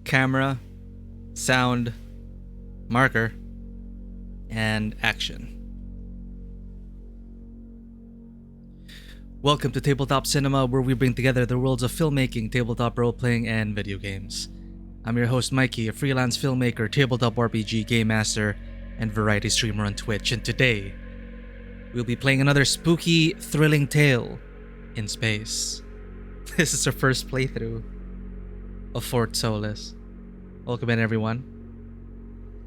camera, sound, marker, and action. Welcome to Tabletop Cinema, where we bring together the worlds of filmmaking, tabletop role-playing, and video games. I'm your host Mikey, a freelance filmmaker, tabletop RPG game master, and variety streamer on Twitch, and today we'll be playing another spooky, thrilling tale in space. This is our first playthrough of Fort Solis. Welcome in, everyone.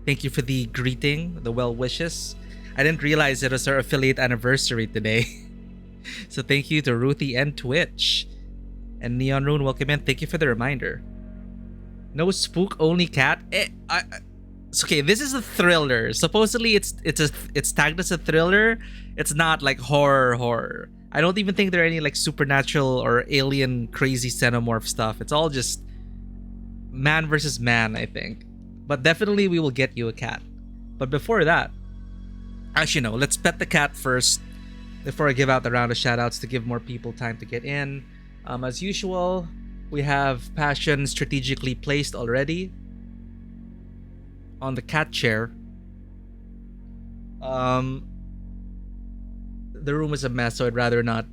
Thank you for the greeting, the well wishes. I didn't realize it was our affiliate anniversary today. So thank you to Ruthie and Twitch. And Neon Rune, welcome in. Thank you for the reminder. No spook, only cat. It's okay, this is a thriller. Supposedly it's tagged as a thriller. It's not like horror. I don't even think there are any like supernatural or alien crazy xenomorph stuff. It's all just man versus man, I think. But definitely we will get you a cat. But before that, actually no, let's pet the cat first before I give out the round of shoutouts to give more people time to get in. As usual, we have Passion strategically placed already on the cat chair. The room is a mess, so I'd rather not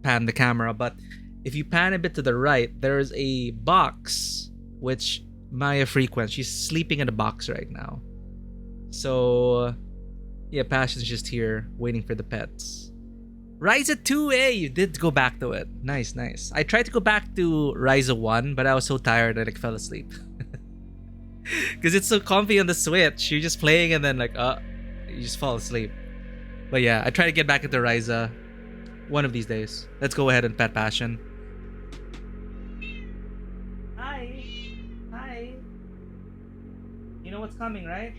pan the camera, but if you pan a bit to the right, there's a box which Maya frequents. She's sleeping in a box right now. So yeah, Passion's just here waiting for the pets. Ryza 2A, you did go back to it. Nice. I tried to go back to Ryza 1, but I was so tired I like fell asleep. Because it's so comfy on the Switch. You're just playing and then like, you just fall asleep. But yeah, I try to get back into Ryza one of these days. Let's go ahead and pet Passion. Hi. You know what's coming, right?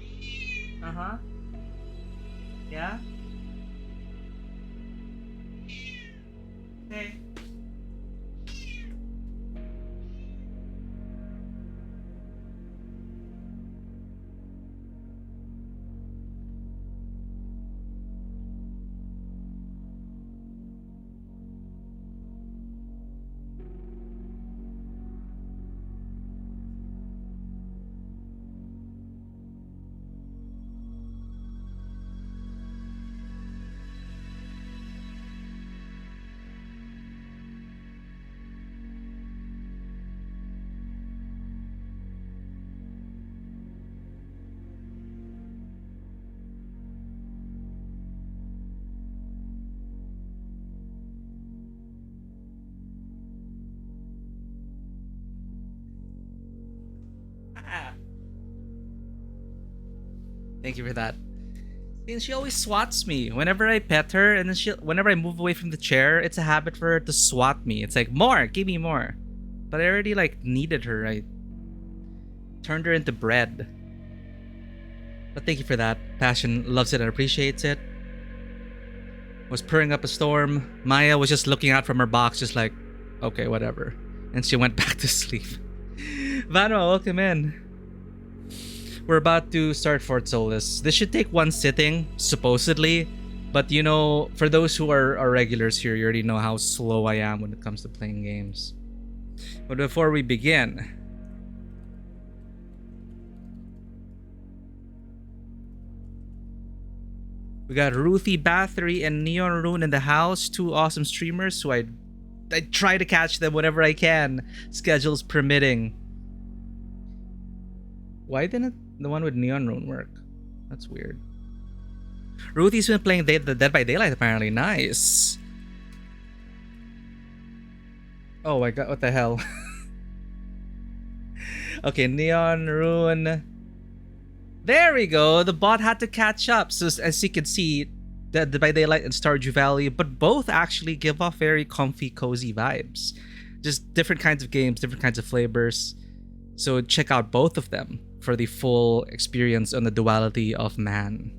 Uh-huh. Yeah? Okay. Thank you for that. And she always swats me whenever I pet her, and then whenever I move away from the chair, it's a habit for her to swat me. It's like, more, give me more. But I already like needed her. I turned her into bread. But thank you for that. Passion loves it and appreciates it. Was purring up a storm. Maya was just looking out from her box, just like, okay, whatever. And she went back to sleep. Vanwa, welcome in. We're about to start Fort Solis. This should take one sitting, supposedly. But you know, for those who are regulars here, you already know how slow I am when it comes to playing games. But before we begin, we got Ruthie Bathory and Neon Rune in the house. Two awesome streamers who I try to catch them whenever I can, schedules permitting. Why didn't the one with Neon Rune work? That's weird. Ruthie's been playing the Dead by Daylight apparently. Nice. Oh my god, what the hell? Okay, Neon Rune. There we go. The bot had to catch up. So as you can see, Dead by Daylight and Stardew Valley, but both actually give off very comfy, cozy vibes. Just different kinds of games, different kinds of flavors. So check out both of them for the full experience on the duality of man.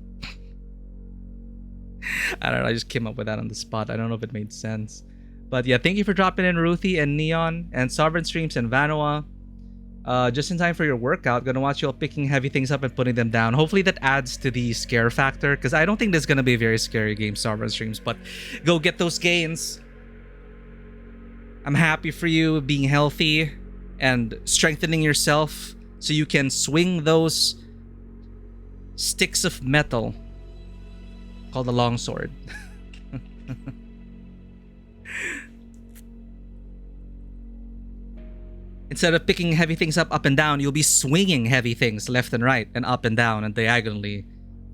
I don't know, I just came up with that on the spot. I don't know if it made sense. But yeah, thank you for dropping in, Ruthie and Neon and Sovereign Streams and Vanoa. Just in time for your workout. Gonna watch you all picking heavy things up and putting them down. Hopefully that adds to the scare factor, because I don't think this is gonna be a very scary game, Sovereign Streams, but go get those gains. I'm happy for you being healthy and strengthening yourself so you can swing those sticks of metal called a longsword. Instead of picking heavy things up and down, you'll be swinging heavy things left and right and up and down and diagonally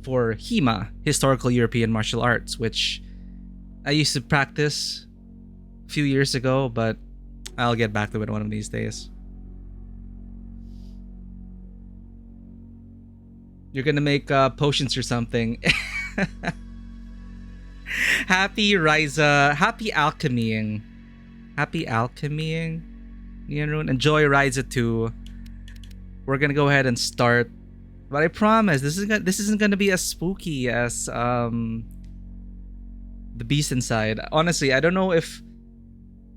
for HEMA, Historical European Martial Arts, which I used to practice a few years ago, but I'll get back to it one of these days. You're gonna make potions or something. Happy Ryza. Happy alchemying. Happy alchemying. Neonrune. Enjoy Ryza 2. We're gonna go ahead and start. But I promise this isn't gonna be as spooky as The Beast Inside. Honestly, I don't know if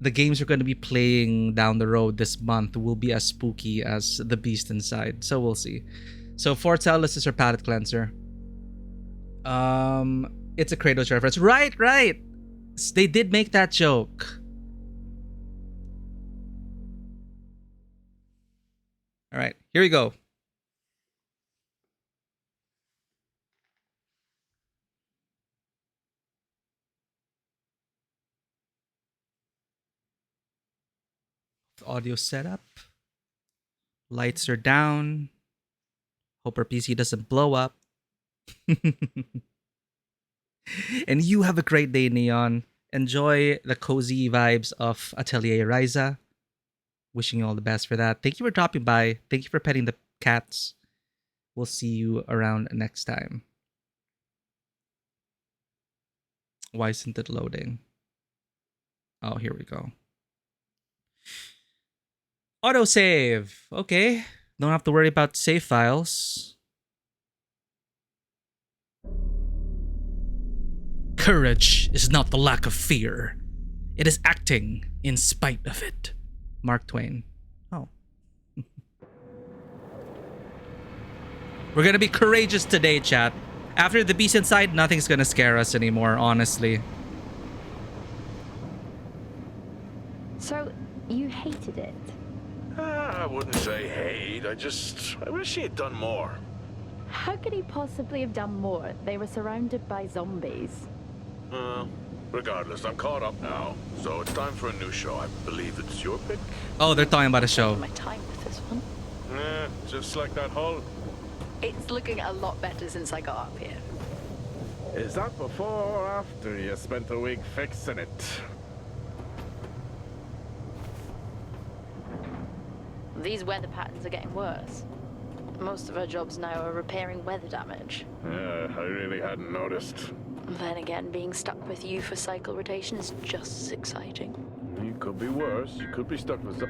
the games we're gonna be playing down the road this month will be as spooky as The Beast Inside. So we'll see. So Fort Solis is her palate cleanser. It's a Kratos reference. Right. They did make that joke. All right, here we go. Audio setup. Lights are down. Hope our PC doesn't blow up. And you have a great day, Neon. Enjoy the cozy vibes of Atelier Ryza. Wishing you all the best for that. Thank you for dropping by. Thank you for petting the cats. We'll see you around next time. Why isn't it loading? Oh, here we go. Autosave. Okay. Don't have to worry about save files. Courage is not the lack of fear. It is acting in spite of it. Mark Twain. Oh. We're gonna be courageous today, chat. After The Beast Inside, nothing's gonna scare us anymore, honestly. So, you hated it? I wouldn't say hate. I wish he had done more. How could he possibly have done more? They were surrounded by zombies. Regardless, I'm caught up now. So it's time for a new show. I believe it's your pick. Oh, they're talking about a show. My time with this one. Just like that hull. It's looking a lot better since I got up here. Is that before or after you spent a week fixing it? These weather patterns are getting worse. Most of our jobs now are repairing weather damage. Yeah, I really hadn't noticed. Then again, being stuck with you for cycle rotation is just as exciting. It could be worse. You could be stuck with some...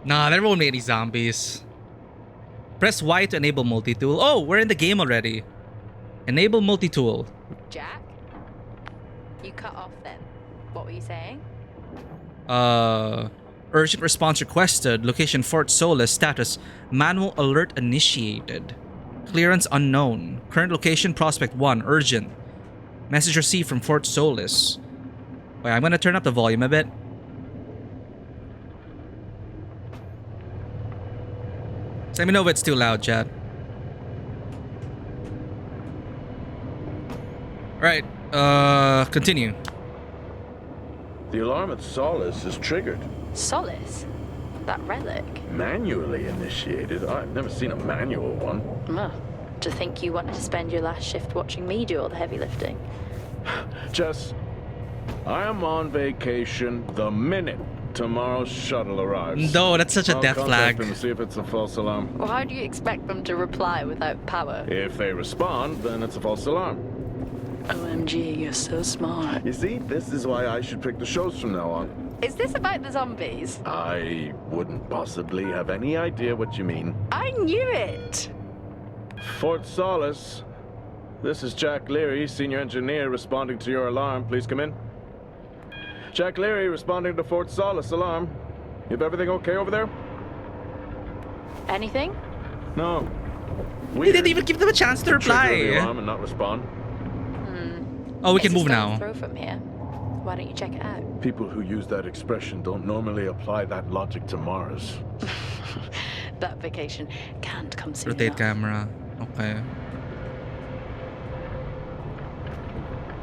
Nah, there won't be any zombies. Press Y to enable multi-tool. Oh, we're in the game already. Enable multi-tool. Jack? You cut off then. What were you saying? Urgent response requested. Location Fort Solis. Status. Manual alert initiated. Clearance unknown. Current location Prospect 1. Urgent. Message received from Fort Solis. Wait, I'm gonna turn up the volume a bit. So let me know if it's too loud, chat. Alright, continue. The alarm at Solis is triggered. Solis? That relic? Manually initiated? I've never seen a manual one. To think you wanted to spend your last shift watching me do all the heavy lifting. Jess, I am on vacation the minute tomorrow's shuttle arrives. No, that's such a I'll death contact flag. them to see if it's a false alarm. Well, how do you expect them to reply without power? If they respond, then it's a false alarm. OMG, you're so smart. You see, this is why I should pick the shows from now on. Is this about the zombies? I wouldn't possibly have any idea what you mean. I knew it! Fort Solis. This is Jack Leary, senior engineer, responding to your alarm. Please come in. Jack Leary responding to Fort Solis alarm. You have everything okay over there? Anything? No. We didn't even give them a chance to Trigger the reply. alarm and not respond. Oh, we can It's a move stone's now. throw from here. Why don't you check it out? People who use that expression don't normally apply that logic to Mars. That vacation can't come soon Rotate enough. camera. Okay.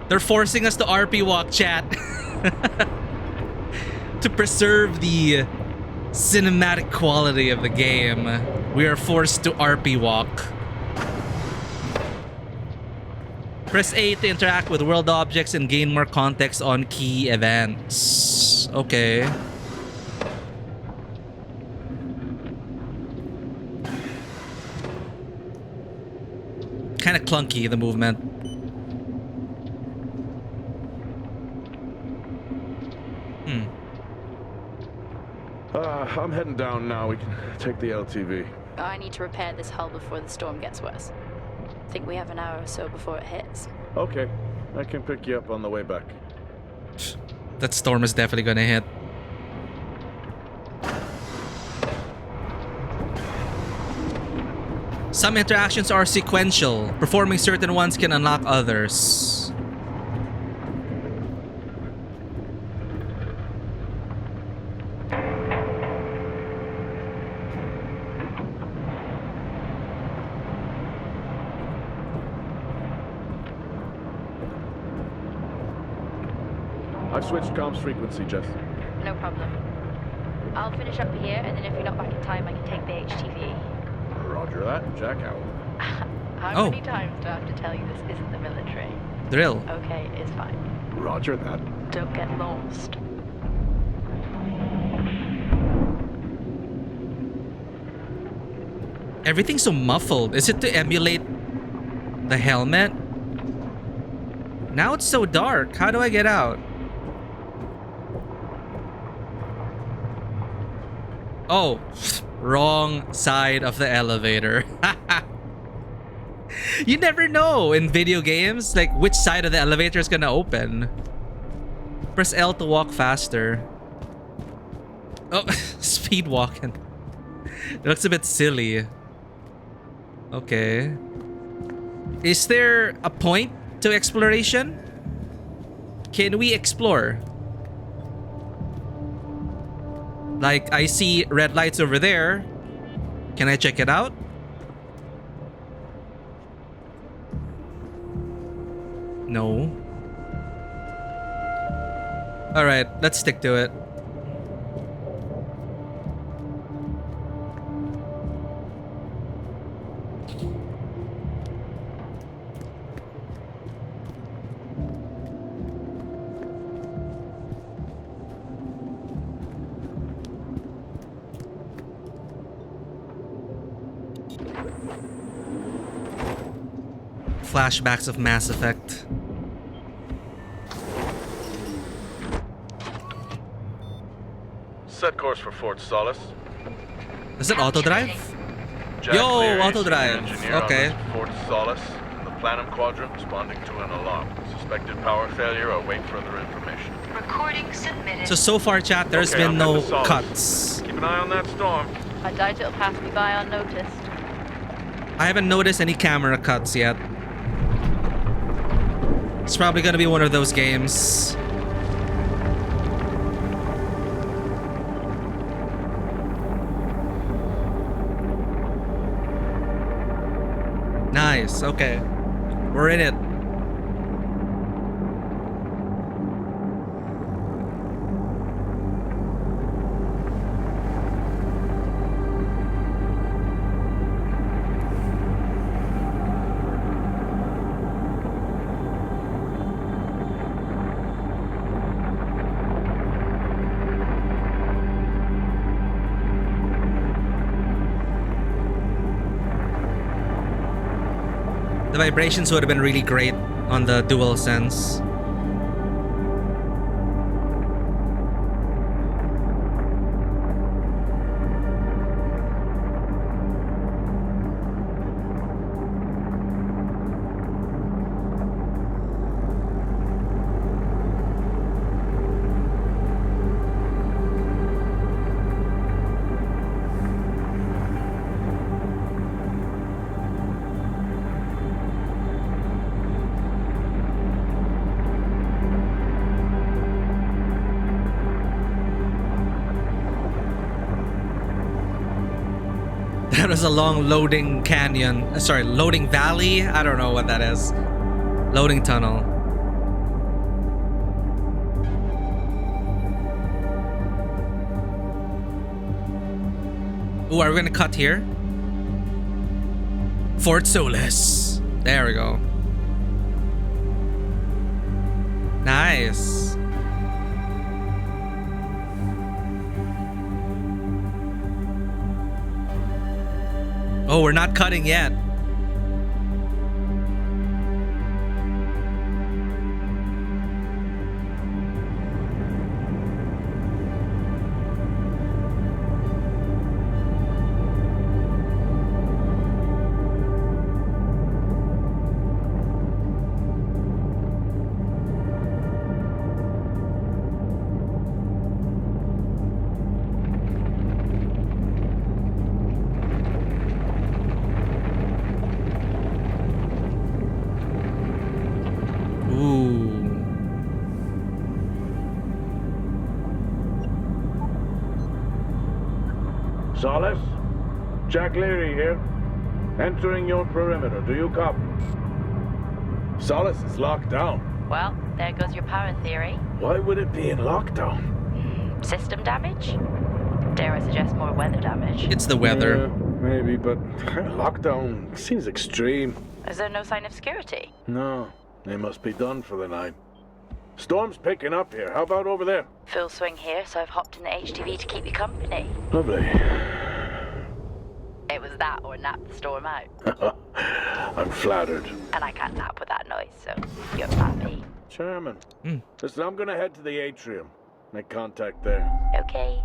They're forcing us to RP walk, chat. To preserve the cinematic quality of the game, we are forced to RP walk. Press A to interact with world objects and gain more context on key events. Okay. Kind of clunky, the movement. I'm heading down now. We can take the LTV. I need to repair this hull before the storm gets worse. Think we have an hour or so before it hits. Okay. I can pick you up on the way back. That storm is definitely gonna hit. Some interactions are sequential. Performing certain ones can unlock others. I've switched comms frequency, Jess. No problem. I'll finish up here, and then if you're not back in time, I can take the HTV. Roger that. Jack out. How many times do I have to tell you this isn't the military? Drill. Okay, it's fine. Roger that. Don't get lost. Everything's so muffled. Is it to emulate the helmet? Now it's so dark. How do I get out? Oh, wrong side of the elevator. You never know in video games, like which side of the elevator is gonna open. Press L to walk faster. Oh, speed walking. It looks a bit silly. Okay. Is there a point to exploration? Can we explore? Like, I see red lights over there. Can I check it out? No. Alright, let's stick to it. Flashbacks of Mass Effect. Set course for Fort Solis. Is it auto drive? Jack Yo, Leary, auto senior drive. engineer Okay. on Fort Solis. The Planum Quadrant responding to an alarm. Suspected power failure. Await further information. Recording submitted. So far, chat, there's Okay, been I'm no heading to Solis. cuts. Keep an eye on that storm. I doubt it'll pass me by unnoticed. I haven't noticed any camera cuts yet. It's probably gonna be one of those games. Nice, okay. We're in it. The vibrations would have been really great on the DualSense. That was a long loading canyon. Sorry, loading valley? I don't know what that is. Loading tunnel. Ooh, are we gonna cut here? Fort Solis. There we go. Nice. Oh, we're not cutting yet. Solis? Jack Leary here. Entering your perimeter. Do you copy? Solis is locked down. Well, there goes your power theory. Why would it be in lockdown? System damage? Dare I suggest more weather damage? It's the weather. Yeah, maybe, but lockdown seems extreme. Is there no sign of security? No, they must be done for the night. Storm's picking up here. How about over there? Full swing here, so I've hopped in the HTV to keep you company. Lovely. It was that or nap the storm out. I'm flattered. And I can't nap with that noise, so you're happy. Chairman. Listen, I'm gonna head to the atrium. Make contact there. Okay.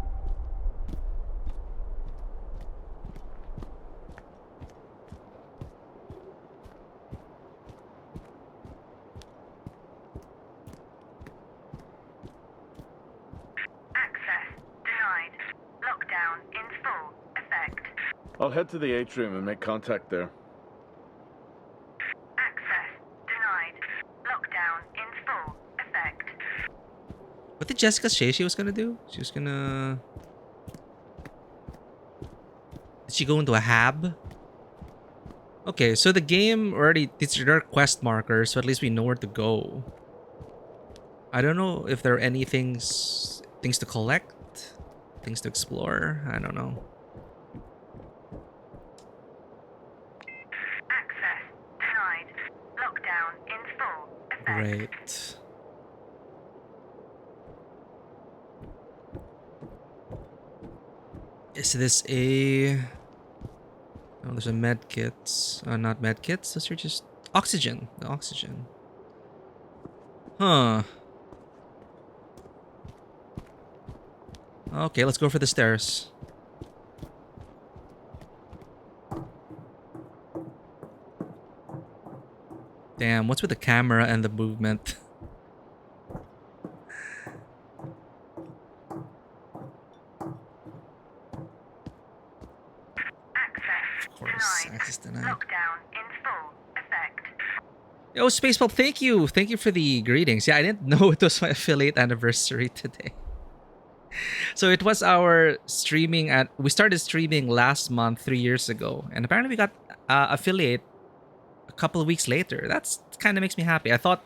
I'll head to the atrium and make contact there. Access denied. Lockdown in full effect. What did Jessica say she was gonna do? She was gonna... Did she go into a hab? Okay, so the game already... There are quest markers, so at least we know where to go. I don't know if there are any things to collect, things to explore. I don't know. Right. Is this a... Oh, there's a med kit. Not med kits. Those are just oxygen. The oxygen. Huh. Okay, let's go for the stairs. Damn, what's with the camera and the movement? Of course, access denied. Lockdown in full effect. Yo, Spaceball, thank you. Thank you for the greetings. Yeah, I didn't know it was my affiliate anniversary today. So it was our streaming at... We started streaming last month, 3 years ago. And apparently we got affiliate a couple of weeks later. That's kind of makes me happy. I thought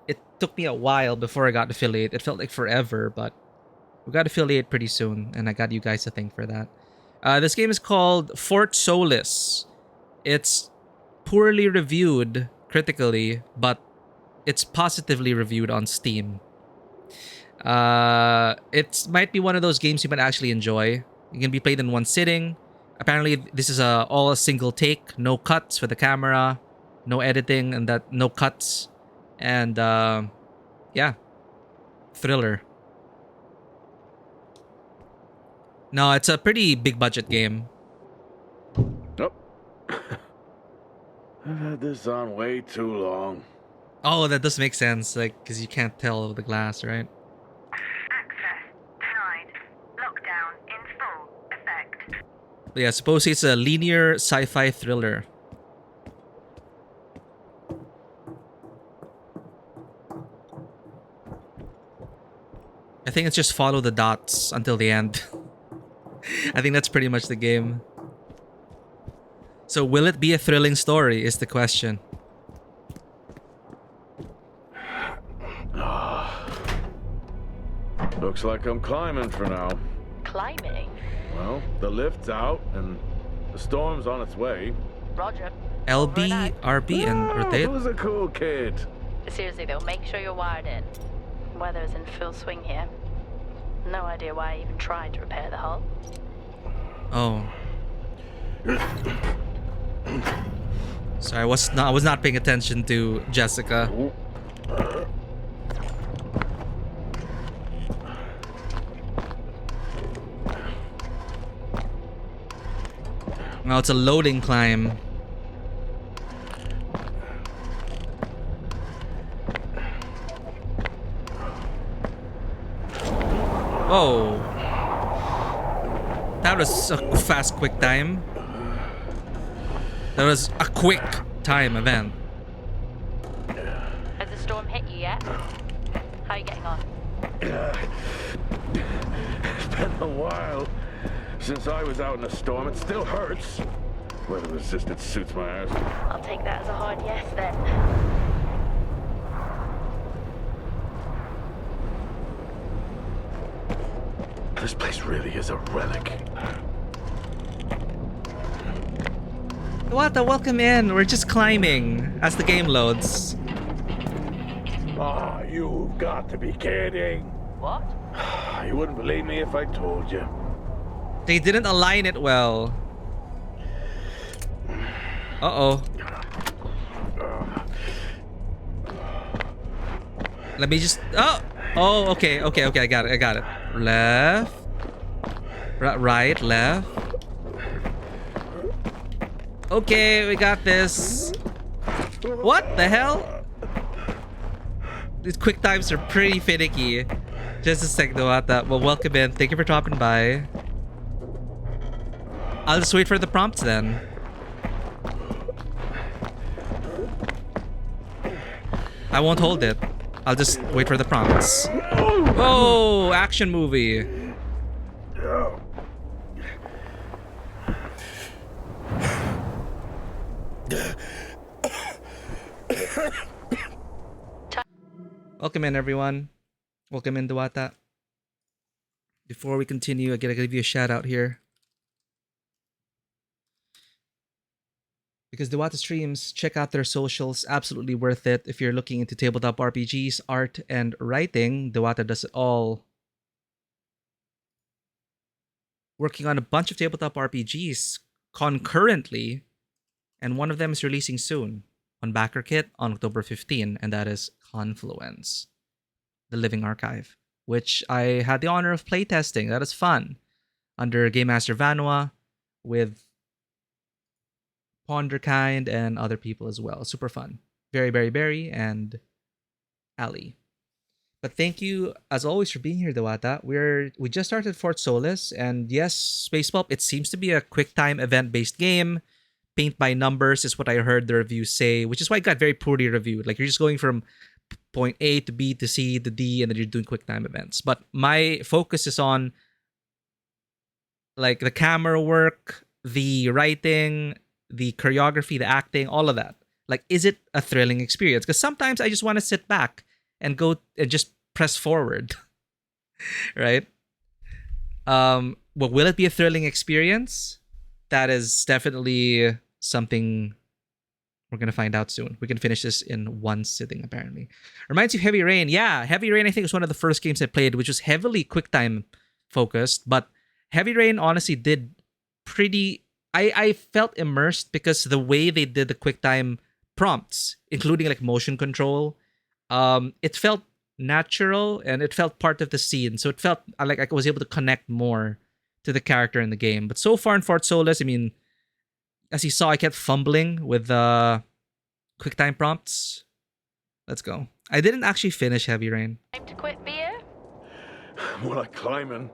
it took me a while before I got affiliate. It felt like forever, but we got affiliate pretty soon, and I got you guys to thank for that. This game is called Fort Solis. It's poorly reviewed critically, but it's positively reviewed on Steam. It might be one of those games you might actually enjoy. It can be played in one sitting. Apparently, this is all a single take, no cuts for the camera. No editing and no cuts. And yeah. Thriller. No, it's a pretty big budget game. Oh. I've had this on way too long. Oh, that does make sense. Like, because you can't tell the glass, right? Access denied. Lockdown in full effect. But yeah, suppose it's a linear sci-fi thriller. I think it's just follow the dots until the end. I think that's pretty much the game. So will it be a thrilling story is the question. Looks like I'm climbing for now. Climbing? Well, the lift's out and the storm's on its way. Roger. LB, RB, and rotate. Who's a cool kid? Seriously though, make sure you're wired in. Weather's in full swing here. No idea why I even tried to repair the hull. Oh. Sorry, I was not paying attention to Jessica. Well, it's a loading climb. Whoa. That was a fast, quick time. That was a quick time event. Has the storm hit you yet? How are you getting on? It's been a while since I was out in a storm. It still hurts. Weather resistant suits my ass. I'll take that as a hard yes then. This place really is a relic. What? Welcome in. We're just climbing as the game loads. Ah, you've got to be kidding. What? You wouldn't believe me if I told you. They didn't align it well. Uh-oh. Let me just... Oh, okay. I got it. Left. Right, left. Okay, we got this. What the hell? These quick times are pretty finicky. Just a sec, Dawata. Well, welcome in. Thank you for dropping by. I'll just wait for the prompts then. I won't hold it. I'll just wait for the prompts. Oh, action movie. Welcome in, everyone. Welcome in, Dawata. Before we continue, I gotta give you a shout out here. Because Dawata streams, check out their socials. Absolutely worth it. If you're looking into tabletop RPGs, art, and writing, Dawata does it all. Working on a bunch of tabletop RPGs concurrently, and one of them is releasing soon on BackerKit on October 15, and that is Confluence, the Living Archive, which I had the honor of playtesting. That is fun. Under Game Master Vanua with Ponderkind and other people as well. Super fun. Berry, and Ali. But thank you, as always, for being here, Dawata. We just started Fort Solis, and yes, Space Pulp, it seems to be a quick-time event-based game. Paint by numbers is what I heard the reviews say, which is why it got very poorly reviewed. Like, you're just going from point A to B to C to D, and then you're doing quick-time events. But my focus is on, like, the camera work, the writing, the choreography, the acting, all of that. Like, is it a thrilling experience? Because sometimes I just want to sit back and go and just press forward. Right? Well, will it be a thrilling experience? That is definitely something we're going to find out soon. We can finish this in one sitting, apparently. Reminds you of Heavy Rain. Yeah, Heavy Rain, I think, was one of the first games I played, which was heavily QuickTime focused. But Heavy Rain honestly did pretty... I felt immersed because the way they did the QuickTime prompts, including like motion control, it felt natural and it felt part of the scene. So it felt like I was able to connect more to the character in the game. But so far in Fort Solis, I mean, as you saw, I kept fumbling with the QuickTime prompts. Let's go. I didn't actually finish Heavy Rain. Time to quit beer? More like climbing.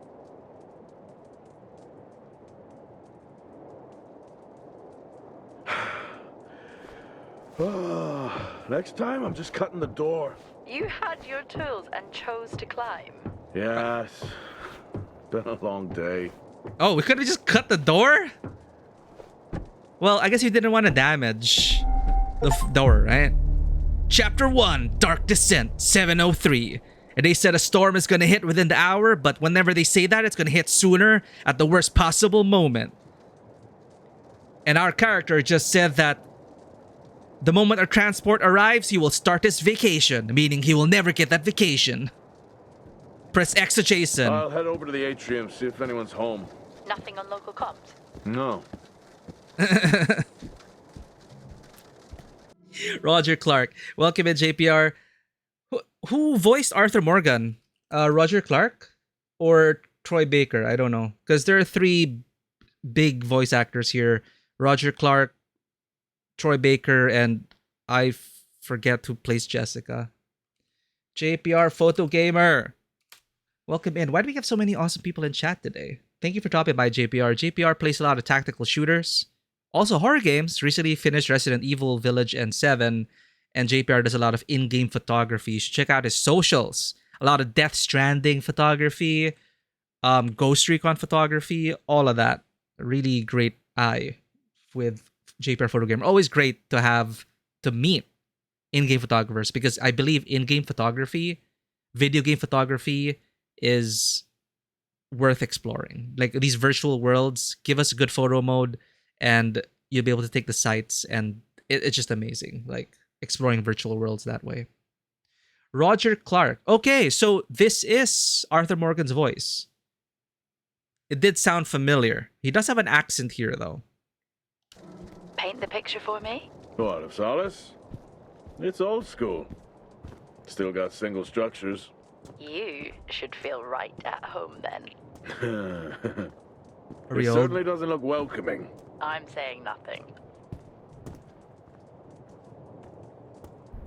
Next time, I'm just cutting the door. You had your tools and chose to climb. Yes. Been a long day. Oh, we could have just cut the door? Well, I guess you didn't want to damage the door, right? Chapter 1, Dark Descent, 7:03. And they said a storm is going to hit within the hour, but whenever they say that, it's going to hit sooner at the worst possible moment. And our character just said that the moment our transport arrives, he will start his vacation, meaning he will never get that vacation. Press X to Jason. I'll head over to the atrium, see if anyone's home. Nothing on local comms. No. Roger Clark. Welcome in, JPR. Who voiced Arthur Morgan? Roger Clark or Troy Baker? I don't know. Because there are 3 big voice actors here. Roger Clark, Troy Baker, and I forget who plays Jessica. JPR Photo Gamer. Welcome in. Why do we have so many awesome people in chat today? Thank you for dropping by, JPR. JPR plays a lot of tactical shooters. Also horror games. Recently finished Resident Evil Village and 7. And JPR does a lot of in-game photography. You should check out his socials. A lot of Death Stranding photography. Ghost Recon photography. All of that. Really great eye with JPR Photo Gamer. Always great to meet in-game photographers. Because I believe in-game photography, video game photography is worth exploring. Like these virtual worlds, give us a good photo mode and you'll be able to take the sights, and it's just amazing. Like exploring virtual worlds that way. Roger Clark. Okay, so this is Arthur Morgan's voice. It did sound familiar. He does have an accent here, though. Paint the picture for me? What, of Solis? It's old school. Still got single structures. You should feel right at home then. It Real. certainly doesn't look welcoming. I'm saying nothing.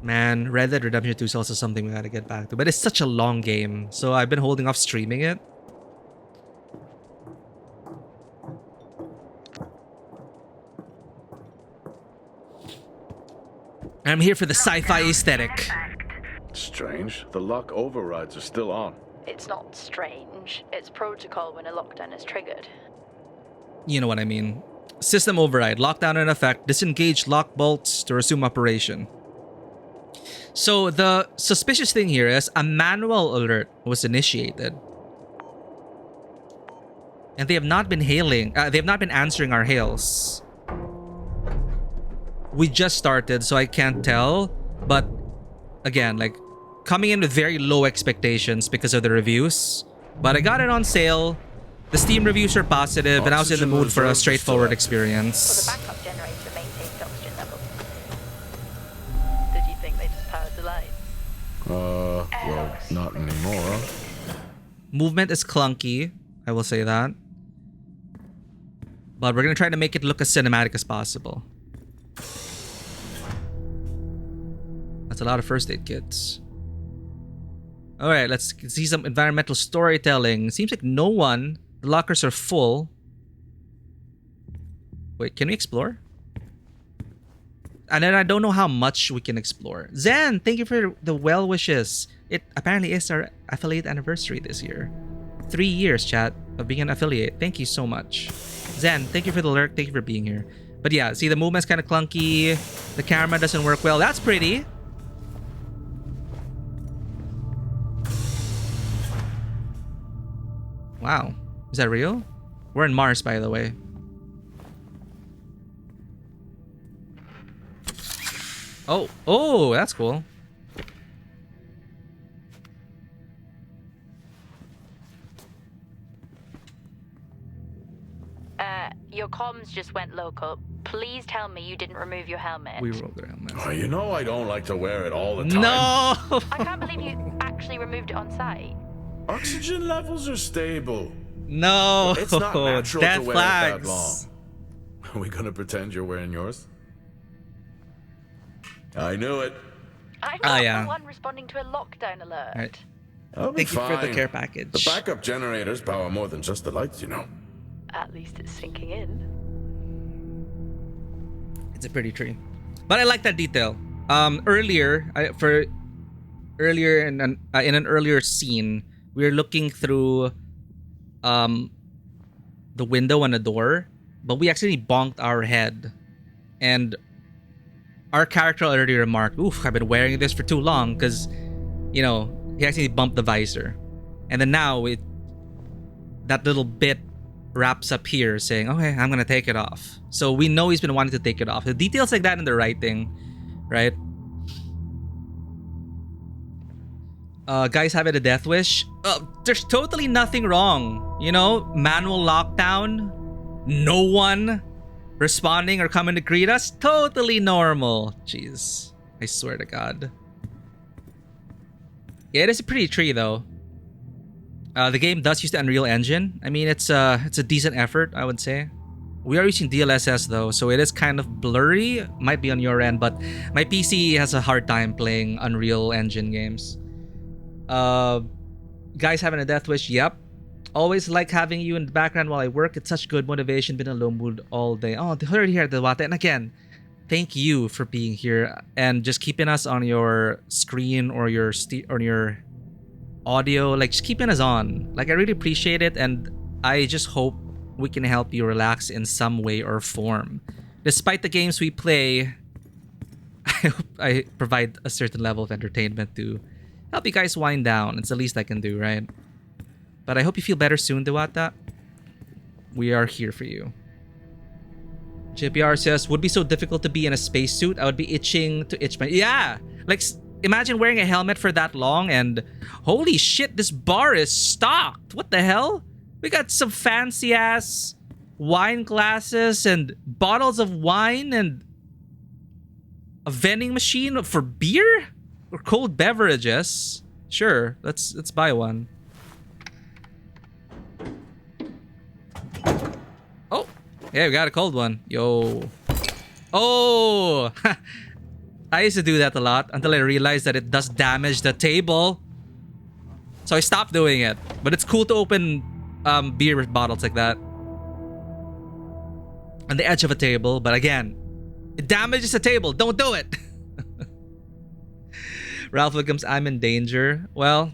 Man, Red Dead Redemption 2 is also something we gotta get back to. But it's such a long game, so I've been holding off streaming it. I'm here for the sci-fi aesthetic. Strange. The lock overrides are still on. It's not strange. It's protocol when a lockdown is triggered. You know what I mean. System override. Lockdown in effect. Disengage lock bolts to resume operation. So the suspicious thing here is a manual alert was initiated. And they have not been answering our hails. We just started, so I can't tell. But again, like coming in with very low expectations because of the reviews. But I got it on sale. The Steam reviews are positive, and I was in the mood for a straightforward experience. Well, the backup generator maintains oxygen levels. Did you think they just powered the lights? Well, not anymore. Movement is clunky, I will say that. But we're gonna try to make it look as cinematic as possible. That's a lot of first aid kits. Alright, let's see some environmental storytelling. Seems like no one. The lockers are full. Wait, can we explore? And then I don't know how much we can explore. Zen, thank you for the well wishes. It apparently is our affiliate anniversary this year. 3 years, chat, of being an affiliate. Thank you so much. Zen, thank you for the lurk. Thank you for being here. But yeah, see, the movement's kind of clunky. The camera doesn't work well. That's pretty. Wow. Is that real? We're in Mars, by the way. Oh, that's cool. Your comms just went local. Please tell me you didn't remove your helmet. We rolled the helmet. Oh, you know I don't like to wear it all the time. No! I can't believe you actually removed it on site. Oxygen levels are stable. No! It's not natural Death to wear flags. it that long. Are we gonna pretend you're wearing yours? I knew it. I'm not yeah. the one responding to a lockdown alert. All right. I'll be Thank you for the fine. care package. The backup generators power more than just the lights, you know. At least it's sinking in. It's a pretty tree. But I like that detail. Earlier in an earlier scene, we were looking through the window on a door, but we actually bonked our head And our character already remarked, oof, I've been wearing this for too long because, you know, he actually bumped the visor. And then now that little bit wraps up here saying, okay, I'm going to take it off. So we know he's been wanting to take it off. The details like that in the writing, right? Guys having a death wish. There's totally nothing wrong. You know, manual lockdown. No one responding or coming to greet us. Totally normal. Jeez. I swear to God. Yeah, it is a pretty tree though. The game does use the Unreal Engine. I mean, it's a decent effort, I would say. We are using DLSS though, so it is kind of blurry. Might be on your end, but my PC has a hard time playing Unreal Engine games. Guys having a death wish. Yep. Always like having you in the background while I work. It's such good motivation. Been in a low mood all day. Oh, they heard here, Dewate. And again, thank you for being here and just keeping us on your screen or your audio. Like, just keeping us on. Like, I really appreciate it, and I just hope we can help you relax in some way or form. Despite the games we play, I hope I provide a certain level of entertainment to help you guys wind down. It's the least I can do, right? But I hope you feel better soon, Dewata. We are here for you. JPR says, would be so difficult to be in a spacesuit. I would be itching to itch my... Yeah! Like, imagine wearing a helmet for that long and... Holy shit, this bar is stocked! What the hell? We got some fancy-ass wine glasses and bottles of wine and... a vending machine for beer? Or cold beverages? Sure, let's buy one. Oh, yeah, we got a cold one. Yo. Oh! I used to do that a lot until I realized that it does damage the table. So I stopped doing it. But it's cool to open beer bottles like that on the edge of a table. But again, it damages the table. Don't do it. Ralph Wiggums, I'm in danger. Well,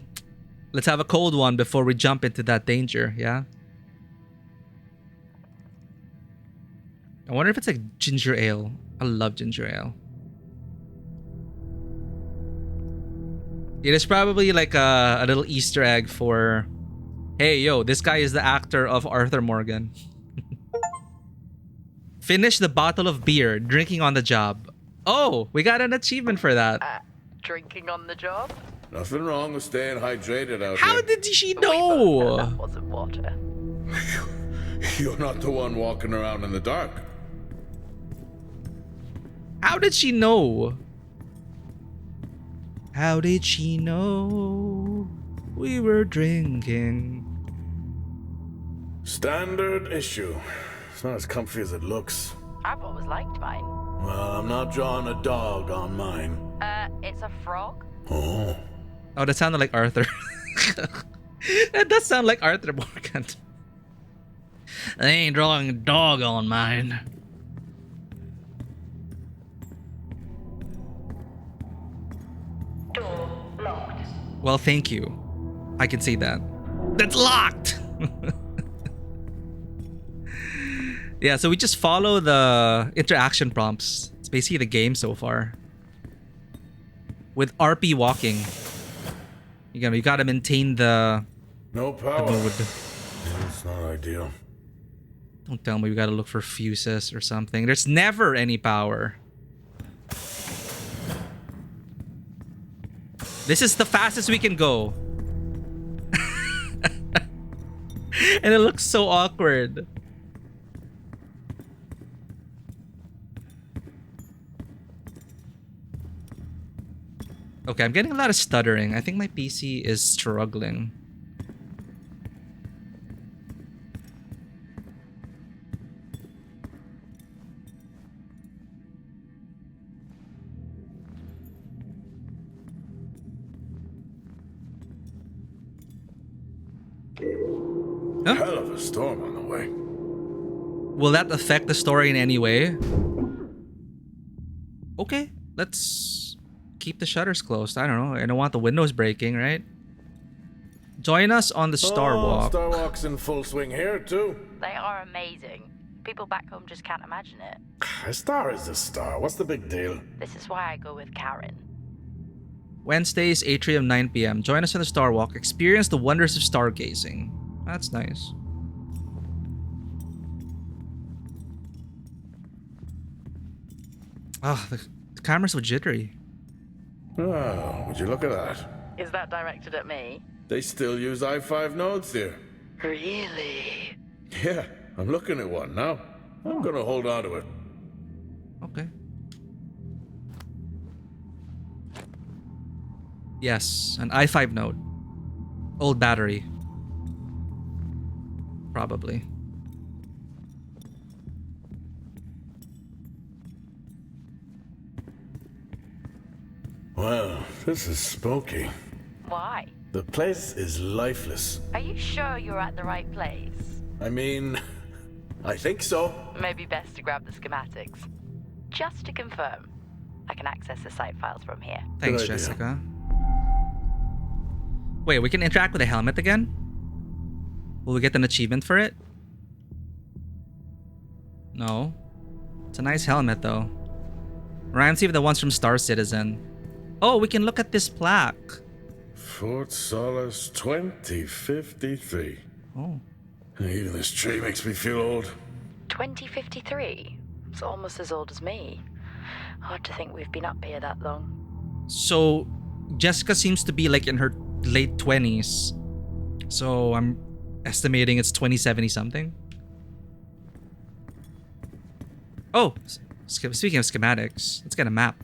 let's have a cold one before we jump into that danger, yeah? I wonder if it's like ginger ale. I love ginger ale. It is probably like a little Easter egg for... Hey, yo, this guy is the actor of Arthur Morgan. Finish the bottle of beer, drinking on the job. Oh, we got an achievement for that. Drinking on the job? Nothing wrong with staying hydrated out How here. did she We both know know? that wasn't water. You're not the one walking around in the dark. How did she know? How did she know we were drinking? Standard issue. It's not as comfy as it looks. I've always liked mine. Well, I'm not drawing a dog on mine. It's a frog? Oh. Oh, that sounded like Arthur. That does sound like Arthur Morgan. I ain't drawing a dog on mine. Door locked. Well, thank you. I can see that. That's locked! Yeah, so we just follow the interaction prompts. It's basically the game so far. With RP walking. You gotta maintain the No power. mood. It's not ideal. Don't tell me we gotta look for fuses or something. There's never any power. This is the fastest we can go. And it looks so awkward. Okay, I'm getting a lot of stuttering. I think my PC is struggling. Huh? Hell of a storm on the way. Will that affect the story in any way? Okay, let's keep the shutters closed. I don't know. I don't want the windows breaking, right? Join us on the Star Walk. Star Walk's in full swing here, too. They are amazing. People back home just can't imagine it. A star is a star. What's the big deal? This is why I go with Karen. Wednesdays, Atrium, 9 p.m. Join us on the Star Walk. Experience the wonders of stargazing. That's nice. Oh, the camera's so jittery. Oh, would you look at that? Is that directed at me? They still use i5 nodes here. Really? Yeah, I'm looking at one now. I'm gonna hold on to it. Okay. Yes, an i5 node. Old battery. Probably. Well, this is spooky. Why? The place is lifeless. Are you sure you're at the right place? I mean, I think so. Maybe best to grab the schematics. Just to confirm, I can access the site files from here. Thanks, Good idea. Jessica. Wait, we can interact with the helmet again? Will we get an achievement for it? No. It's a nice helmet, though. Reminds me of the ones from Star Citizen. Oh, we can look at this plaque. Fort Solis 2053. Oh. Even this tree makes me feel old. 2053? It's almost as old as me. Hard to think we've been up here that long. So, Jessica seems to be like in her late 20s. So, I'm estimating it's 2070 something. Oh, speaking of schematics, let's get a map.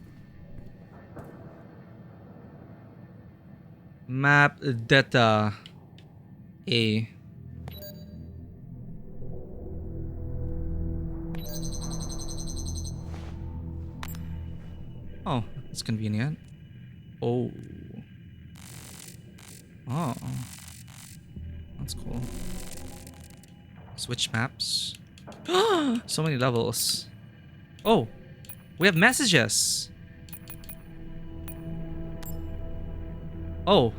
Map data A. Oh, that's convenient. Oh. Oh. That's cool. Switch maps. So many levels. Oh, we have messages. Oh.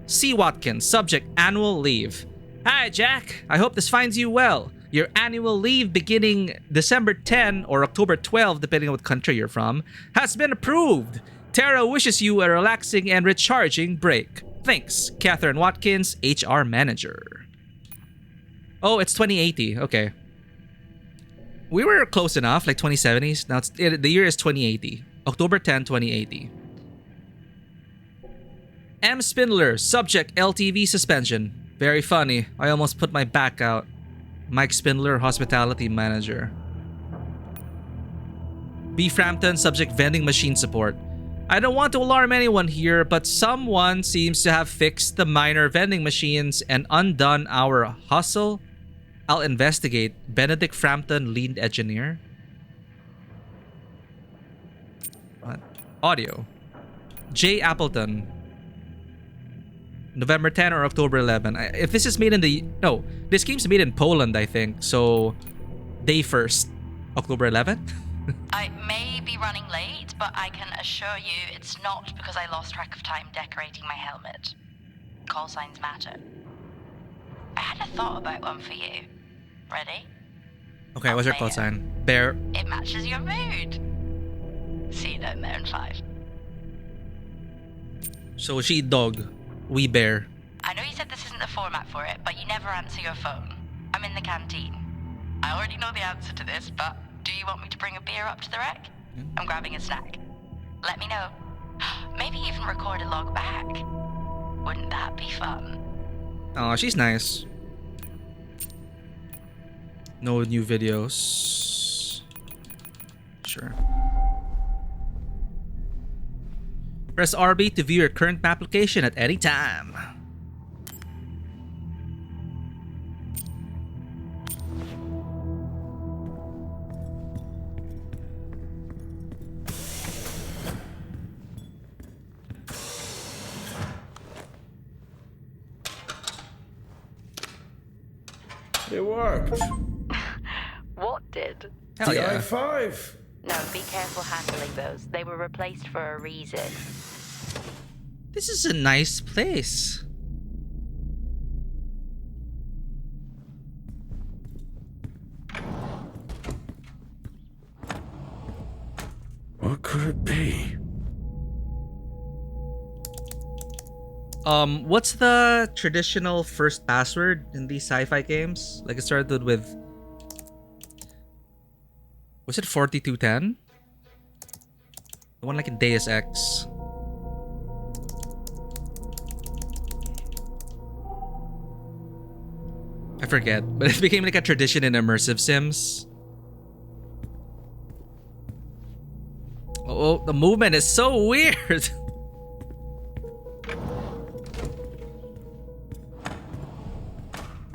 C. Watkins, subject annual leave. Hi, Jack. I hope this finds you well. Your annual leave beginning December 10 or October 12, depending on what country you're from, has been approved. Tara wishes you a relaxing and recharging break. Thanks, Catherine Watkins, HR Manager. Oh, it's 2080. Okay. We were close enough, like 2070s. Now the year is 2080. October 10, 2080. M. Spindler, subject LTV suspension. Very funny. I almost put my back out. Mike Spindler, hospitality manager. B. Frampton, subject vending machine support. I don't want to alarm anyone here, but someone seems to have fixed the minor vending machines and undone our hustle. I'll investigate. Benedict Frampton, lead engineer. What? Audio. J. Appleton. November 10 or October 11. If this is made in the... No, this game's made in Poland, I think. So, day first. October 11? I may be running late, but I can assure you it's not because I lost track of time decorating my helmet. Call signs matter. I had a thought about one for you. Ready? Okay, what's your call sign? Bear. It matches your mood. See you down there in 5. So she dog. We bear. I know you said this isn't the format for it, but you never answer your phone. I'm in the canteen. I already know the answer to this, but do you want me to bring a beer up to the wreck? I'm grabbing a snack. Let me know. Maybe even record a log back. Wouldn't that be fun? Oh, she's nice. No new videos. Sure. Press RB to view your current map location at any time. It worked. What did? Hell the yeah. i5. No, be careful handling those. They were replaced for a reason. This is a nice place. could it be? What's the traditional first password in these sci-fi games? Like it started with, was it 4210? The one like in Deus Ex. I forget, but it became like a tradition in immersive sims. Oh, the movement is so weird.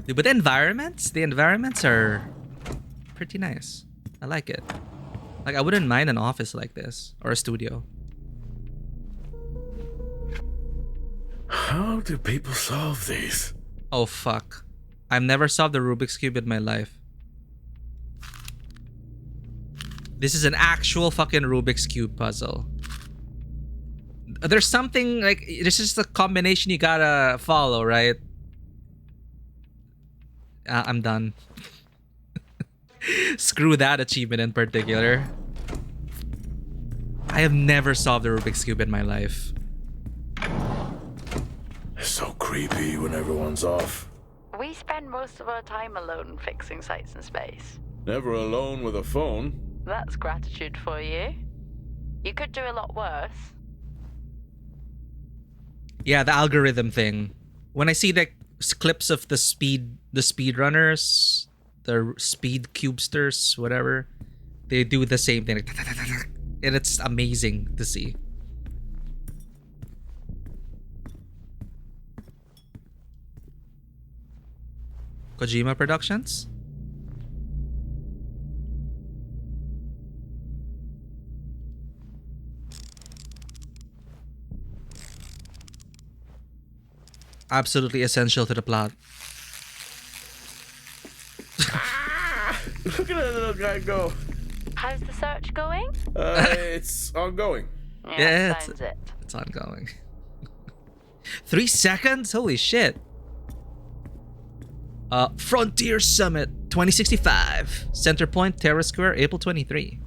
Dude, but the environments are pretty nice. I like it. Like I wouldn't mind an office like this or a studio. How do people solve these? Oh fuck. I've never solved the Rubik's Cube in my life. This is an actual fucking Rubik's Cube puzzle. There's something like, this is the combination you gotta follow, right? I'm done. Screw that achievement in particular. I have never solved a Rubik's Cube in my life. It's so creepy when everyone's off. We spend most of our time alone fixing sites in space. Never alone with a phone. That's gratitude for you. You could do a lot worse. Yeah, the algorithm thing. When I see like clips of the speedrunners, the speed cubesters, whatever, they do the same thing, and it's amazing to see. Kojima Productions. Absolutely essential to the plot. Look at that little guy go. How's the search going? It's ongoing. Yeah, sounds it. It's ongoing. 3 seconds? Holy shit. Frontier Summit 2065. Center Point, Terra Square, April 23.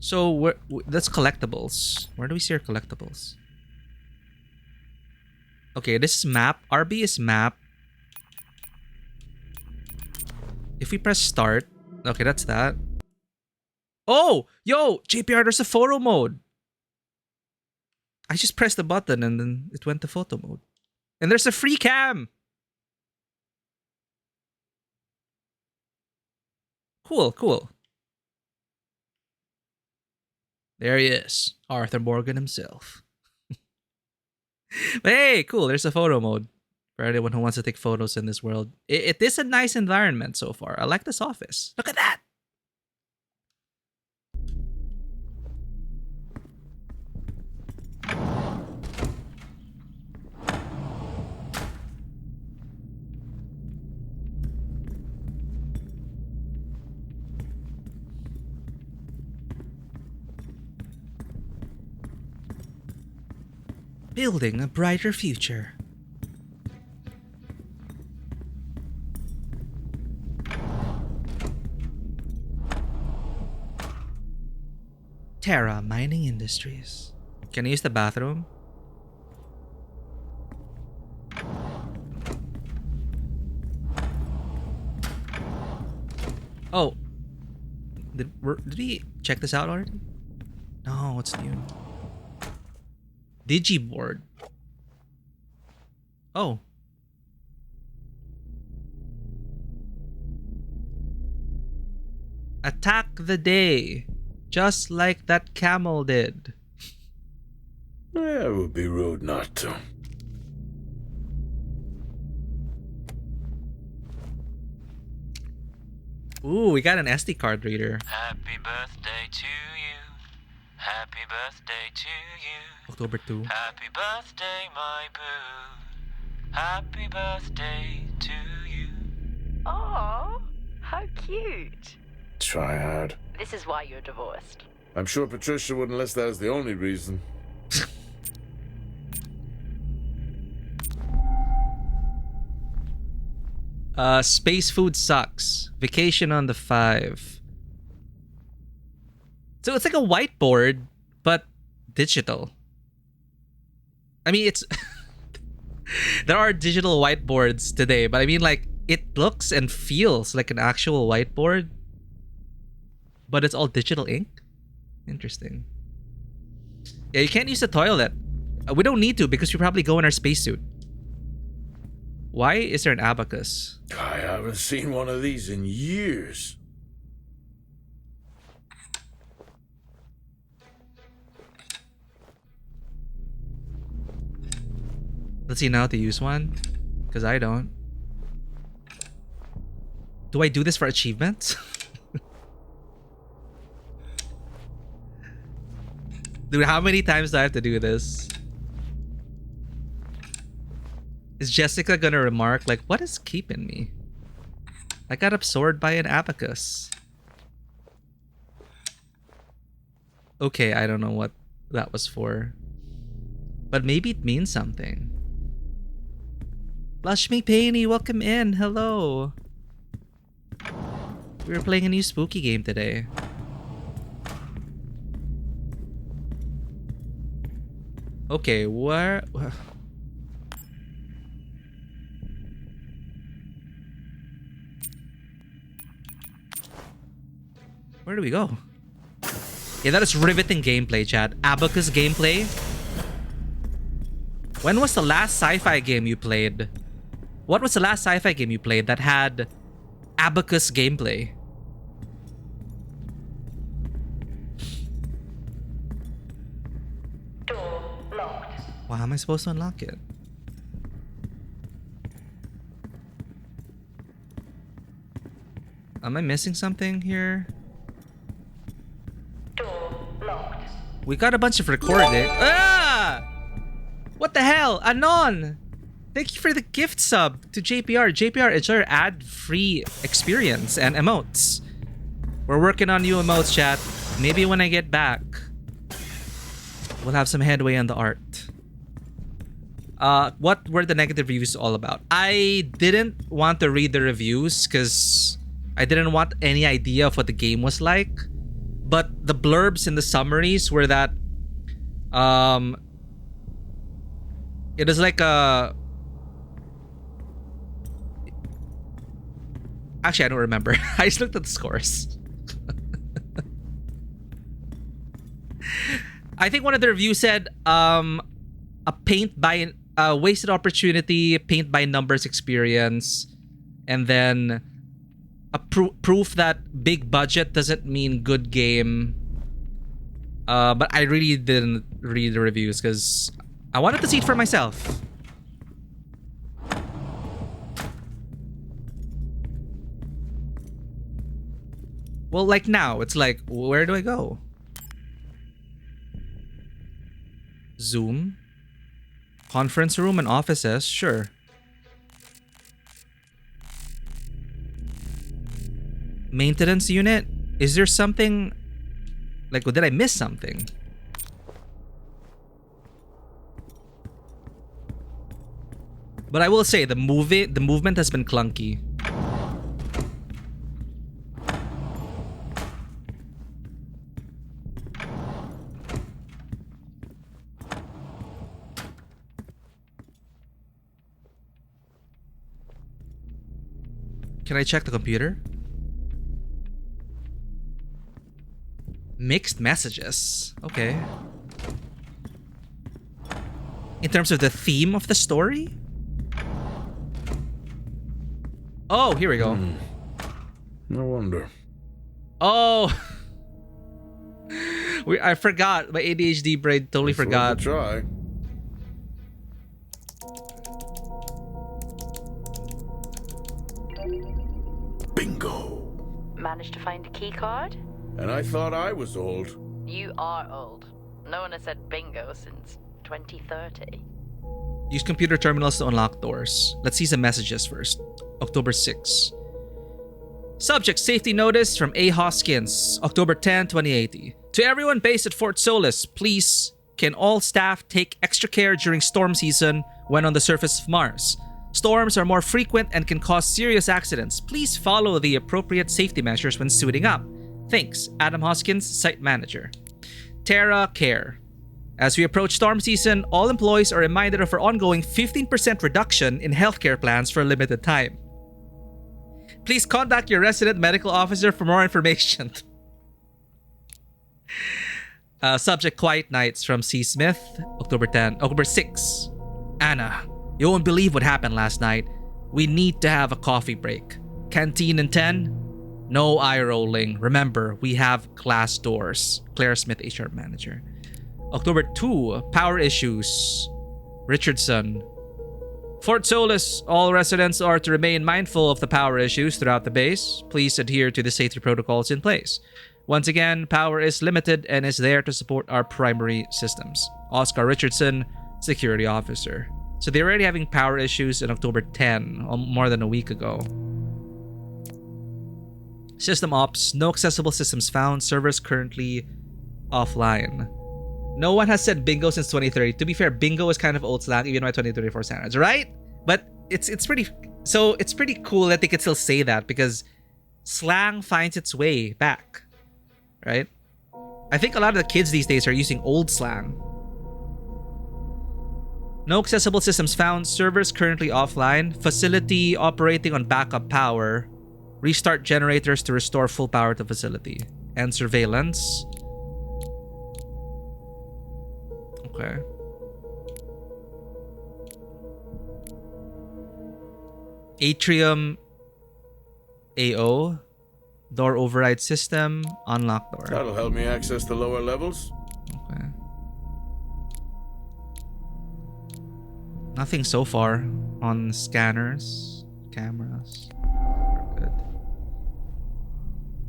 So that's collectibles. Where do we see our collectibles? Okay, this is map. RB is map. If we press start, okay, that's that. Oh, yo, JPR, there's a photo mode. I just pressed the button and then it went to photo mode. And there's a free cam. Cool, cool. There he is, Arthur Morgan himself. But hey, cool, there's a photo mode for anyone who wants to take photos in this world. It is a nice environment so far. I like this office. Look at that. Building a brighter future. Terra Mining Industries. Can I use the bathroom? Oh. Did we check this out already? No, it's new. Digiboard. Oh. Attack the day. Just like that camel did. Yeah, it would be rude not to. Ooh, we got an SD card reader. Happy birthday to you. Happy birthday to you. October 2. Happy birthday, my boo. Happy birthday to you. Oh, how cute. Try hard. This is why you're divorced. I'm sure Patricia wouldn't list that as the only reason. Space food sucks. Vacation on the 5. So it's like a whiteboard, but digital. I mean, it's there are digital whiteboards today, but I mean, like, it looks and feels like an actual whiteboard, but it's all digital ink. Interesting. Yeah, you can't use the toilet. We don't need to because we probably go in our spacesuit. Why is there an abacus? I haven't seen one of these in years. Let's see now how to use one, because I don't. Do I do this for achievements? Dude, how many times do I have to do this? Is Jessica gonna remark, like, what is keeping me? I got absorbed by an abacus. Okay, I don't know what that was for. But maybe it means something. Lushmi Painey, welcome in. Hello. We were playing a new spooky game today. Okay, where do we go? Yeah, that is riveting gameplay, chat. Abacus gameplay. When was the last sci-fi game you played? What was the last sci-fi game you played that had abacus gameplay? Door locked. Wow, how am I supposed to unlock it? Am I missing something here? Door locked. We got a bunch of recording. Ah! What the hell? Anon! Thank you for the gift sub to JPR. JPR, it's our ad-free experience and emotes. We're working on new emotes, chat. Maybe when I get back, we'll have some headway on the art. What were the negative reviews all about? I didn't want to read the reviews because I didn't want any idea of what the game was like. But the blurbs and the summaries were that it is like a... Actually, I don't remember. I just looked at the scores. I think one of the reviews said a paint by wasted opportunity, paint by numbers experience, and then a proof that big budget doesn't mean good game. But I really didn't read the reviews because I wanted to see it for myself. Well, like now, it's like, where do I go? Zoom? Conference room and offices? Sure. Maintenance unit? Is there something... Like, did I miss something? But I will say, the movement has been clunky. Can I check the computer? Mixed messages. Okay. In terms of the theme of the story? Oh, here we go. No wonder. Oh! I forgot. My ADHD brain totally It's worth a forgot. try. Bingo. Managed to find a key card? And I thought I was old. You are old. No one has said bingo since 2030. Use computer terminals to unlock doors. Let's see some messages first. October 6. Subject safety notice from A. Hoskins, October 10, 2080. To everyone based at Fort Solis, please, can all staff take extra care during storm season when on the surface of Mars? Storms are more frequent and can cause serious accidents. Please follow the appropriate safety measures when suiting up. Thanks, Adam Hoskins, Site Manager. Terra Care. As we approach storm season, all employees are reminded of our ongoing 15% reduction in healthcare plans for a limited time. Please contact your resident medical officer for more information. Subject Quiet Nights from C. Smith, October 6. Anna, you won't believe what happened last night. We need to have a coffee break. Canteen in 10? No eye rolling. Remember, we have glass doors. Claire Smith, HR Manager. October 2, Power Issues. Richardson. Fort Solis, all residents are to remain mindful of the power issues throughout the base. Please adhere to the safety protocols in place. Once again, power is limited and is there to support our primary systems. Oscar Richardson, Security Officer. So they're already having power issues in October 10, more than a week ago. System ops, no accessible systems found, servers currently offline. No one has said bingo since 2030. To be fair, bingo is kind of old slang even by 2024 standards, right? But it's pretty cool that they could still say that because slang finds its way back, right? I think a lot of the kids these days are using old slang. No accessible systems found, servers currently offline, facility operating on backup power, restart generators to restore full power to facility, and surveillance. Okay. Atrium AO, door override system, unlock door. That'll help me access the lower levels. Okay. Nothing so far on scanners, cameras. Good.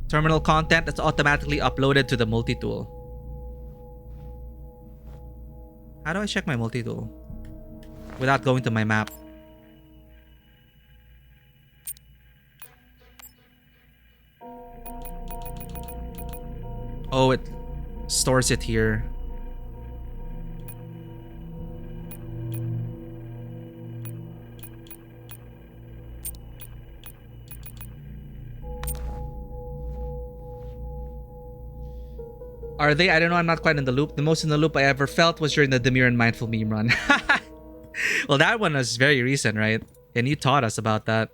Terminal content that's automatically uploaded to the multi-tool. How do I check my multi-tool without going to my map? Oh, it stores it here. Are they? I don't know. I'm not quite in the loop. The most in the loop I ever felt was during the Demure and Mindful meme run. Well, that one was very recent, right? And you taught us about that.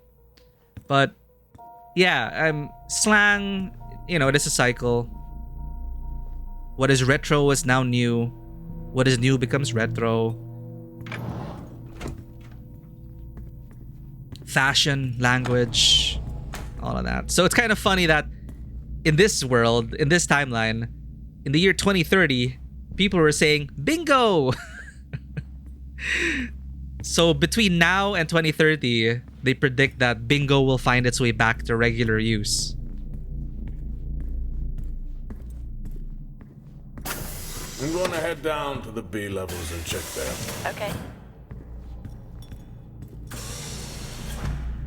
But yeah, slang, it is a cycle. What is retro is now new. What is new becomes retro. Fashion, language, all of that. So it's kind of funny that in this world, in this timeline, in the year 2030, people were saying, bingo! So between now and 2030, they predict that bingo will find its way back to regular use. I'm going to head down to the B levels and check there. Okay.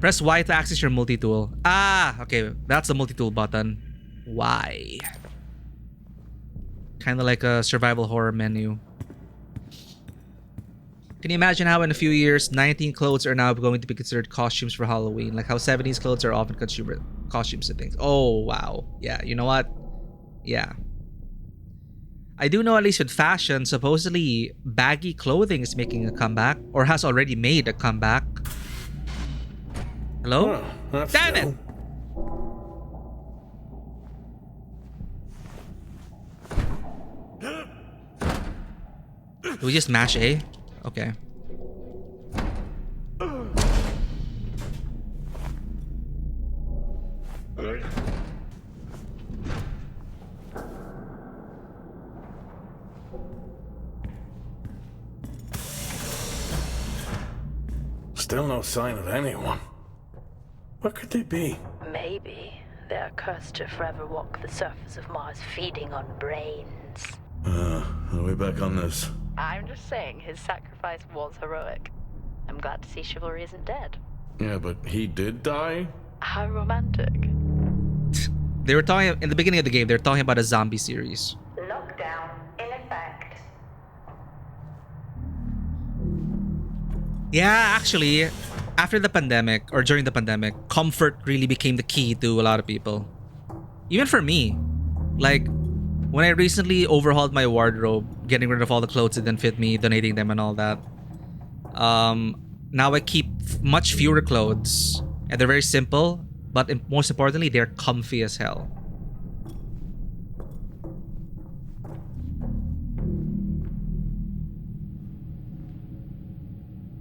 Press Y to access your multi-tool. Ah, okay. That's the multi-tool button. Y. Kind of like a survival horror menu. Can you imagine how in a few years 19 clothes are now going to be considered costumes for Halloween? Like how 70s clothes are often consumer costumes and things. Oh, wow. Yeah, you know what? Yeah. I do know at least with fashion, supposedly baggy clothing is making a comeback or has already made a comeback. Hello? Oh, damn it! Do we just mash A? Okay. Still no sign of anyone. Where could they be? Maybe they're cursed to forever walk the surface of Mars feeding on brains. Are we back on this? I'm just saying his sacrifice was heroic. I'm glad to see chivalry isn't dead. Yeah, but he did die? How romantic. They were talking in the beginning of the game, they were talking about a zombie series. Lockdown in effect. Yeah, actually, after the pandemic or during the pandemic, comfort really became the key to a lot of people. even for me, like when I recently overhauled my wardrobe, getting rid of all the clothes that didn't fit me, donating them and all that. Now I keep much fewer clothes, and they're very simple, but most importantly, they're comfy as hell.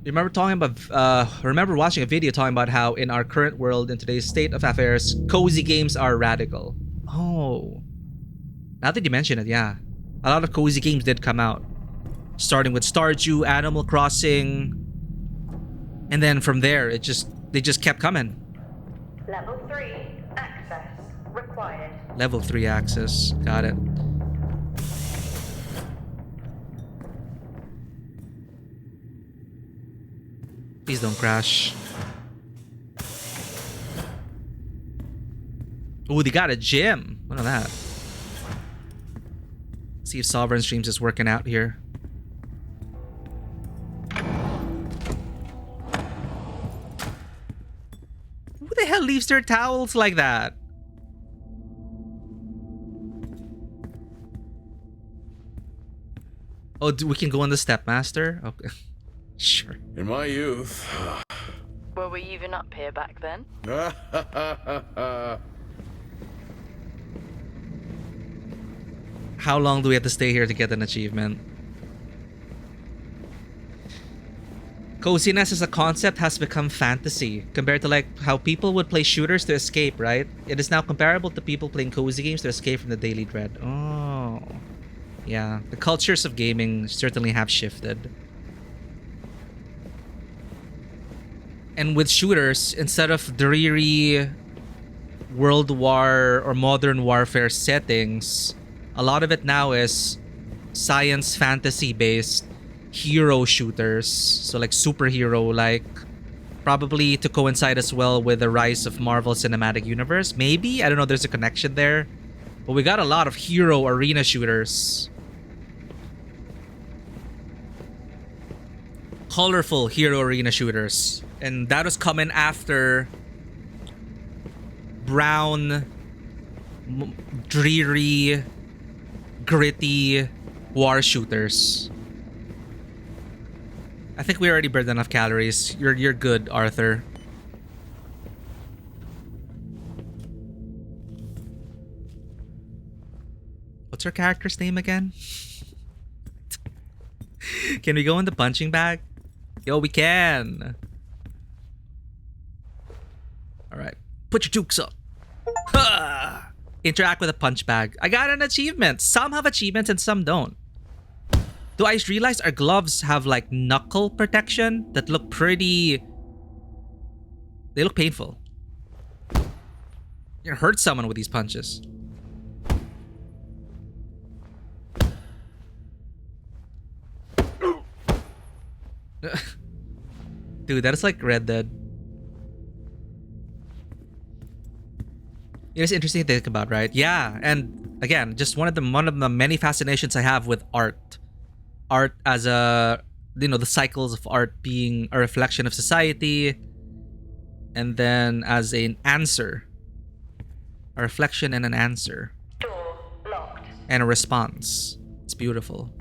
Remember watching a video talking about how in our current world, in today's state of affairs, cozy games are radical. Oh, now that you mention it, yeah, a lot of cozy games did come out, starting with Stardew, Animal Crossing, and then from there they just kept coming. Level 3 access required. Level 3 access, got it. Please don't crash. Ooh, they got a gym. Look at that. See if Sovereign Streams is working out here. Who the hell leaves their towels like that? Oh, we can go on the Stepmaster? Okay. Sure. In my youth. Were we even up here back then? How long do we have to stay here to get an achievement? Coziness as a concept has become fantasy compared to like how people would play shooters to escape, right? It is now comparable to people playing cozy games to escape from the daily dread. Oh. Yeah, the cultures of gaming certainly have shifted. And with shooters, instead of dreary World War or modern warfare settings, a lot of it now is science fantasy based hero shooters. So like superhero, like probably to coincide as well with the rise of Marvel Cinematic Universe. Maybe, I don't know, there's a connection there. But we got a lot of hero arena shooters. Colorful hero arena shooters. And that was coming after brown, dreary, gritty war shooters. I think we already burned enough calories. You're good, Arthur. What's her character's name again? Can we go in the punching bag? Yo, we can. Alright. Put your jukes up. Ha! Interact with a punch bag. I got an achievement. Some have achievements and some don't. Do I realize our gloves have like knuckle protection that look pretty... They look painful. You're gonna hurt someone with these punches. Dude, that is like Red Dead. It's interesting to think about, right? Yeah, and again, just one of the many fascinations I have with art. Art as a, you know, the cycles of art being a reflection of society, and then as an answer, a reflection and an answer, Door locked. and a response. It's beautiful.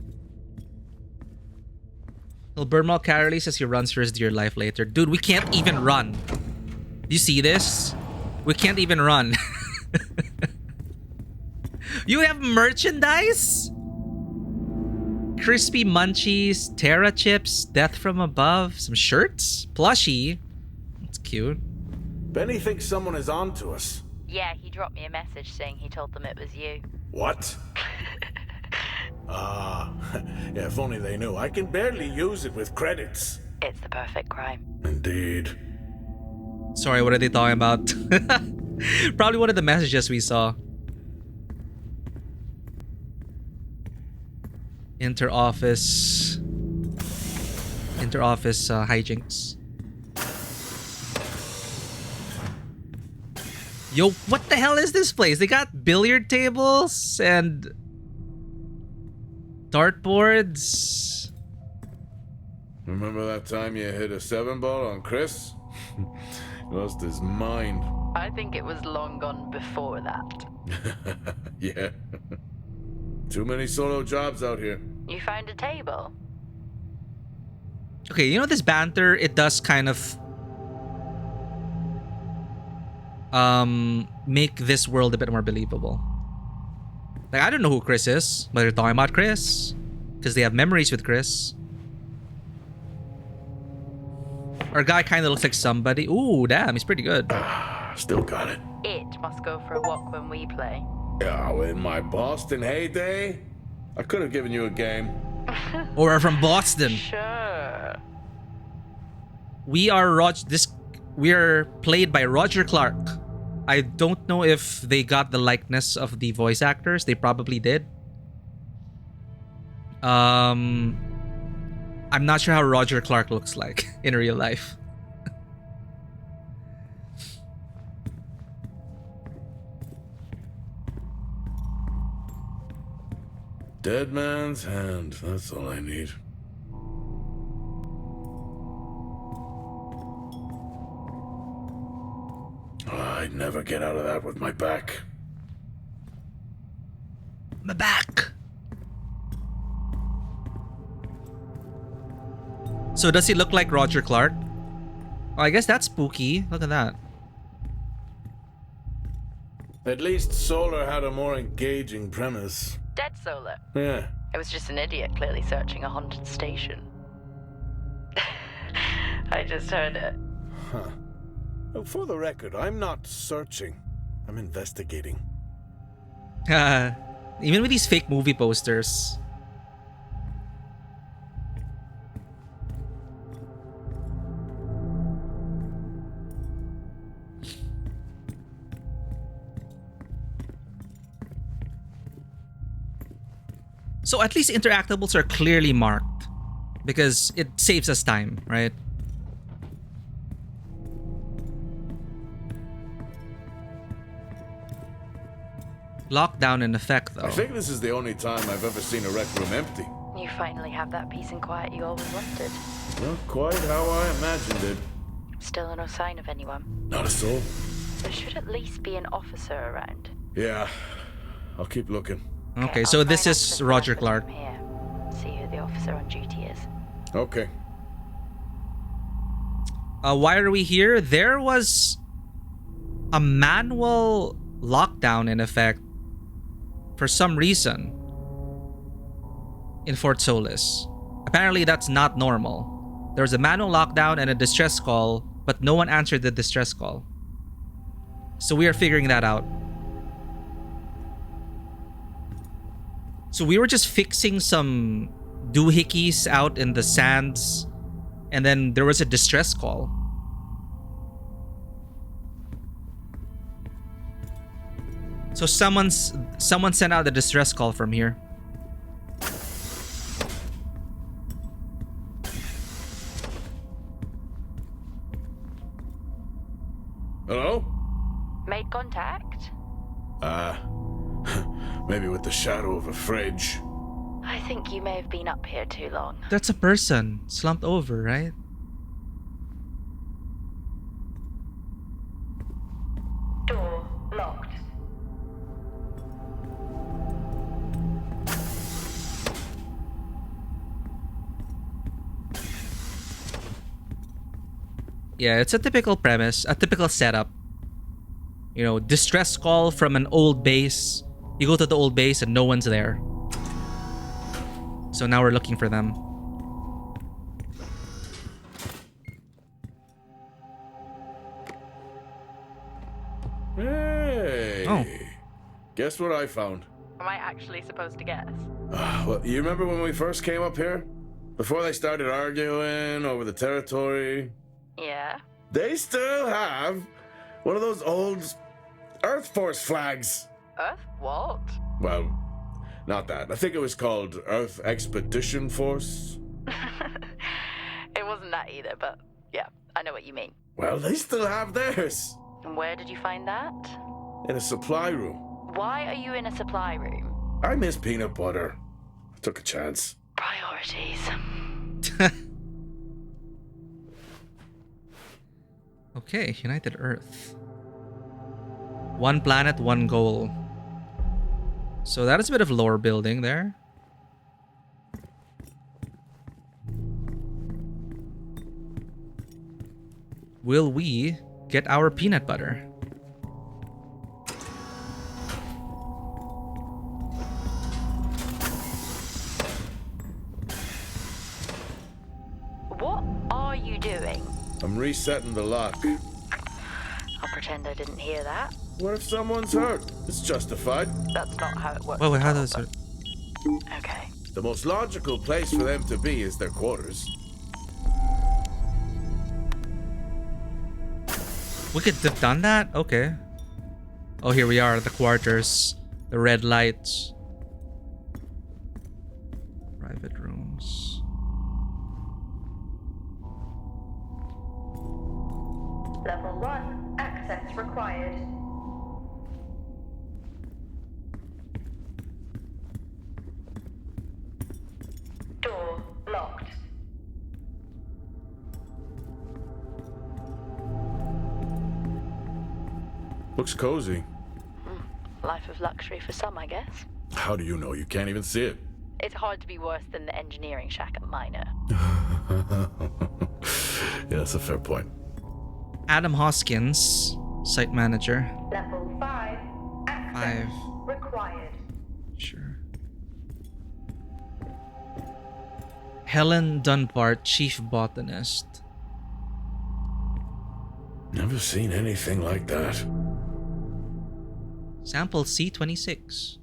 Well, Burnmal Carley says he runs for his dear life later. Dude, we can't even run. Do you see this? We can't even run. You have merchandise? Crispy Munchies, Terra Chips, Death from Above, some shirts, plushie. That's cute. Benny thinks someone is on to us. Yeah, he dropped me a message saying he told them it was you. What? Yeah, if only they knew. I can barely use it with credits. It's the perfect crime. Indeed. Sorry, what are they talking about? Probably one of the messages we saw. Inter-office hijinks. Yo, what the hell is this place? They got billiard tables and dartboards. Remember that time you hit a 7-ball on Chris? He lost his mind. I think it was long gone before that. Yeah. Too many solo jobs out here. You found a table? Okay, you know this banter, it does kind of make this world a bit more believable. Like, I don't know who Chris is, but they're talking about Chris because they have memories with Chris. Our guy kind of looks like somebody. Ooh, damn, he's pretty good. Still got it. It must go for a walk when we play. Oh, in my Boston heyday, I could have given you a game. Or are from Boston. Sure. We are played by Roger Clark. I don't know if they got the likeness of the voice actors. They probably did. I'm not sure how Roger Clark looks like in real life. Dead man's hand, that's all I need. I'd never get out of that with my back. My back. So does he look like Roger Clark? Oh, I guess that's spooky. Look at that. At least Solar had a more engaging premise. Dead Solar. Yeah. It was just an idiot clearly searching a haunted station. I just heard it. Huh. Oh, for the record, I'm not searching. I'm investigating. Even with these fake movie posters. So at least interactables are clearly marked because it saves us time, right? Lockdown in effect, though. I think this is the only time I've ever seen a rec room empty. You finally have that peace and quiet you always wanted. Not quite how I imagined it. Still no sign of anyone. Not a soul. There should at least be an officer around. Yeah, I'll keep looking. Okay, I'll so try this not is to Roger harass Clark. them here. See who the officer on duty is. Okay. Why are we here? There was a manual lockdown in effect for some reason in Fort Solis. Apparently that's not normal. There was a manual lockdown and a distress call, but no one answered the distress call. So we are figuring that out. So we were just fixing some doohickeys out in the sands, and then there was a distress call. So someone sent out the distress call from here. Hello? Made contact? Maybe with the shadow of a fridge. I think you may have been up here too long. That's a person slumped over, right? Door locked. Yeah, it's a typical premise, a typical setup. You know, distress call from an old base. You go to the old base and no one's there. So now we're looking for them. Hey! Oh. Guess what I found? Am I actually supposed to guess? Well, you remember when we first came up here? Before they started arguing over the territory? Yeah. They still have one of those old Earth Force flags. Earth what? Well, not that. I think it was called Earth Expedition Force. It wasn't that either, but yeah, I know what you mean. Well, they still have theirs. And where did you find that? In a supply room. Why are you in a supply room? I miss peanut butter. I took a chance. Priorities. Okay, United Earth. One planet, one goal. So that is a bit of lore building there. Will we get our peanut butter? What are you doing? I'm resetting the lock. I'll pretend I didn't hear that. What if someone's hurt? It's justified. That's not how it works. Wait, how at all, does it? but- Okay. The most logical place for them to be is their quarters. We could have done that? Okay. Oh, here we are, the quarters. The red lights. Private rooms. Level 1, access required. Door locked. Looks cozy. Life of luxury for some, I guess. How do you know? You can't even see it. It's hard to be worse than the engineering shack at Minor. Yeah, that's a fair point. Adam Hoskins, site manager. Level 5, access 5. required. Sure. Helen Dunbar, chief botanist. Never seen anything like that. Sample C26.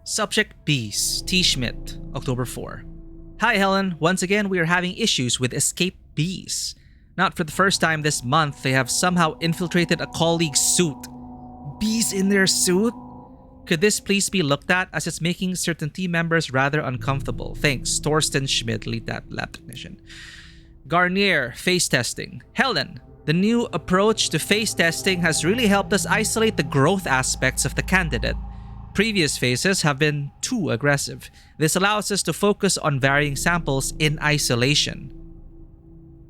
Subject Bees, T. Schmidt, October 4. Hi Helen, once again we are having issues with escaped bees. Not for the first time this month, they have somehow infiltrated a colleague's suit. Bees in their suit? Could this please be looked at, as it's making certain team members rather uncomfortable? Thanks, Torsten Schmidt, lead lab technician. Garnier, face testing. Helen, the new approach to face testing has really helped us isolate the growth aspects of the candidate. Previous phases have been too aggressive. This allows us to focus on varying samples in isolation.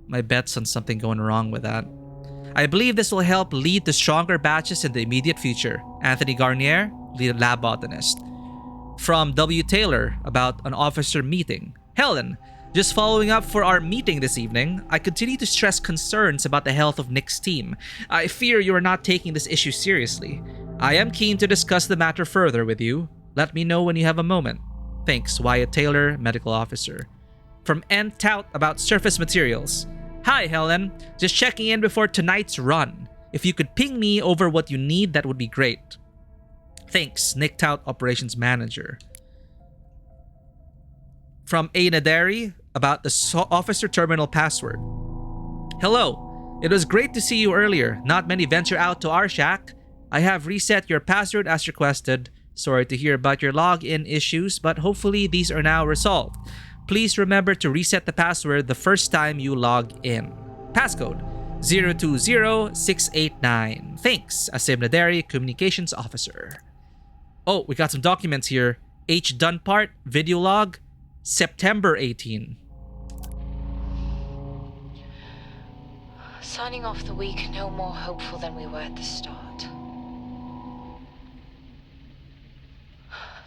My bet's on something going wrong with that. I believe this will help lead to stronger batches in the immediate future. Anthony Garnier, lead lab botanist. From W. Taylor about an officer meeting. Helen, just following up for our meeting this evening, I continue to stress concerns about the health of Nick's team. I fear you are not taking this issue seriously. I am keen to discuss the matter further with you. Let me know when you have a moment. Thanks, Wyatt Taylor, medical officer. From N. Tout about surface materials. Hi, Helen. Just checking in before tonight's run. If you could ping me over what you need, that would be great. Thanks, Nick Tout, operations manager. From A. Naderi about the officer terminal password. Hello. It was great to see you earlier. Not many venture out to our shack. I have reset your password as requested. Sorry to hear about your login issues, but hopefully these are now resolved. Please remember to reset the password the first time you log in. Passcode 020689. Thanks, Asim Naderi, Communications Officer. Oh, we got some documents here. H. Dunpart, video log, September 18. Signing off the week no more hopeful than we were at the start.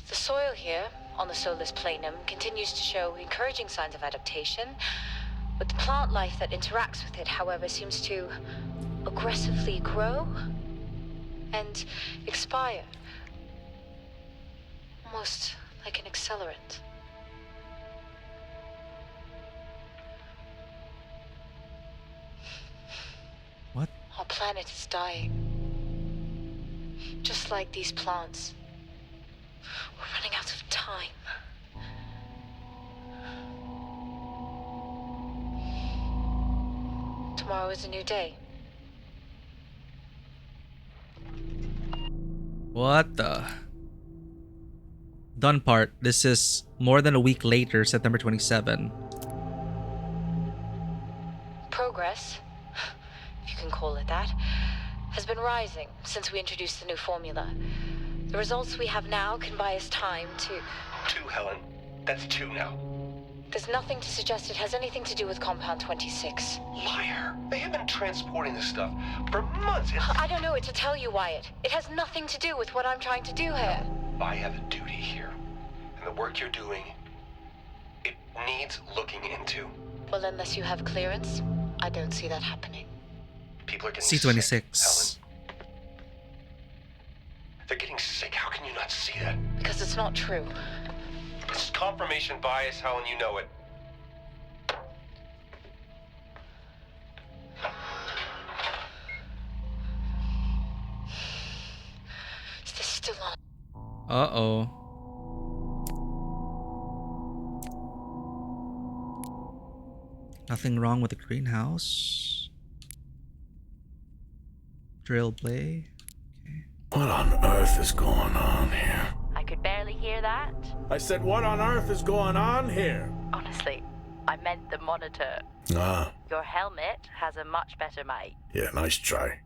The soil here, on the Solis Planum, continues to show encouraging signs of adaptation, but the plant life that interacts with it, however, seems to aggressively grow and expire. Almost like an accelerant. What? Our planet is dying. Just like these plants. We're running out of time. Tomorrow is a new day. What the? Dunpart, this is more than a week later, September 27. Progress, if you can call it that, has been rising since we introduced the new formula. The results we have now can buy us time to 2, Helen. That's 2 now. There's nothing to suggest it has anything to do with Compound 26. Liar. They have been transporting this stuff for months. I don't know what to tell you, Wyatt. It has nothing to do with what I'm trying to do here. I have a duty here. And the work you're doing, it needs looking into. Well, unless you have clearance, I don't see that happening. People are getting C26. sick, Helen. They're getting sick. How can you not see that? Because it's not true. It's confirmation bias, Helen. You know it. Is this still on? Uh-oh. Nothing wrong with the greenhouse. Drill play. Okay. What on earth is going on here? I could barely hear that. I said, what on earth is going on here? Honestly, I meant the monitor. Ah, Your helmet has a much better mic. yeah, nice try.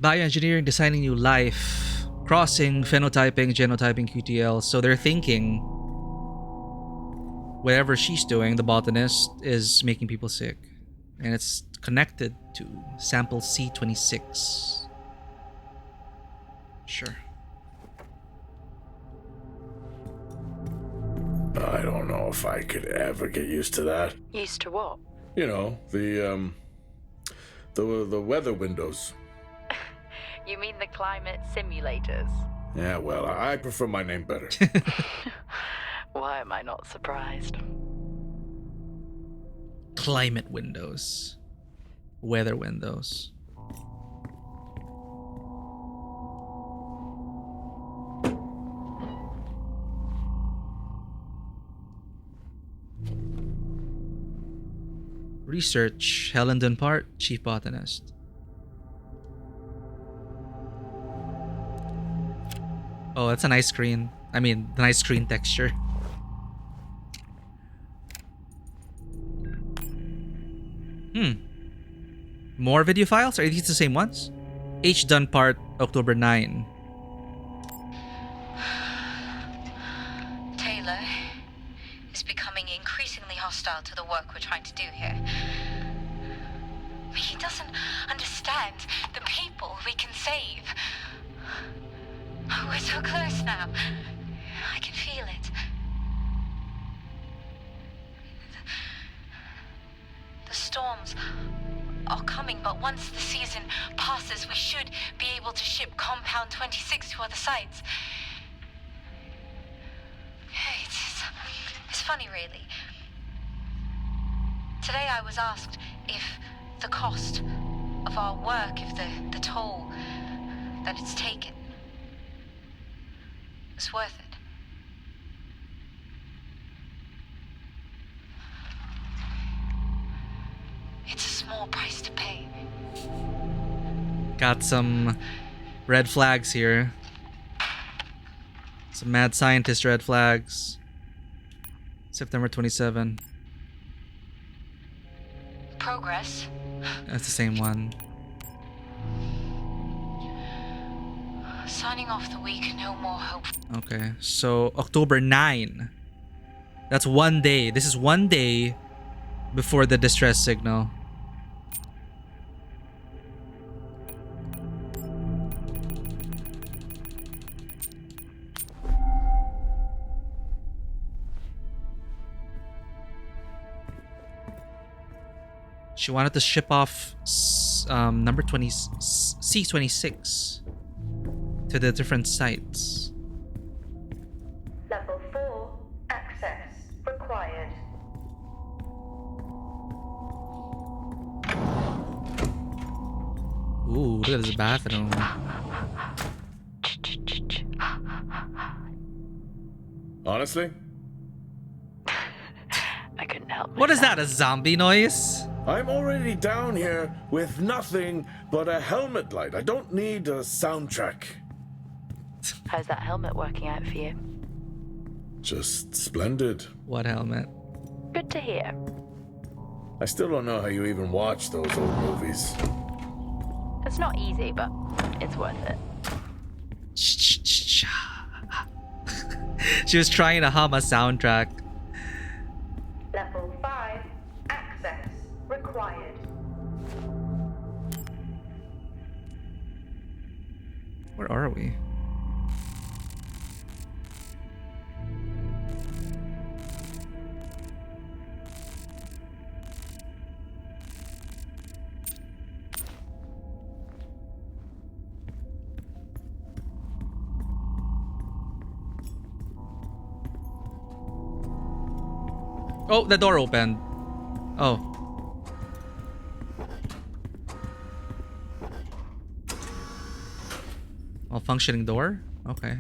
Bioengineering, designing new life, crossing, phenotyping, genotyping, QTL. So they're thinking whatever she's doing, the botanist, is making people sick. And it's connected to sample C26. Sure. I don't know if I could ever get used to that. Used to what? You know, the weather windows. You mean the climate simulators? Yeah, well, I prefer my name better. Why am I not surprised? Climate windows. Weather windows. Research, Helen Dunpart, Chief Botanist. Oh, that's a nice screen. I mean, the nice screen texture. More video files? Are these the same ones? H. Dunpart, October 9. Taylor is becoming increasingly hostile to the work we're trying to do here. He doesn't understand the people we can save. Oh, we're so close now. I can feel it. The storms are coming, but once the season passes, we should be able to ship Compound 26 to other sites. It's funny, really. Today I was asked if the cost of our work, if the toll that it's taken, is worth it. It's a small price to pay. Got some red flags here. Some mad scientist red flags. September 27. Progress. That's the same one. Signing off the week, no more hope. Okay, so October 9. That's one day. This is one day before the distress signal. She wanted to ship off number 20 C26 to the different sites. Level 4, access required. Ooh, look at this bathroom. Honestly? I couldn't help What is that, a zombie noise? I'm already down here with nothing but a helmet light. I don't need a soundtrack. How's that helmet working out for you? Just splendid. What helmet? Good to hear. I still don't know how you even watch those old movies. It's not easy, but it's worth it. She was trying to hum a soundtrack. Level 5. Access required. Where are we? Oh, the door opened. Oh. Malfunctioning door? Okay.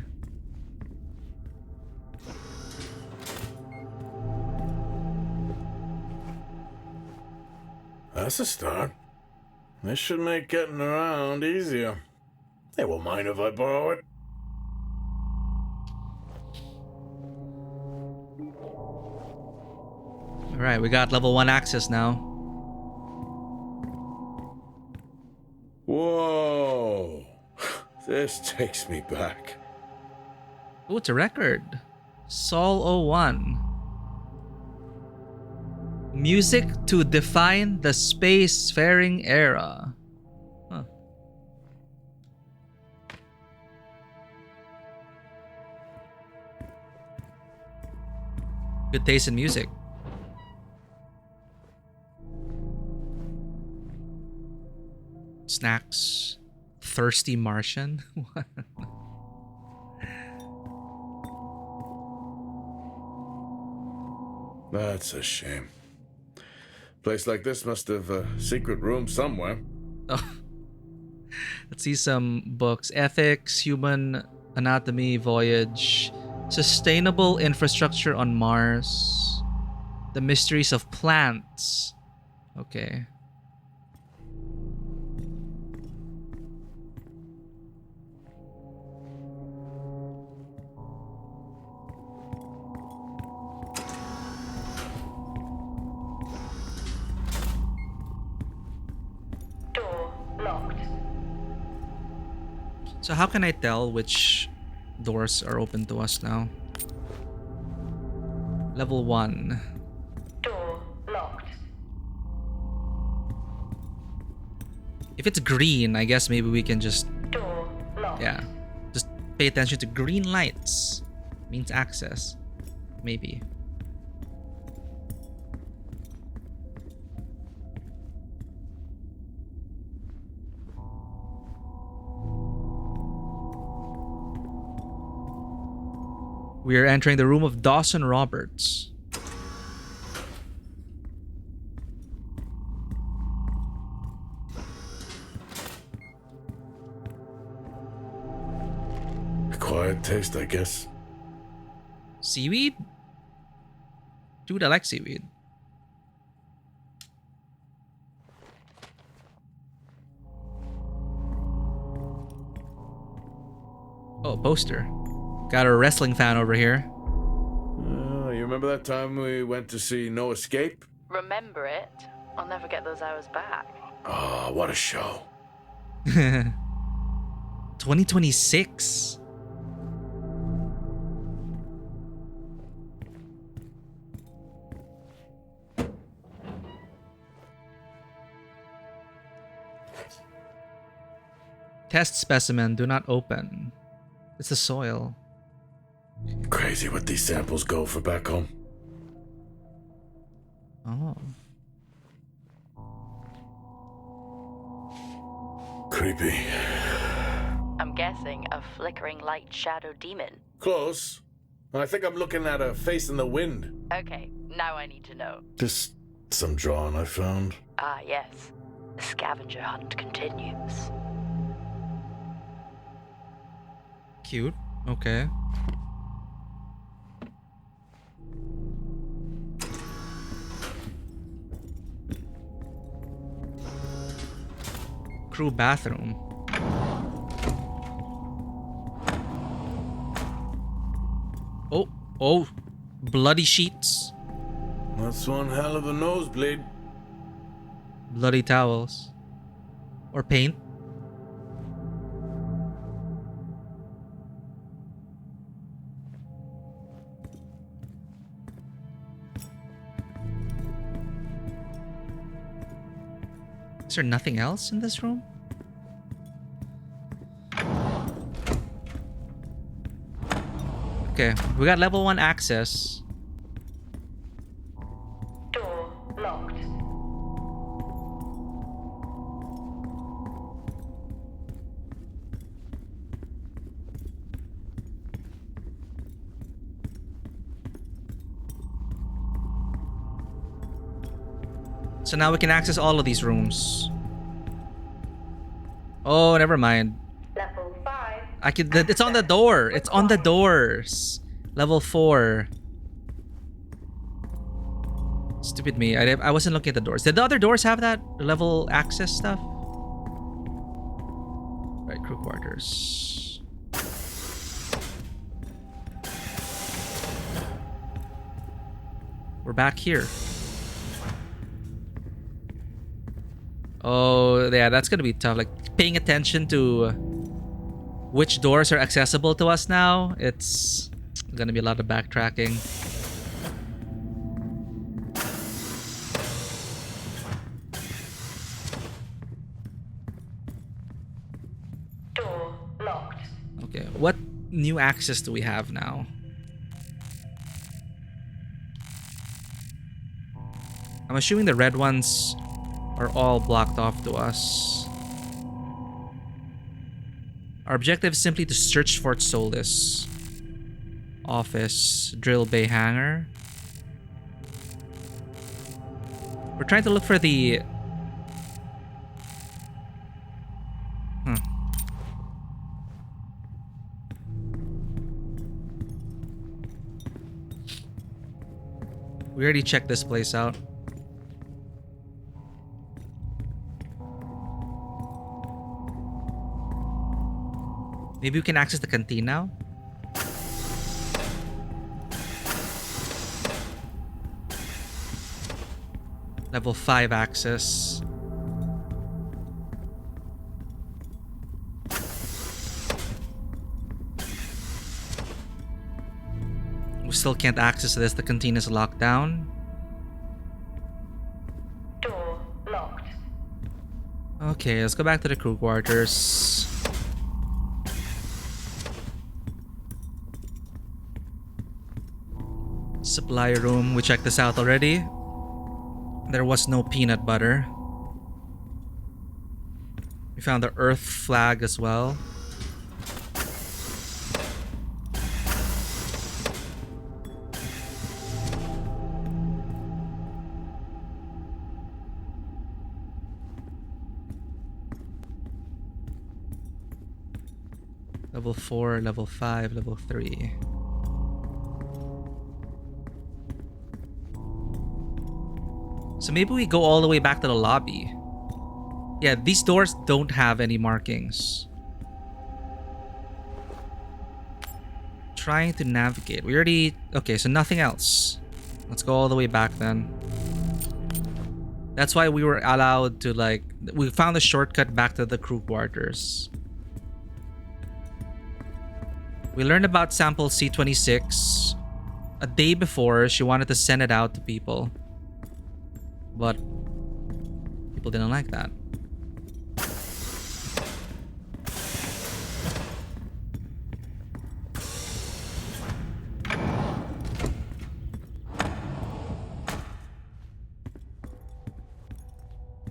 That's a start. This should make getting around easier. They won't mind if I borrow it. Alright, we got level 1 access now. Whoa. This takes me back. Oh, it's a record. Sol 01. Music to define the spacefaring era. Huh. Good taste in music. Snacks. Thirsty Martian? What? That's a shame. Place like this must have a secret room somewhere. Oh. Let's see some books. Ethics, Human Anatomy, Voyage, Sustainable Infrastructure on Mars, The Mysteries of Plants. Okay. So how can I tell which doors are open to us now? Level 1. Door locked. If it's green, I guess maybe we can just... Door locked. Yeah. Just pay attention to green lights. Means access. Maybe. We are entering the room of Dawson Roberts. Quiet taste, I guess. Seaweed? Dude, I like seaweed. Oh, a poster. Got a wrestling fan over here. You remember that time we went to see No Escape? Remember it? I'll never get those hours back. Oh, what a show. 2026. Test specimen, do not open. It's the soil. Crazy what these samples go for back home. Oh. Creepy. I'm guessing a flickering light shadow demon. Close. I think I'm looking at a face in the wind. Okay, now I need to know. Just some drawing I found. Ah, yes. The scavenger hunt continues. Cute. Okay. Crew bathroom. Oh, bloody sheets. That's one hell of a nosebleed. Bloody towels. Or paint. Is there nothing else in this room? Okay, we got level 1 access. Door locked. So now we can access all of these rooms. Oh, never mind. Level 5. I can. It's on the door. It's on the doors. Level 4. Stupid me. I wasn't looking at the doors. Did the other doors have that level access stuff? Right, crew quarters. We're back here. Oh, yeah, that's gonna be tough. Like, paying attention to which doors are accessible to us now. It's gonna be a lot of backtracking. Door locked. Okay, what new access do we have now? I'm assuming the red ones are all blocked off to us. Our objective is simply to search Fort Solis. Office, drill bay hangar. We're trying to look for the... We already checked this place out. Maybe we can access the canteen now? Level 5 access. We still can't access this. The canteen is locked down. Door locked. Okay, let's go back to the crew quarters. Supply room. We checked this out already. There was no peanut butter. We found the Earth flag as well. Level 4, level 5, level 3. So maybe we go all the way back to the lobby. Yeah, these doors don't have any markings. Trying to navigate. We already... Okay, so nothing else. Let's go all the way back then. That's why we were allowed to, like... We found a shortcut back to the crew quarters. We learned about sample C26. A day before, she wanted to send it out to people. But people didn't like that.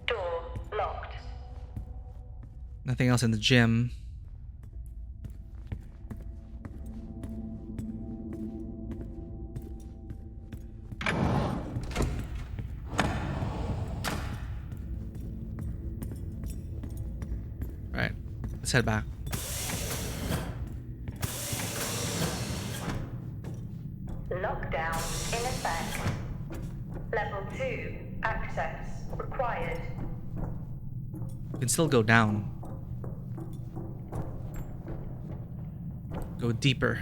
Door locked. Nothing else in the gym. Let's head back. Lockdown in effect. Level 2 access required. We can still go down. Go deeper.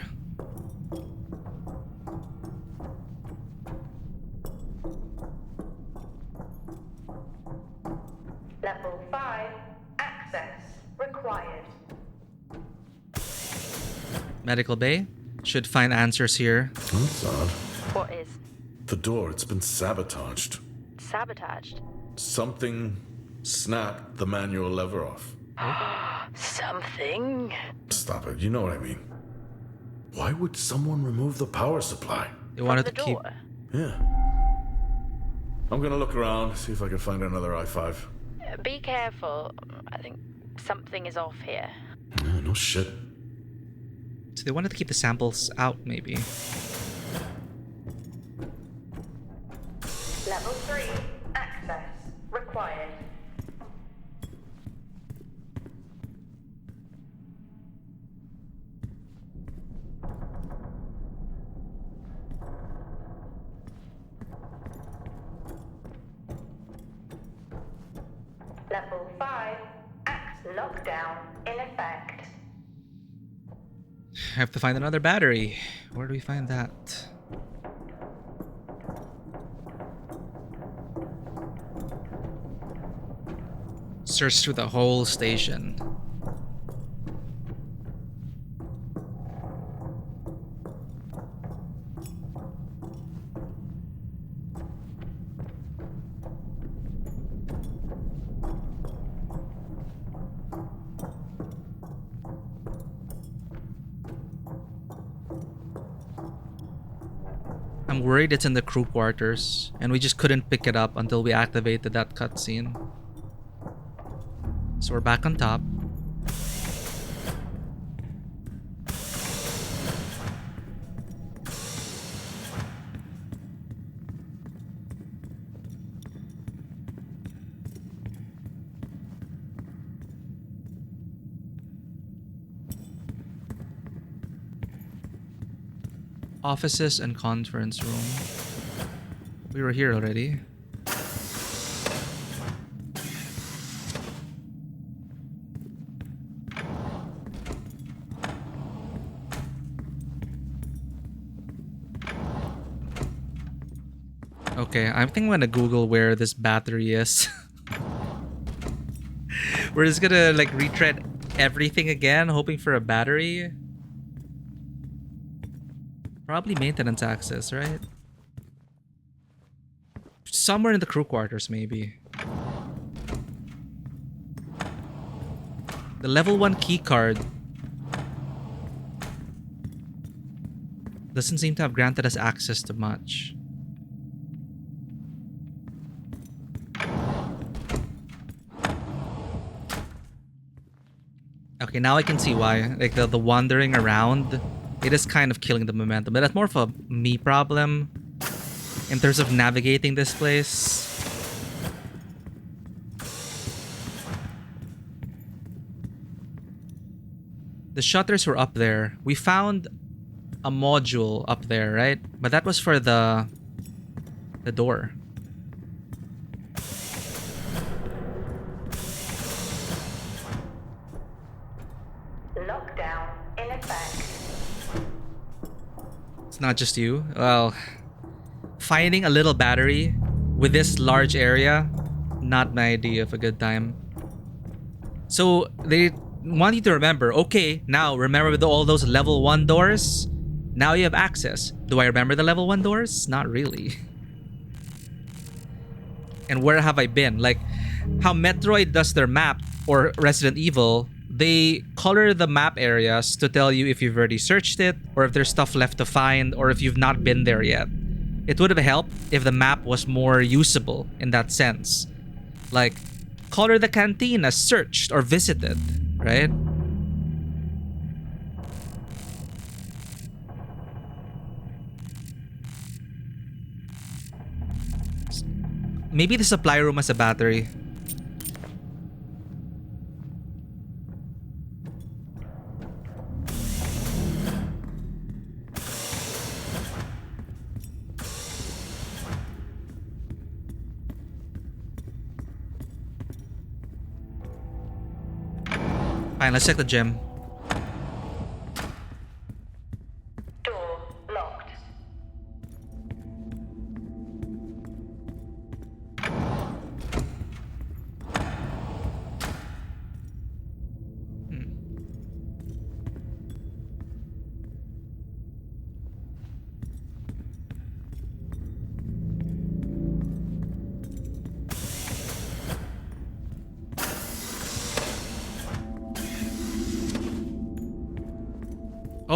Level 5 access required. Medical bay. Should find answers here. That's odd. What is? The door, it's been sabotaged. Sabotaged? Something snap the manual lever off. Something? Stop it, you know what I mean. Why would someone remove the power supply? They wanted the to keep. door. Yeah. I'm gonna look around, see if I can find another i5. Be careful. I think something is off here. Yeah, no shit. So they wanted to keep the samples out, maybe. Level 3. Access required. Level 5. Axe lockdown in effect. I have to find another battery. Where do we find that? Search through the whole station. I'm worried it's in the crew quarters, and we just couldn't pick it up until we activated that cutscene. So we're back on top. Offices and conference room. We were here already. Okay, I think I'm gonna Google where this battery is. We're just gonna like retread everything again, hoping for a battery. Probably maintenance access, right? Somewhere in the crew quarters, maybe. The level 1 key card doesn't seem to have granted us access to much. Okay, now I can see why. Like the wandering around, it is kind of killing the momentum. But that's more of a me problem in terms of navigating this place. The shutters were up there. We found a module up there, right? But that was for the door. Lockdown in effect. It's not just you. Well, finding a little battery with this large area, not my idea of a good time. So they want you to remember, okay, now remember with all those level 1 doors? Now you have access. Do I remember the level 1 doors? Not really. And where have I been? Like how Metroid does their map, or Resident Evil, they color the map areas to tell you if you've already searched it, or if there's stuff left to find, or if you've not been there yet. It would have helped if the map was more usable in that sense. Like, color the canteen as searched or visited, right? Maybe the supply room has a battery. Fine, let's check the gym. Door locked.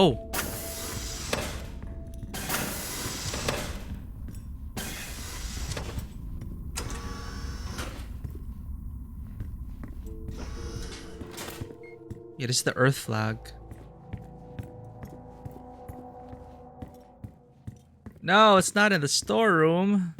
Oh. Yeah, this is the Earth flag. No, it's not in the storeroom.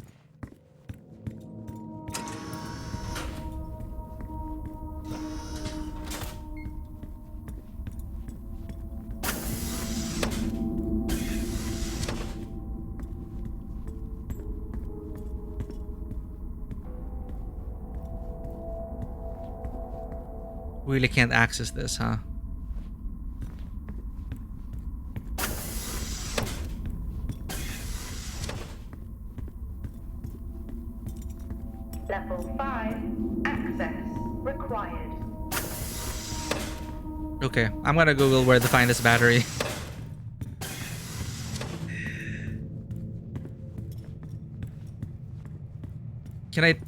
Really can't access this, huh? Level 5. Access required. Okay, I'm gonna Google where to find this battery. Can I...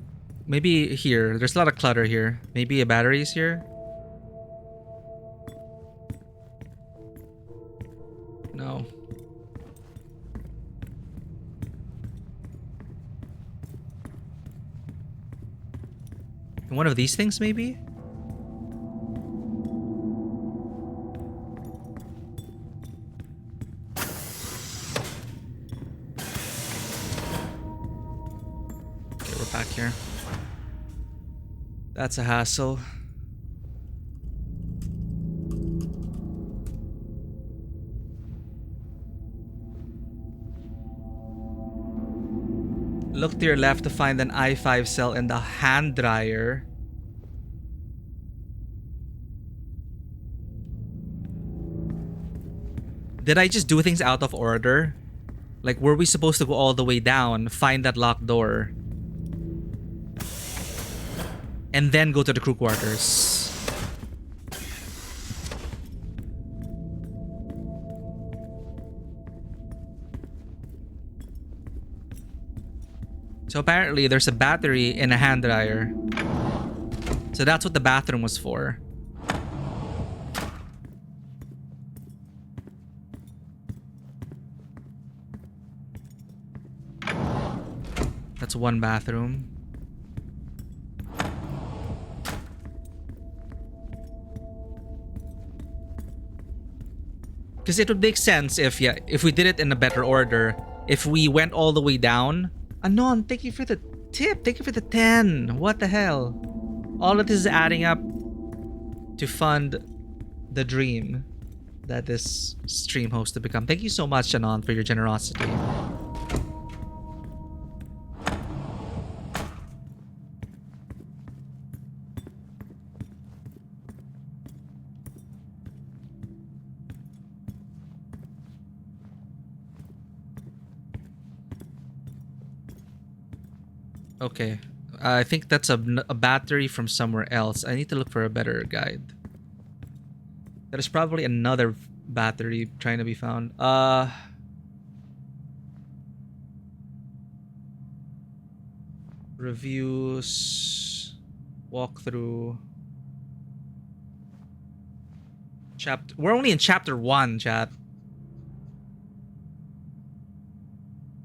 Maybe here. There's a lot of clutter here. Maybe a battery is here? No. One of these things, maybe? Okay, we're back here. That's a hassle. Look to your left to find an i5 cell in the hand dryer. Did I just do things out of order? Like, were we supposed to go all the way down, find that locked door, and then go to the crew quarters? So apparently there's a battery in a hand dryer. So that's what the bathroom was for. That's one bathroom. Because it would make sense if we did it in a better order. If we went all the way down. Anon, thank you for the tip. Thank you for the 10. What the hell? All of this is adding up to fund the dream that this stream host to become. Thank you so much, Anon, for your generosity. Okay, I think that's a battery from somewhere else. I need to look for a better guide. There's probably another battery trying to be found. Reviews, walkthrough. We're only in chapter 1, chat.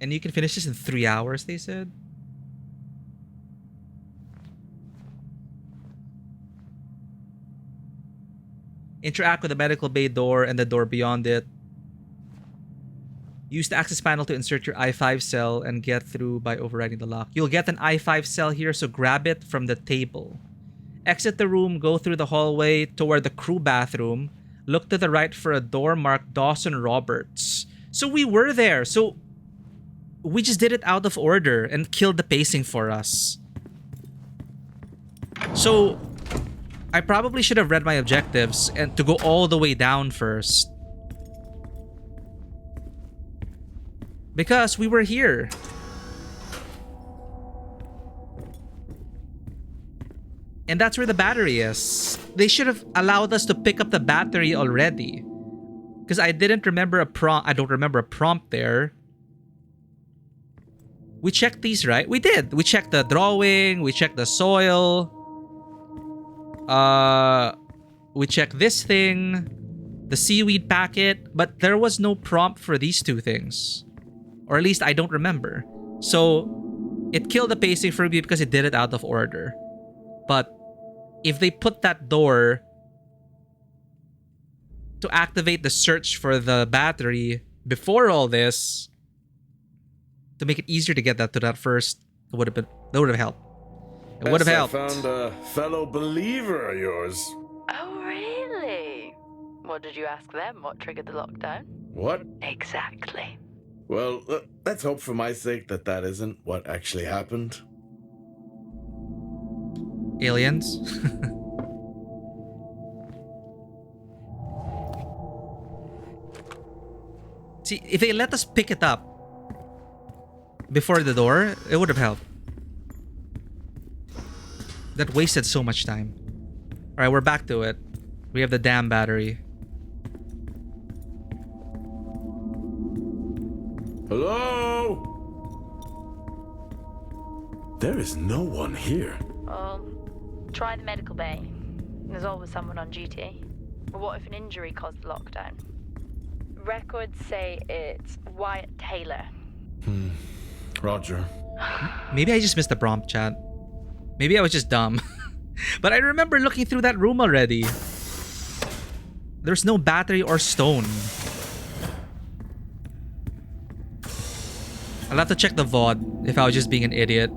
And you can finish this in 3 hours, they said. Interact with the medical bay door and the door beyond it. Use the access panel to insert your i5 cell and get through by overriding the lock. You'll get an i5 cell here, so grab it from the table. Exit the room, go through the hallway toward the crew bathroom. Look to the right for a door marked Dawson Roberts. So we were there. So we just did it out of order and killed the pacing for us. So I probably should have read my objectives and to go all the way down first. Because we were here. And that's where the battery is. They should have allowed us to pick up the battery already. Because I didn't remember a prompt. I don't remember a prompt there. We checked these, right? We did. We checked the drawing. We checked the soil. We checked this thing. the seaweed packet, but there was no prompt for these two things. Or at least I don't remember. So it killed the pacing for me because it did it out of order. But if they put that door to activate the search for the battery before all this, to make it easier to get that to that first, that would have helped. It would have helped. I found a fellow believer of yours. Oh, really? What did you ask them? What triggered the lockdown? What? Exactly. Well, let's hope for my sake that isn't what actually happened. Aliens? See, if they let us pick it up before the door, it would have helped. That wasted so much time. Alright, we're back to it. We have the damn battery. Hello? There is no one here. Try the medical bay. There's always someone on duty. But what if an injury caused the lockdown? Records say it's Wyatt Taylor. Roger. Maybe I just missed the prompt, chat. Maybe I was just dumb. But I remember looking through that room already. There's no battery or stone. I'll have to check the VOD if I was just being an idiot.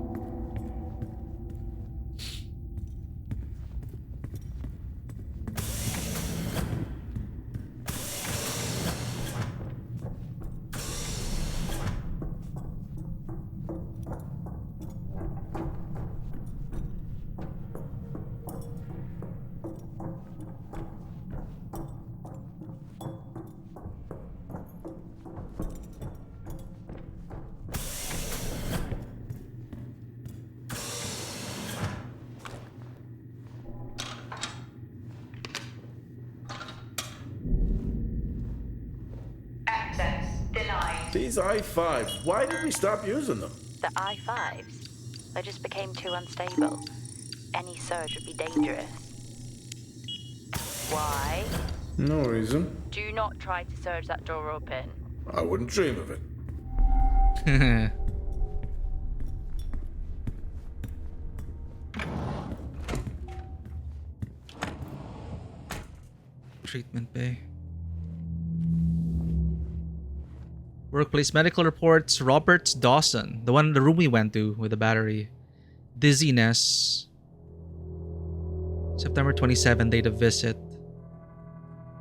These i5s, why did we stop using them? The i5s? They just became too unstable. Any surge would be dangerous. Why? No reason. Do not try to surge that door open. I wouldn't dream of it. Treatment bay. Workplace medical reports. Robert Dawson, the one in the room we went to with the battery. Dizziness. September 27, date of visit.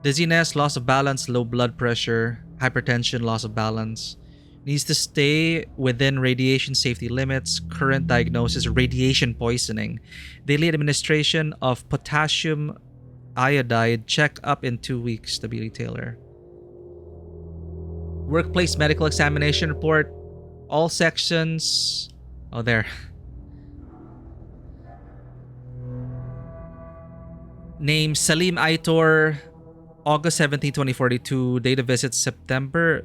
Dizziness, loss of balance, low blood pressure, hypertension, loss of balance. Needs to stay within radiation safety limits. Current diagnosis, radiation poisoning. Daily administration of potassium iodide. Check up in 2 weeks. W. Taylor. Workplace medical examination report. All sections. Oh, there. Name Salim Aitor. August 17, 2042. Date of visit September.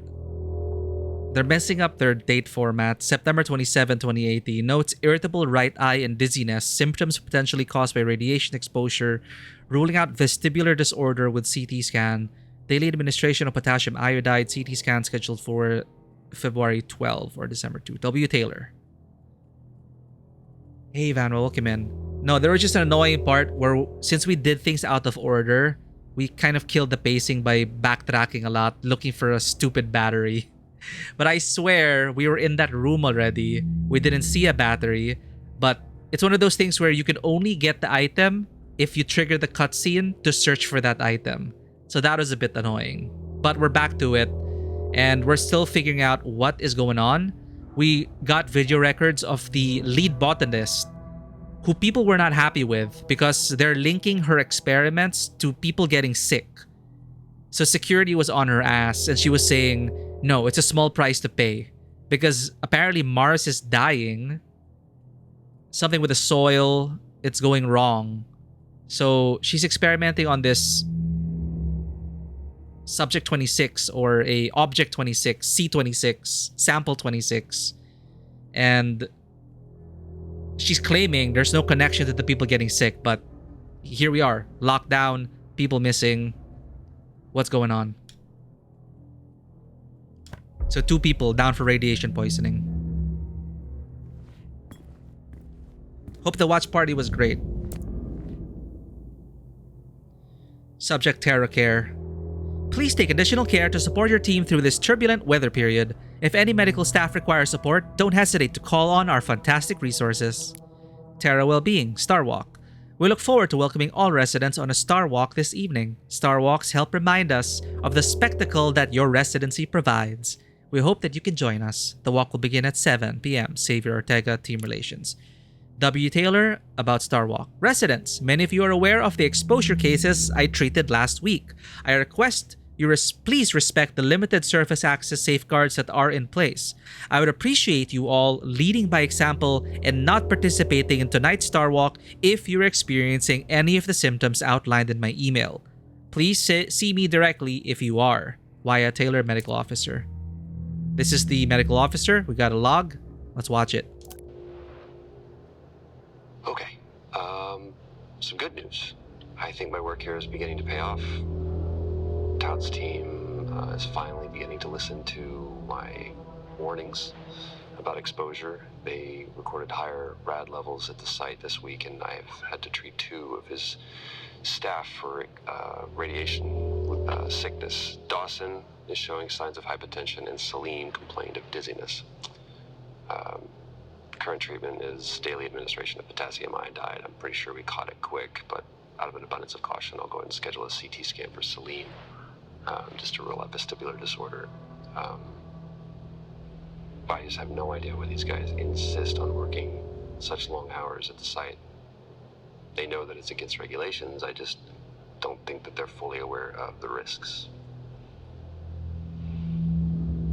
They're messing up their date format. September 27, 2018. Notes irritable right eye and dizziness. Symptoms potentially caused by radiation exposure. Ruling out vestibular disorder with CT scan. Daily administration of potassium iodide. CT scan scheduled for February 12 or December 2. W. Taylor. Hey, Van, welcome in. No, there was just an annoying part where since we did things out of order, we kind of killed the pacing by backtracking a lot, looking for a stupid battery. But I swear we were in that room already. We didn't see a battery, but it's one of those things where you can only get the item if you trigger the cutscene to search for that item. So that was a bit annoying. But we're back to it, and we're still figuring out what is going on. We got video records of the lead botanist, who people were not happy with because they're linking her experiments to people getting sick. So security was on her ass, and she was saying, no, it's a small price to pay. Because apparently Mars is dying. Something with the soil, it's going wrong. So she's experimenting on this Subject 26 or a Object 26, C26, Sample 26. And she's claiming there's no connection to the people getting sick, but here we are. Lockdown, people missing. What's going on? So 2 people down for radiation poisoning. Hope the watch party was great. Subject Terra Care. Please take additional care to support your team through this turbulent weather period. If any medical staff require support, don't hesitate to call on our fantastic resources. Terra Wellbeing, Star Walk. We look forward to welcoming all residents on a Star Walk this evening. Star Walks help remind us of the spectacle that your residency provides. We hope that you can join us. The walk will begin at 7 p.m. Xavier Ortega, Team Relations. W. Taylor, about Star Walk. Residents, many of you are aware of the exposure cases I treated last week. I request you please respect the limited surface access safeguards that are in place. I would appreciate you all leading by example and not participating in tonight's Star Walk if you're experiencing any of the symptoms outlined in my email. Please see me directly if you are. Wyatt Taylor, Medical Officer. This is the Medical Officer. We got a log. Let's watch it. Okay. Some good news. I think my work here is beginning to pay off. Todd's team is finally beginning to listen to my warnings about exposure. They recorded higher rad levels at the site this week, and I've had to treat 2 of his staff for radiation sickness. Dawson is showing signs of hypotension, and Celine complained of dizziness. Current treatment is daily administration of potassium iodide. I'm pretty sure we caught it quick, but out of an abundance of caution, I'll go ahead and schedule a CT scan for Celine, just to rule out vestibular disorder. I just have no idea why these guys insist on working such long hours at the site. They know that it's against regulations. I just don't think that they're fully aware of the risks.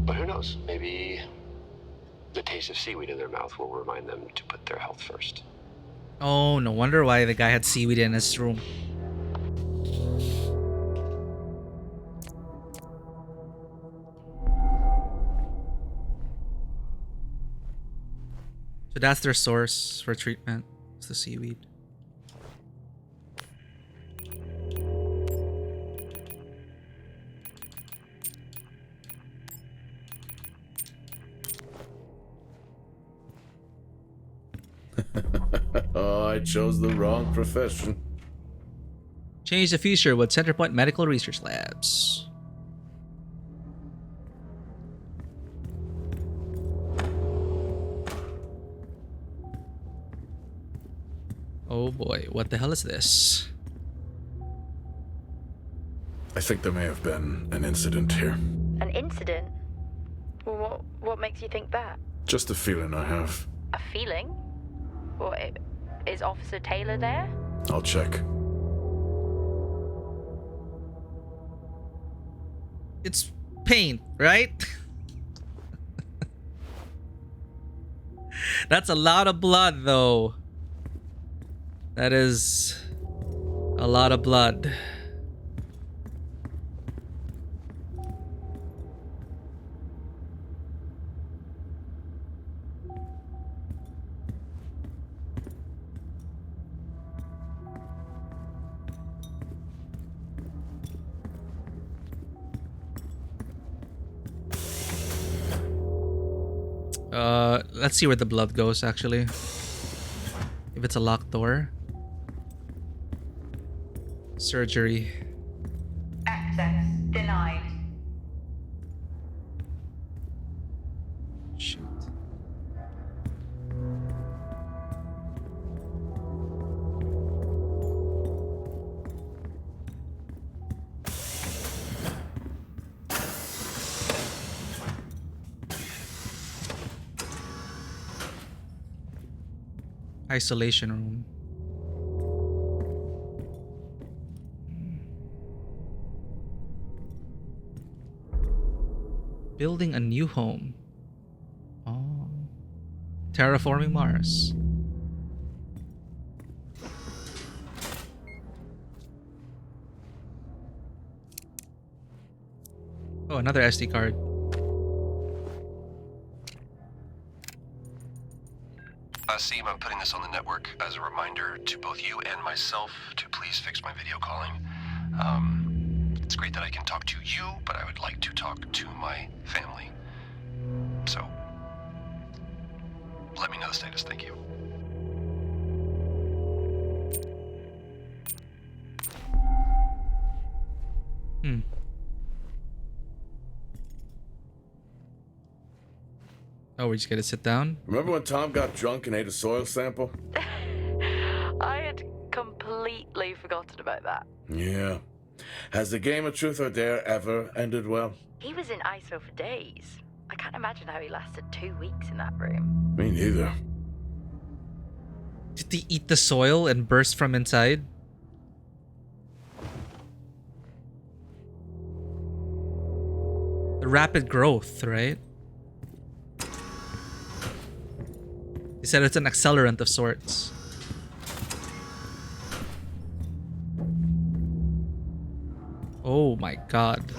But who knows? Maybe the taste of seaweed in their mouth will remind them to put their health first. Oh, no wonder why the guy had seaweed in his room. So that's their source for treatment. It's the seaweed. Oh, I chose the wrong profession. Change the future with Centerpoint Medical Research Labs. Oh boy, what the hell is this? I think there may have been an incident here. An incident? Well, what makes you think that? Just a feeling I have. A feeling? What, is Officer Taylor there? I'll check. It's paint, right? That's a lot of blood, though. That is a lot of blood. Let's see where the blood goes, actually. If it's a locked door. Surgery. Access denied. Shoot. Isolation room. Building a new home. Oh. Terraforming Mars. Oh, another SD card. Seem, I'm putting this on the network as a reminder to both you and myself to please fix my video calling. It's great that I can talk to you, but I would like to talk to my family. So, let me know the status. Thank you. Oh, we just gotta sit down? Remember when Tom got drunk and ate a soil sample? I had completely forgotten about that. Yeah. Has the game of Truth or Dare ever ended well? He was in ISO for days. I can't imagine how he lasted 2 weeks in that room. Me neither. Did he eat the soil and burst from inside? The rapid growth, right? He said it's an accelerant of sorts. Oh my god.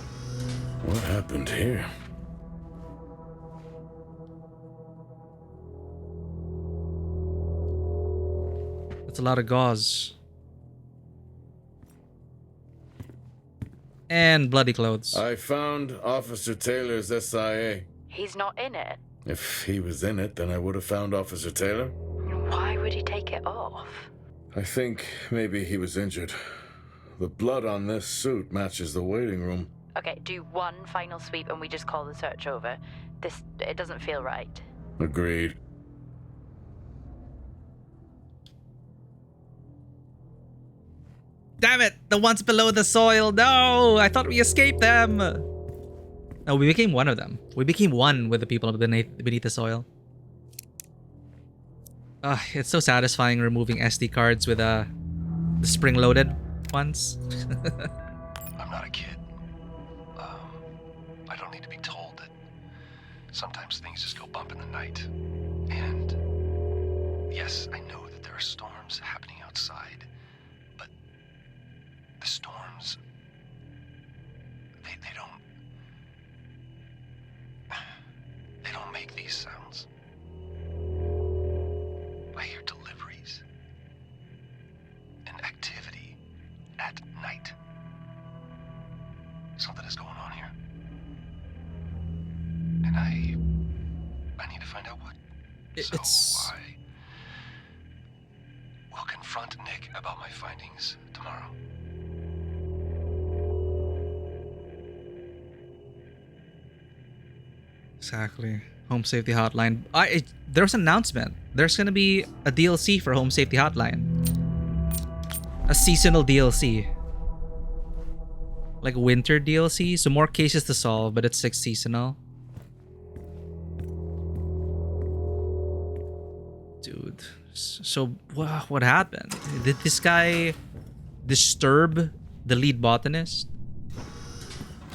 What happened here? That's a lot of gauze. And bloody clothes. I found Officer Taylor's SIA. He's not in it. If he was in it, then I would have found Officer Taylor. Why would he take it off? I think maybe he was injured. The blood on this suit matches the waiting room. Okay, do one final sweep and we just call the search over. It doesn't feel right. Agreed. Damn it! The ones below the soil! No! I thought we escaped them! No, we became one of them. We became one with the people beneath the soil. It's so satisfying removing SD cards with the spring-loaded ones. I'm not a kid. I don't need to be told that sometimes things just go bump in the night. And yes, I know that there are storms happening outside, but the storms, they don't make these sounds. I hear deliveries and activity at night. Something is going on here. And I need to find out what. So I will confront Nick about my findings tomorrow. Exactly. Home Safety Hotline. There's an announcement. There's gonna be a DLC for Home Safety Hotline. A seasonal DLC. Like winter DLC. So more cases to solve, but it's seasonal. Dude. So what happened? Did this guy disturb the lead botanist?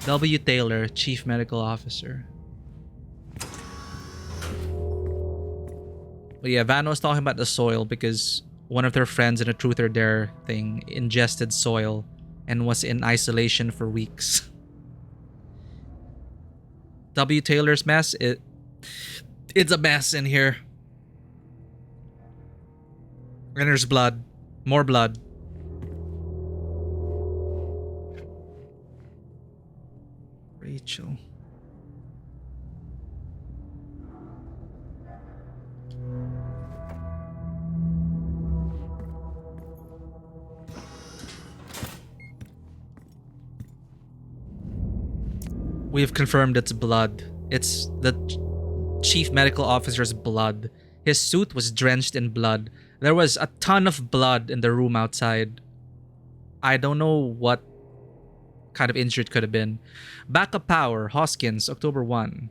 W. Taylor, Chief Medical Officer. But yeah, Van was talking about the soil because one of their friends in a Truth or Dare thing ingested soil and was in isolation for weeks. W. Taylor's mess, it's a mess in here. And there's blood. More blood. Rachel. We've confirmed it's blood. It's the chief medical officer's blood. His suit was drenched in blood. There was a ton of blood in the room outside. I don't know what kind of injury it could have been. Backup power, Hoskins, October 1.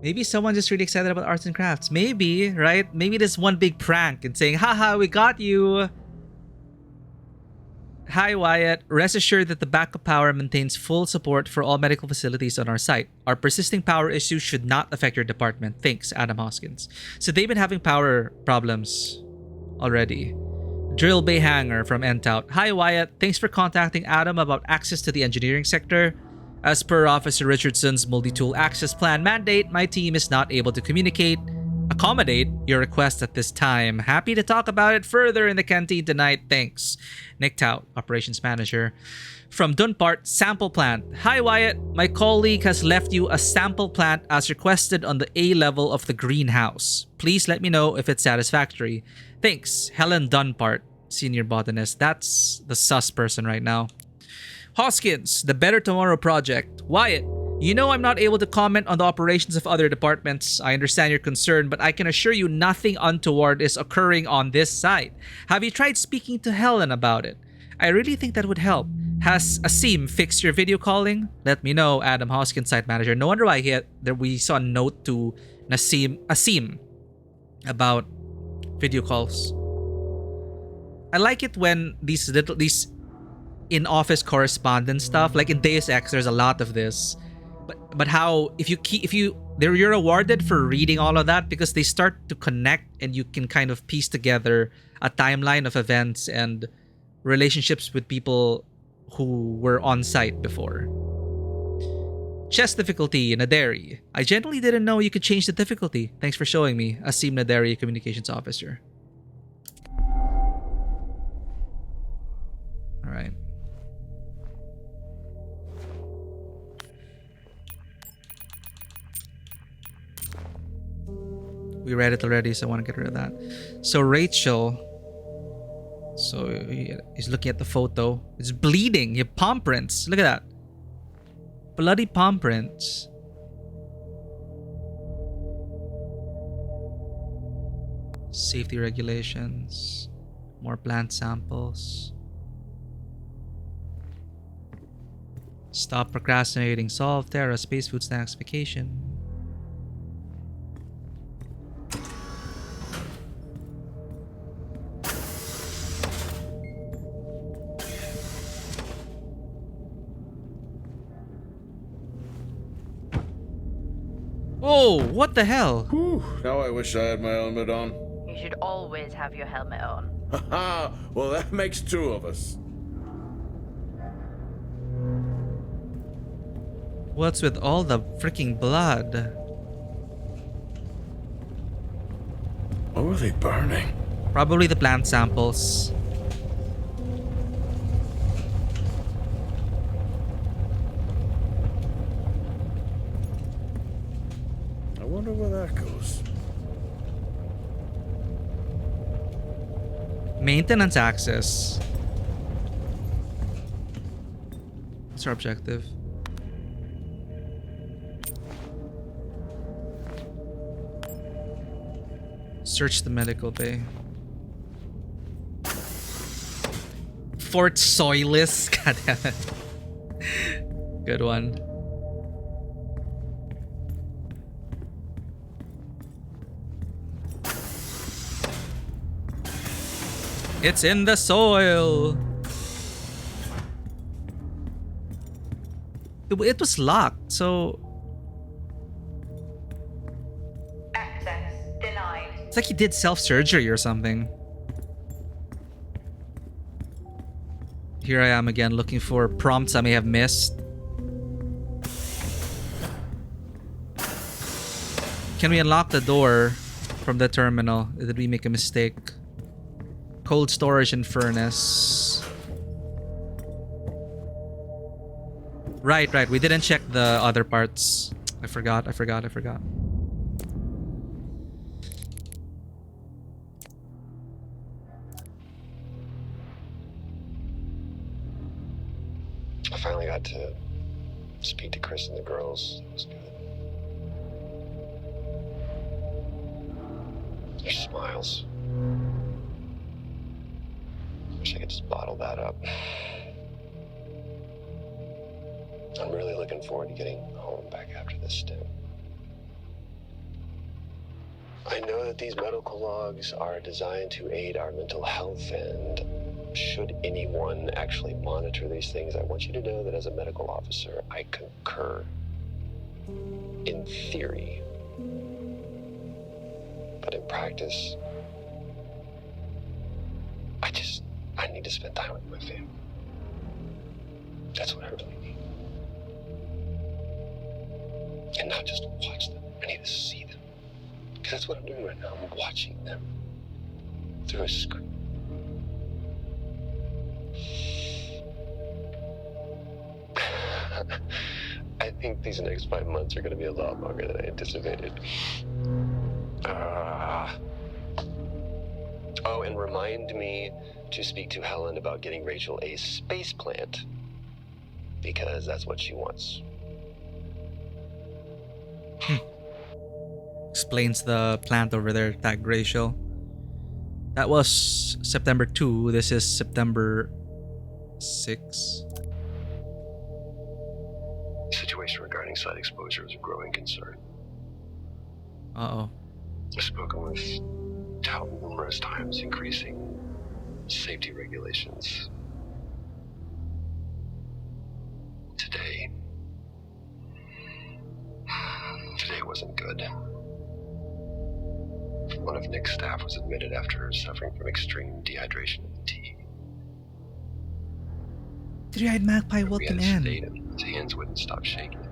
Maybe someone just really excited about arts and crafts. Maybe, right? Maybe this one big prank and saying, haha, we got you. Hi Wyatt, rest assured that the backup power maintains full support for all medical facilities on our site. Our persisting power issues should not affect your department. Thanks, Adam Hoskins. So they've been having power problems already. Drill Bay Hanger from Entout. Hi Wyatt, thanks for contacting Adam about access to the engineering sector. As per Officer Richardson's multi-tool access plan mandate, my team is not able to communicate a accommodate your request at this time. Happy to talk about it further in the canteen tonight. Thanks. Nick Tout, Operations Manager. From Dunpart, Sample Plant. Hi Wyatt, my colleague has left you a sample plant as requested on the A level of the greenhouse. Please let me know if it's satisfactory. Thanks, Helen Dunpart, Senior Botanist. That's the sus person right now. Hoskins, the Better Tomorrow Project. Wyatt, you know I'm not able to comment on the operations of other departments. I understand your concern, but I can assure you nothing untoward is occurring on this site. Have you tried speaking to Helen about it? I really think that would help. Has Asim fixed your video calling? Let me know, Adam Hoskins, Site Manager. No wonder why we saw a note to Asim about video calls. I like it when these in-office correspondence stuff, like in Deus Ex, there's a lot of this. But how you're rewarded for reading all of that because they start to connect and you can kind of piece together a timeline of events and relationships with people who were on site before. Chess difficulty, Naderi. I genuinely didn't know you could change the difficulty. Thanks for showing me. Asim Naderi, Communications Officer. Alright. We read it already, so I want to get rid of that. So Rachel... So he's looking at the photo. It's bleeding. You have palm prints. Look at that. Bloody palm prints. Safety regulations. More plant samples. Stop procrastinating. Solve Terra. Space food snacks. Vacation. Oh, what the hell? Whew, now I wish I had my helmet on. You should always have your helmet on. Haha, well that makes two of us. What's with all the freaking blood? What were they burning? Probably the plant samples. I wonder where that goes. Maintenance access. What's our objective? Search the medical bay. Fort Solis. God damn it. Good one. It's in the soil. It was locked, so... Access denied. It's like he did self-surgery or something. Here I am again looking for prompts I may have missed. Can we unlock the door from the terminal? Did we make a mistake? Cold storage and furnace. Right. We didn't check the other parts. I forgot. I finally got to speak to Chris and the girls. It was good. Their smiles. Wish I could just bottle that up. I'm really looking forward to getting home back after this stint. I know that these medical logs are designed to aid our mental health, and should anyone actually monitor these things, I want you to know that as a medical officer, I concur. In theory. But in practice, I need to spend time with my family. That's what I really need. And not just watch them. I need to see them. Because that's what I'm doing right now. I'm watching them through a screen. I think these next 5 months are going to be a lot longer than I anticipated. Oh, and remind me to speak to Helen about getting Rachel a space plant. Because that's what she wants. Explains the plant over there, that Rachel. That was September 2. This is September 6. The situation regarding site exposure is a growing concern. Uh-oh. I've spoken with Tout numerous times, increasing safety regulations. Today wasn't good. One of Nick's staff was admitted after suffering from extreme dehydration of the tea. Three-eyed magpie, welcome in. His hands wouldn't stop shaking.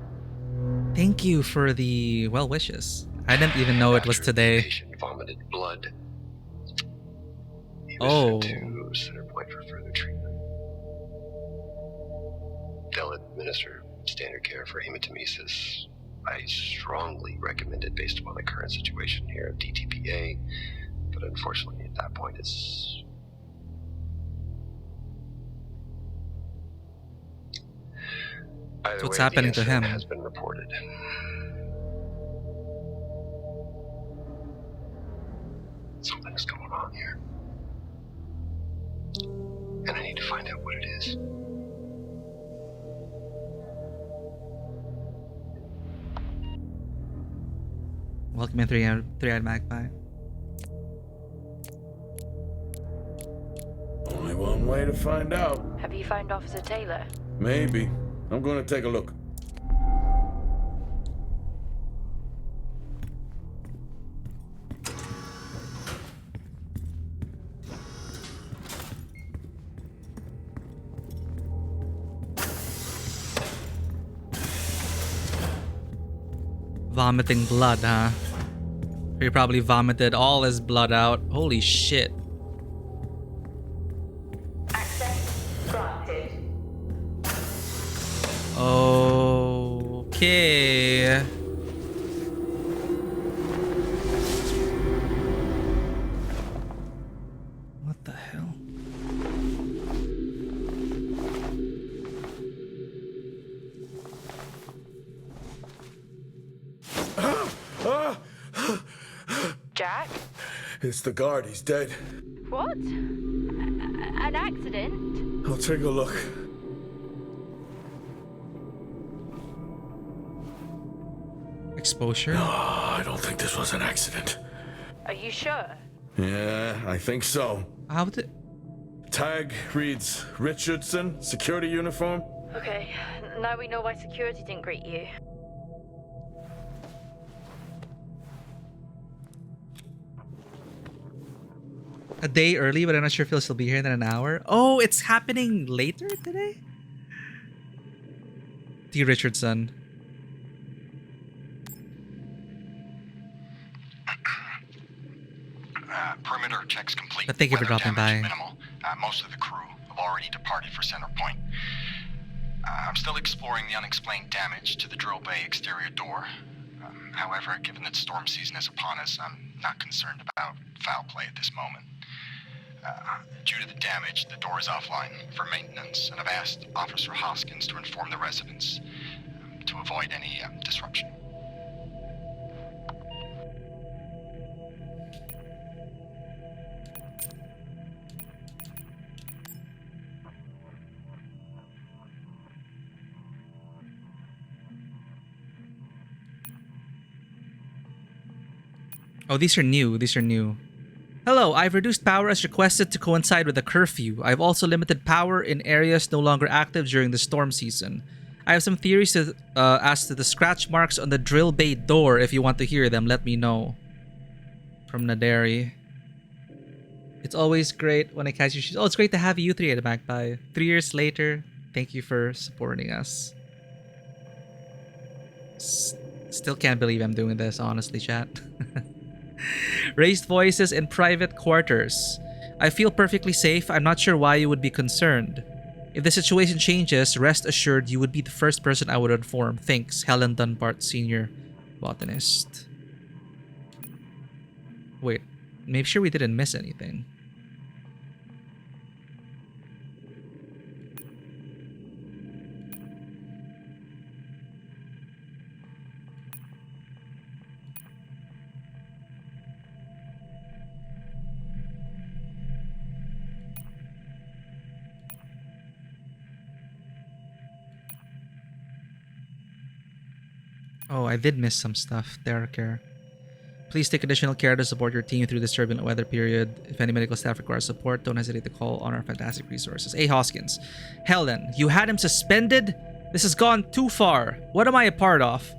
Thank you for the well wishes. I didn't even know it was today. The patient vomited blood. He was sent to Center Point for further treatment. They'll administer standard care for hematemesis. I strongly recommend it based upon the current situation here of DTPA, but unfortunately at that point it's... Either What's way, happening the to him? Has been reported. Something's going on here. And I need to find out what it is. Welcome in, Three-eyed magpie. Only one way to find out. Have you found Officer Taylor? Maybe. I'm going to take a look. Vomiting blood, huh? He probably vomited all his blood out. Holy shit. Access granted. Okay. What the hell? Jack? It's the guard. He's dead. What? An accident? I'll take a look. Exposure? No, I don't think this was an accident. Are you sure? Yeah, I think so. How did... Tag reads Richardson, security uniform. Okay, now we know why security didn't greet you. A day early, but I'm not sure if he'll still be here in an hour. Oh, it's happening later today? T. Richardson. Perimeter checks complete. But thank you for Weather dropping damage by. Minimal. Most of the crew have already departed for Center Point. I'm still exploring the unexplained damage to the drill bay exterior door. However, given that storm season is upon us, I'm not concerned about foul play at this moment. Due to the damage, the door is offline for maintenance, and I've asked Officer Hoskins to inform the residents to avoid any disruption. Oh, these are new. These are new. Hello, I've reduced power as requested to coincide with the curfew. I've also limited power in areas no longer active during the storm season. I have some theories as to the scratch marks on the drill bay door. If you want to hear them, let me know. From Naderi. It's always great when I catch you. Oh, it's great to have you, Three-eyed magpie. 3 years later, thank you for supporting us. Still can't believe I'm doing this, honestly, chat. Raised voices in private quarters. I feel perfectly safe. I'm not sure why you would be concerned. If the situation changes, rest assured you would be the first person I would inform. Thanks, Helen Dunbart, Senior Botanist. Wait, make sure we didn't miss anything. Oh, I did miss some stuff. There, care. Please take additional care to support your team through this turbulent weather period. If any medical staff requires support, don't hesitate to call on our fantastic resources. A. Hoskins. Helen, you had him suspended? This has gone too far. What am I a part of?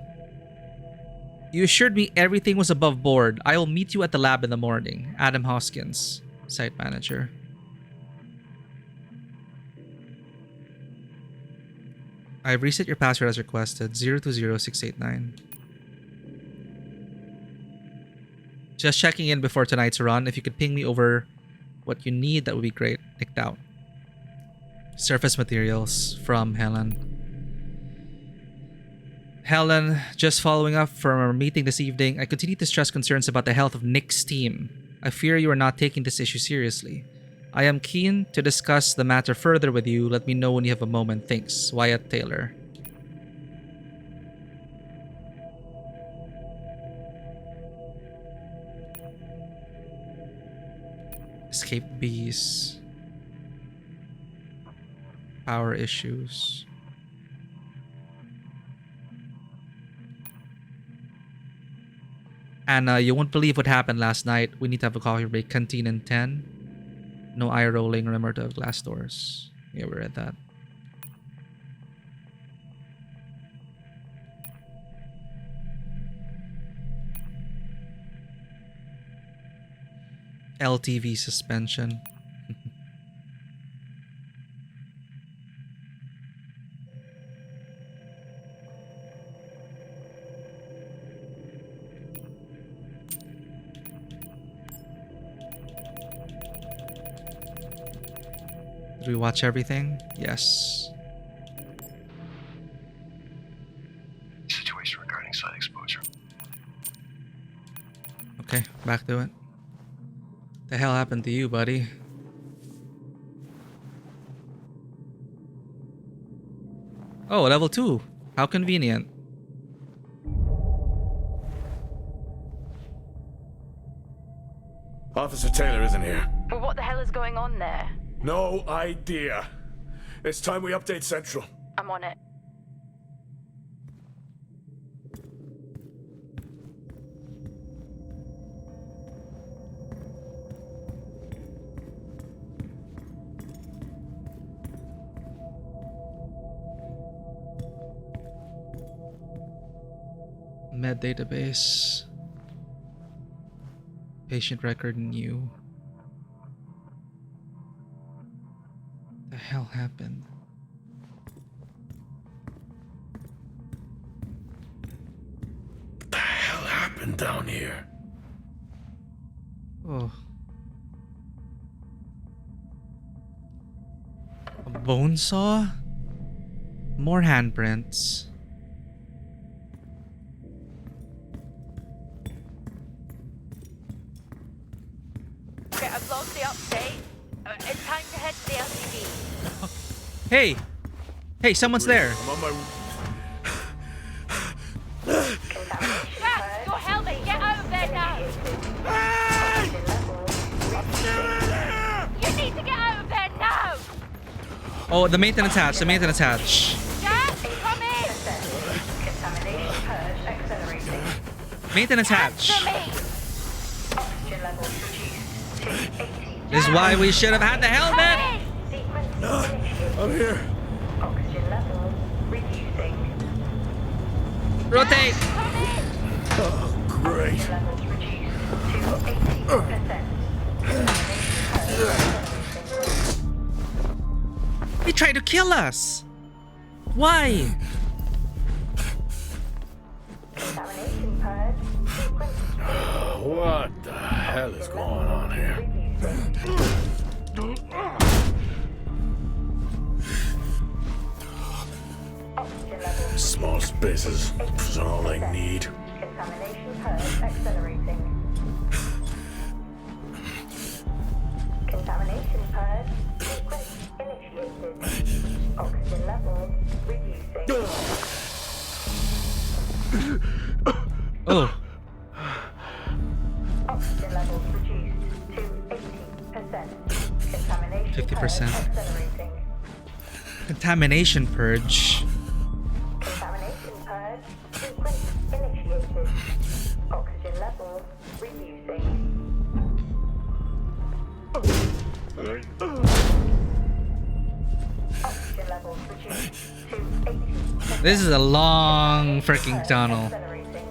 You assured me everything was above board. I will meet you at the lab in the morning. Adam Hoskins, site manager. I've reset your password as requested. 020689. Just checking in before tonight's run. If you could ping me over what you need, that would be great. Nicked out. Surface materials from Helen. Helen, just following up from our meeting this evening, I continue to stress concerns about the health of Nick's team. I fear you are not taking this issue seriously. I am keen to discuss the matter further with you. Let me know when you have a moment. Thanks. Wyatt Taylor. Escape bees. Power issues. Anna, you won't believe what happened last night. We need to have a coffee break. Canteen in 10. No eye rolling. Remember to have glass doors. Yeah, we read that. LTV suspension. Did we watch everything? Yes. Situation regarding site exposure. Okay, back to it. The hell happened to you, buddy? Oh, level 2. How convenient. Officer Taylor isn't here. Well, what the hell is going on there? No idea. It's time we update Central. I'm on it. Med database. Patient record new. The hell happened? What the hell happened down here? Oh. A bone saw? More handprints. Okay, I've logged the update. It's time to head to the LCD. Hey! Hey, someone's there! I'm on my... Your helmet, get over there now! Hey! You need to get over there now! Oh, the maintenance hatch, the maintenance hatch. Jack, come in! Contamination purge accelerating. Maintenance hatch. Answer me! Oxygen levels reduced to 80. This is why we should have had the helmet! Sequence initiated. I'm here. Oxygen levels reducing. Rotate! Come in! Oh, great. Oxygen levels reduced to 80%. He tried to kill us! Why? Contamination purge sequence. What the hell is going on here? Small spaces is all I need. Contamination purge accelerating. Contamination purge sequence initiated. Oxygen levels reducing. Oh. Oxygen levels reduced to 80%. Contamination 50%. purge accelerating. Contamination purge. Contamination purge sequence initiated. Oxygen levels reducing. Oxygen levels reduced to 80%. This is a long freaking tunnel. Accelerating.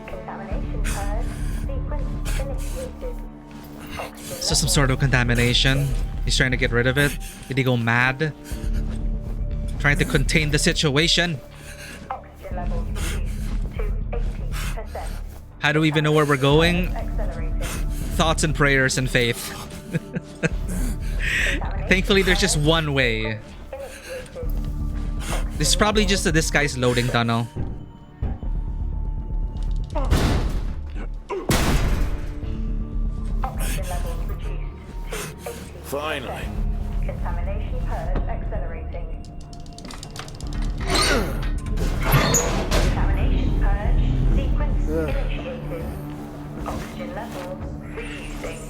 Contamination purge sequence initiated. Oxygen So some sort of contamination. He's trying to get rid of it. Did he go mad? Trying to contain the situation. Oxygen levels reduced to 80%. How do we even know where we're going? Accelerating. Thoughts and prayers and faith. Thankfully, there's just one way. This is probably just a disguised loading tunnel. Oxygen levels reduced to 80%. Finally. Contamination purge accelerating. Contamination purge sequence initiated. Oxygen levels reducing.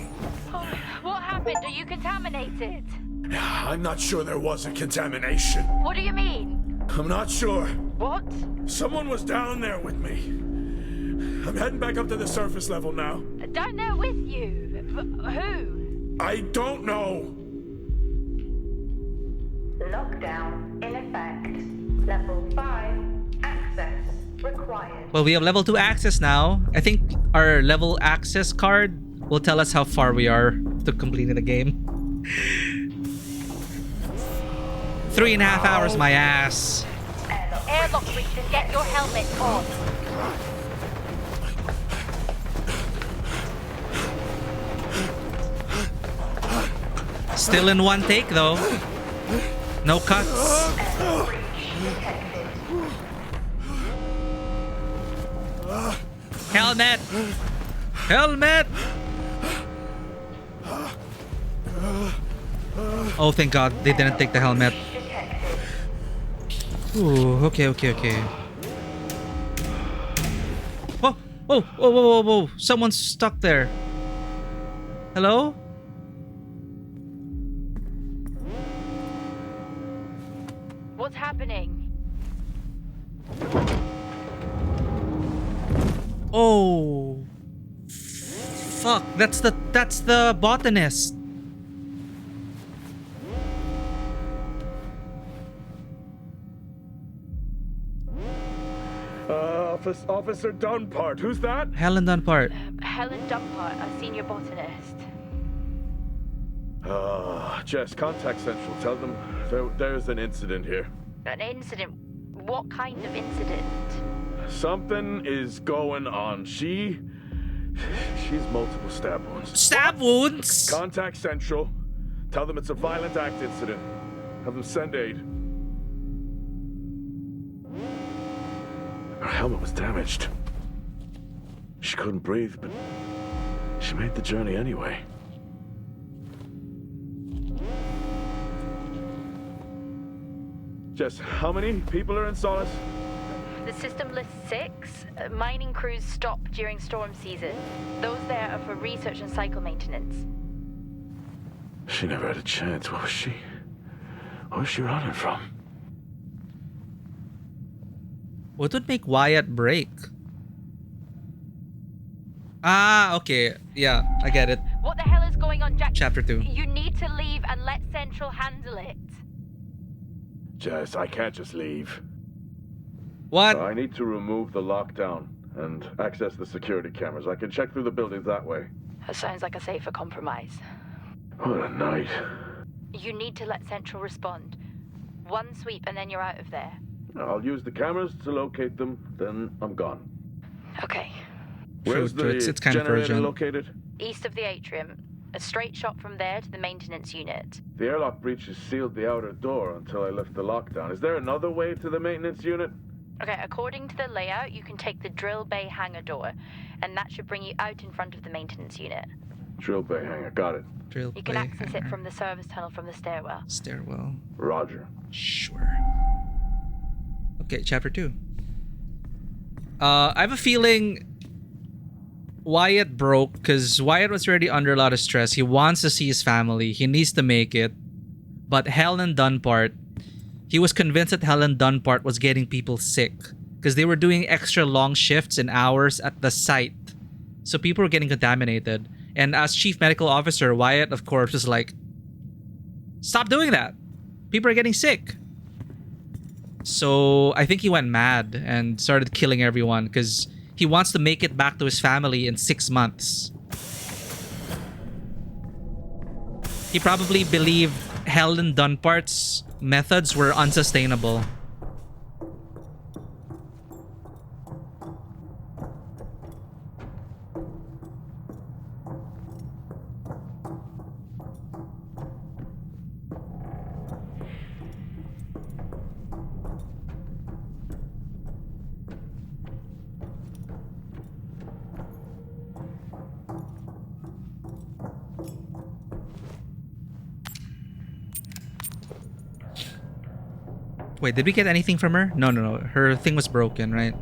What happened? Are you contaminated? I'm not sure there was a contamination. What do you mean? I'm not sure. What? Someone was down there with me. I'm heading back up to the surface level now. Down there with you? Who? I don't know. Lockdown in effect. Level 5 access required. Well, we have level 2 access now. I think our level access card will tell us how far we are to completing the game. 3.5 hours, my ass. Airlock breaches, get your helmet on. Still in one take, though. No cuts. Helmet! Helmet! Oh, thank God they didn't take the helmet. Ooh, okay. Whoa, whoa. Someone's stuck there. Hello? What's happening? Oh. Fuck, that's the botanist. Officer Dunpart, who's that? Helen Dunpart. Helen Dumpart, a senior botanist. Jess, contact Central. Tell them there's an incident here. An incident? What kind of incident? Something is going on. She's multiple stab wounds. Stab wounds? Contact Central. Tell them it's a violent act incident. Have them send aid. Her helmet was damaged. She couldn't breathe, but she made the journey anyway. Jess, how many people are in Solis? The system lists 6. Mining crews stop during storm season. Those there are for research and cycle maintenance. She never had a chance. What was she running from? What would make Wyatt break? Ah, okay. Yeah, I get it. What the hell is going on, Jack? Chapter 2. You need to leave and let Central handle it. Jess, I can't just leave. What? I need to remove the lockdown and access the security cameras. I can check through the buildings that way. That sounds like a safer compromise. What a night. You need to let Central respond. One sweep and then you're out of there. I'll use the cameras to locate them, then I'm gone. Okay. Where's True, the it's kind of generator urgent. located? East of the atrium. A straight shot from there to the maintenance unit. The airlock breaches sealed the outer door until I lift the lockdown. Is there another way to the maintenance unit? Okay, according to the layout, you can take the drill bay hangar door, and that should bring you out in front of the maintenance unit. Drill bay hangar, got it. Drill You can bay access it hangar. from the service tunnel from the stairwell. Stairwell. Roger. Sure. Okay, chapter 2. I have a feeling Wyatt broke because Wyatt was already under a lot of stress. He wants to see his family. He needs to make it. But Helen Dunpart, he was convinced that Helen Dunpart was getting people sick because they were doing extra long shifts and hours at the site. So people were getting contaminated. And as chief medical officer, Wyatt, of course, was like, stop doing that. People are getting sick. So I think he went mad and started killing everyone because he wants to make it back to his family in 6 months. He probably believed Helen Dunpart's methods were unsustainable. Wait, did we get anything from her? No. Her thing was broken, right?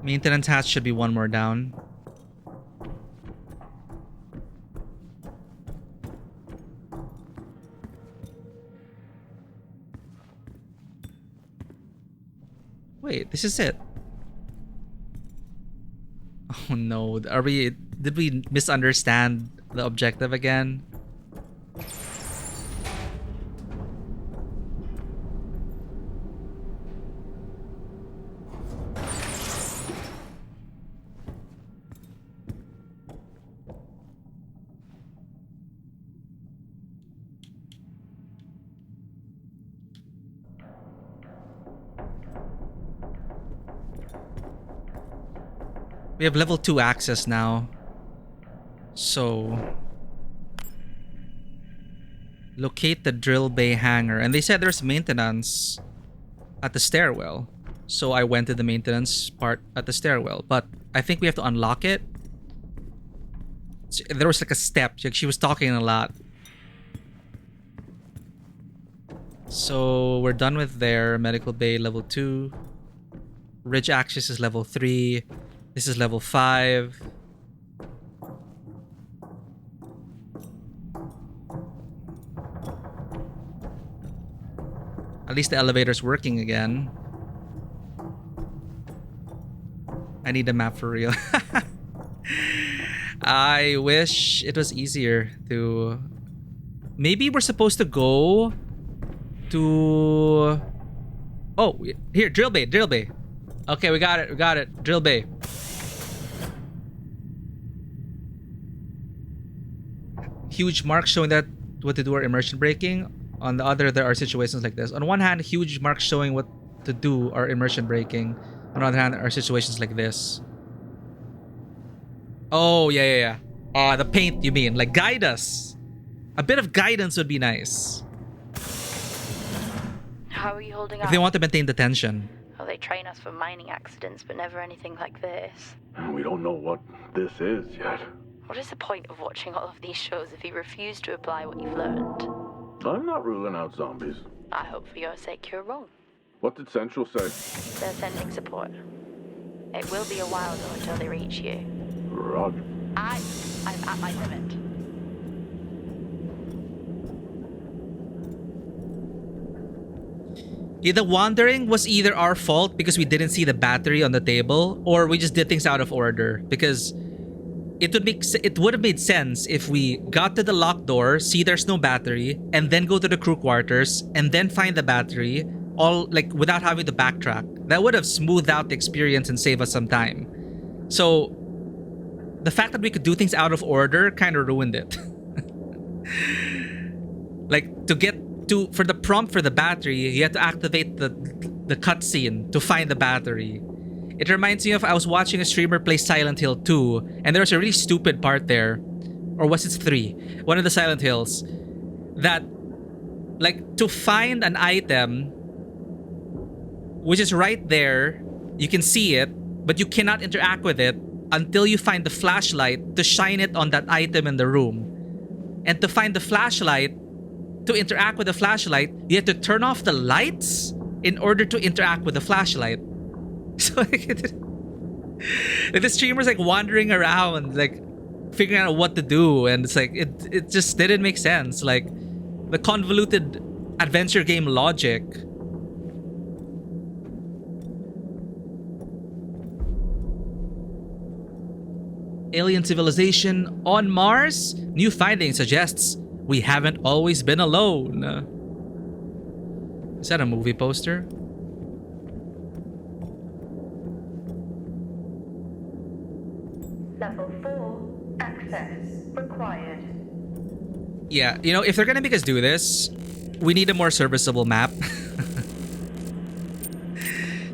Maintenance hatch should be one more down. Wait, this is it. Oh no, did we misunderstand the objective again? We have level 2 access now. So locate the drill bay hangar. And they said there's maintenance at the stairwell. So I went to the maintenance part at the stairwell. But I think we have to unlock it. There was like a step. Like she was talking a lot. So we're done with there. Medical bay level 2. Ridge access is level 3. This is level 5. At least the elevator's working again. I need a map for real. I wish it was easier to... Maybe we're supposed to go to... Oh, here, drill bay. Okay, we got it. Drill bay. Huge marks showing that what to do are immersion breaking. On the other, there are situations like this. On one hand, huge marks showing what to do are immersion breaking. On the other hand, there are situations like this. Oh, yeah. The paint, you mean. Like, guide us. A bit of guidance would be nice. How are you holding up? If they want to maintain the tension. Oh, they train us for mining accidents, but never anything like this. We don't know what this is yet. What is the point of watching all of these shows if you refuse to apply what you've learned? I'm not ruling out zombies. I hope for your sake you're wrong. What did Central say? They're sending support. It will be a while though until they reach you. Roger. I'm at my limit. Yeah, the wandering was either our fault because we didn't see the battery on the table, or we just did things out of order. Because it would have made sense if we got to the locked door, see there's no battery, and then go to the crew quarters, and then find the battery, all like without having to backtrack. That would have smoothed out the experience and saved us some time. So the fact that we could do things out of order kind of ruined it. Like, for the prompt for the battery, you had to activate the cutscene to find the battery. It reminds me of, I was watching a streamer play Silent Hill 2, and there was a really stupid part there, or was it 3? One of the Silent Hills, that, like, to find an item, which is right there, you can see it, but you cannot interact with it until you find the flashlight to shine it on that item in the room. And to find the flashlight, to interact with the flashlight, you have to turn off the lights in order to interact with the flashlight. So like the streamer's like wandering around, like figuring out what to do, and it's like it just didn't make sense. Like the convoluted adventure game logic. Alien civilization on Mars? New finding suggests we haven't always been alone. Is that a movie poster? Level 4, access required. Yeah, you know, if they're gonna make us do this, we need a more serviceable map.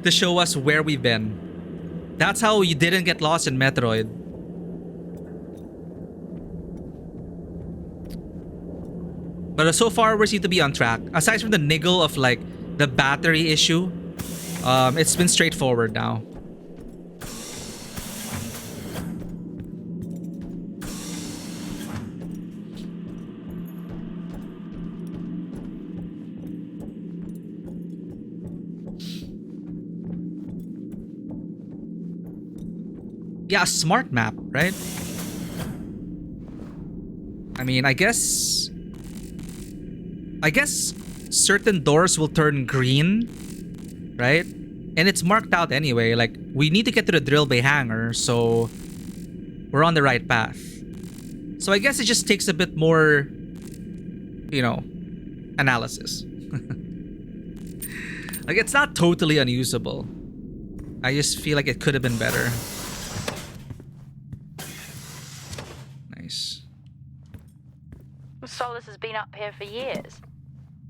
To show us where we've been. That's how you didn't get lost in Metroid. But so far, we seem to be on track. Aside from the niggle of like the battery issue, it's been straightforward now. Yeah, a smart map, right? I mean, I guess certain doors will turn green, right? And it's marked out anyway. Like, we need to get to the drill bay hangar, so we're on the right path. So I guess it just takes a bit more, you know, analysis. Like, it's not totally unusable. I just feel like it could have been better. Nice. Solis has been up here for years.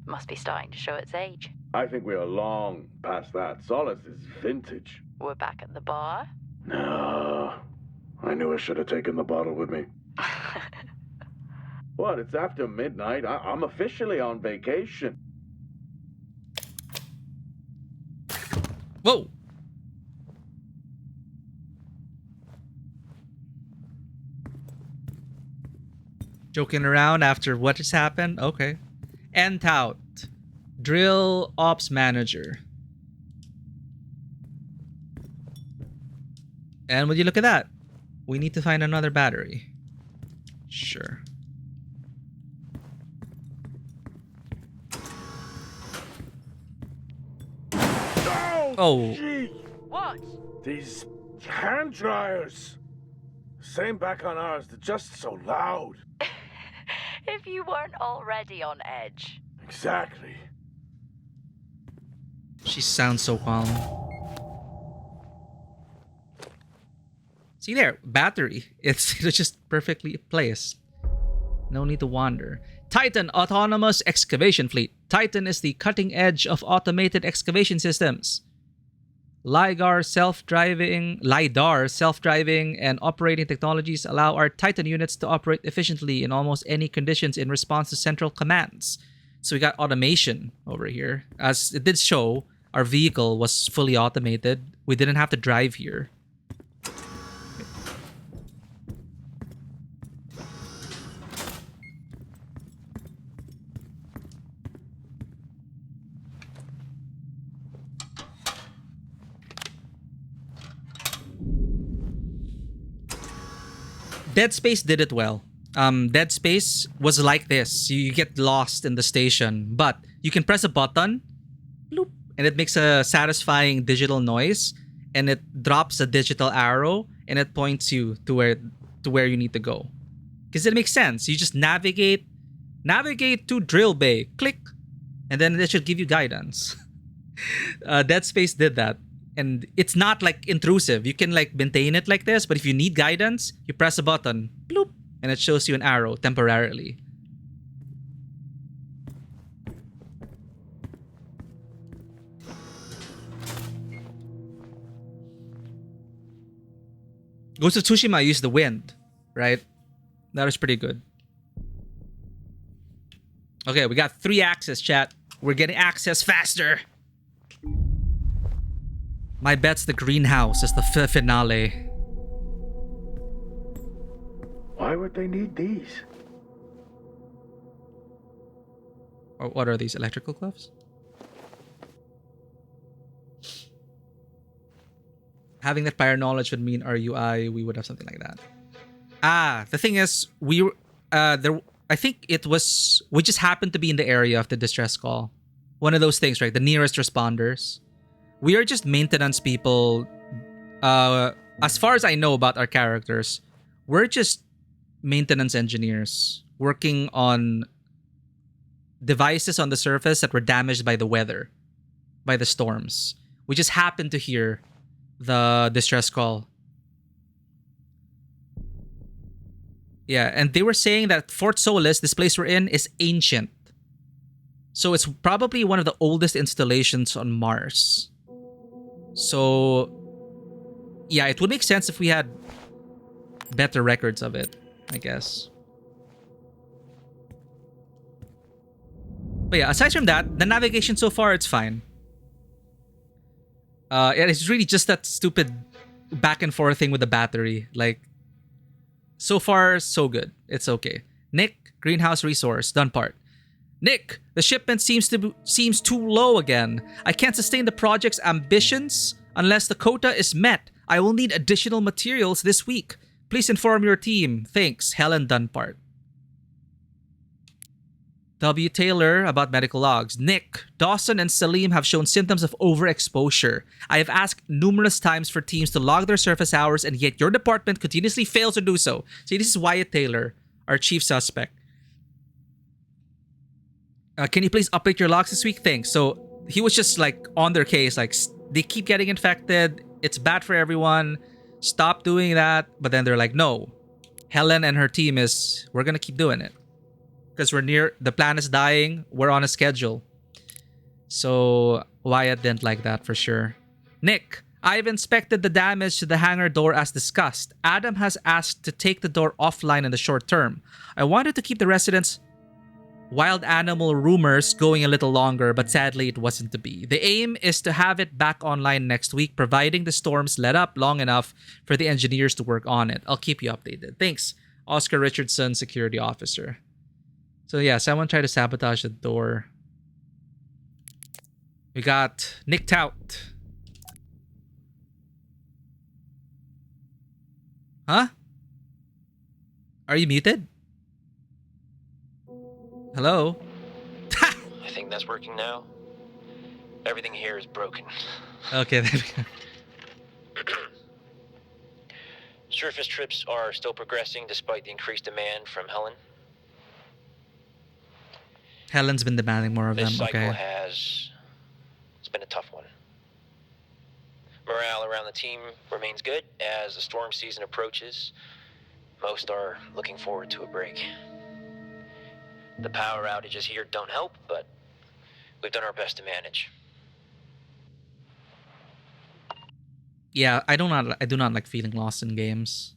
Must be starting to show its age. I think we are long past that. Solis is vintage. We're back at the bar. No. I knew I should have taken the bottle with me. What? It's after midnight. I'm officially on vacation. Whoa! Joking around after what has happened? Okay. End out. Drill Ops Manager. And would you look at that? We need to find another battery. Sure. Oh. Gee. What? These hand dryers. Same back on ours. They're just so loud. If you weren't already on edge. Exactly. She sounds so calm. See there, battery. It's just perfectly placed. No need to wander. Titan Autonomous Excavation Fleet. Titan is the cutting edge of automated excavation systems. LiDAR, self-driving, and operating technologies allow our Titan units to operate efficiently in almost any conditions in response to central commands. So we got automation over here. As it did show, our vehicle was fully automated. We didn't have to drive here. Dead Space did it well. Dead Space was like this. You get lost in the station, but you can press a button, bloop, and it makes a satisfying digital noise, and it drops a digital arrow, and it points you to where you need to go. Because it makes sense. You just navigate to drill bay, click, and then it should give you guidance. Dead Space did that. And it's not like intrusive. You can like maintain it like this, but if you need guidance, you press a button, bloop, and it shows you an arrow temporarily. Ghost of Tsushima used the wind, right? That was pretty good. Okay, we got 3 access, chat. We're getting access faster. My bet's the greenhouse is the finale. Why would they need these? Or what are these, electrical gloves? Having that prior knowledge would mean RUI, we would have something like that. The thing is, I think it was, we just happened to be in the area of the distress call. One of those things, right? The nearest responders. We are just maintenance people. As far as I know about our characters, we're just maintenance engineers working on devices on the surface that were damaged by the weather, by the storms. We just happened to hear the distress call. Yeah, and they were saying that Fort Solis, this place we're in, is ancient. So it's probably one of the oldest installations on Mars. So, yeah, it would make sense if we had better records of it, I guess. But yeah, aside from that, the navigation so far, it's fine. It's really just that stupid back and forth thing with the battery. Like, so far, so good. It's okay. Nick, greenhouse resource, done part. Nick, the shipment seems too low again. I can't sustain the project's ambitions unless the quota is met. I will need additional materials this week. Please inform your team. Thanks, Helen Dunpart. W. Taylor about medical logs. Nick, Dawson, and Salim have shown symptoms of overexposure. I have asked numerous times for teams to log their surface hours, and yet your department continuously fails to do so. See, this is Wyatt Taylor, our chief suspect. Can you please update your logs this week? Thanks. So he was just like on their case, like they keep getting infected. It's bad for everyone. Stop doing that. But then they're like, no. Helen and her team we're going to keep doing it. Because the plan is dying. We're on a schedule. So Wyatt didn't like that for sure. Nick, I've inspected the damage to the hangar door as discussed. Adam has asked to take the door offline in the short term. I wanted to keep the residents' wild animal rumors going a little longer, but sadly it wasn't to be. The aim is to have it back online next week, providing the storms let up long enough for the engineers to work on it. I'll keep you updated. Thanks, Oscar Richardson, security officer. So yeah, someone tried to sabotage the door. We got Nick Tout. Huh? Are you muted? Hello? I think that's working now. Everything here is broken. Okay, there we go. Surface trips are still progressing despite the increased demand from Helen. Helen's been demanding more of This them, cycle okay. It's been a tough one. Morale around the team remains good as the storm season approaches. Most are looking forward to a break. The power outages here don't help, but we've done our best to manage. Yeah, I do not like feeling lost in games.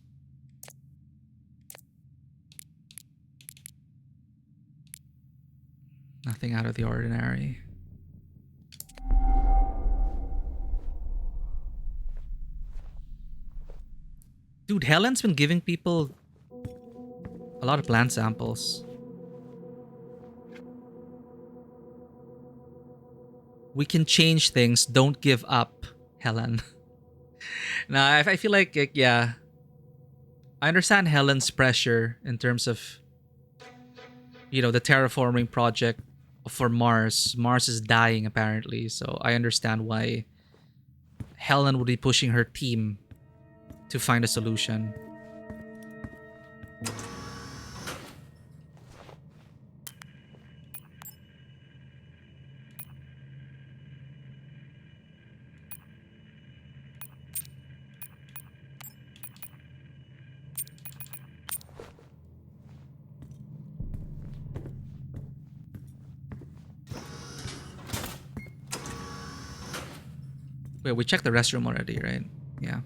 Nothing out of the ordinary. Dude, Helen's been giving people a lot of plant samples. We can change things. Don't give up, Helen. Nah, I feel like, yeah. I understand Helen's pressure in terms of, you know, the terraforming project for Mars. Mars is dying, apparently. So I understand why Helen would be pushing her team to find a solution. Wait, we checked the restroom already, right? Yeah.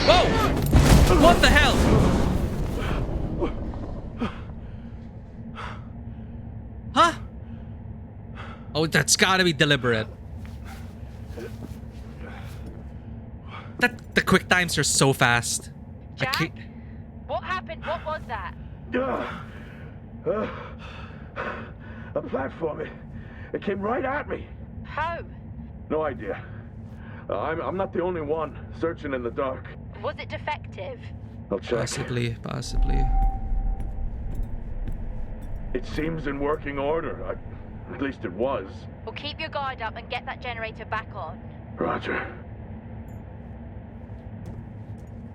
Whoa! What the hell? Huh? Oh, that's gotta be deliberate. The quick times are so fast. Jack? What happened? What was that? A platform. It came right at me. How? No idea. I'm not the only one searching in the dark. Was it defective? I'll check. Possibly. It seems in working order. At least it was. Well, keep your guard up and get that generator back on. Roger.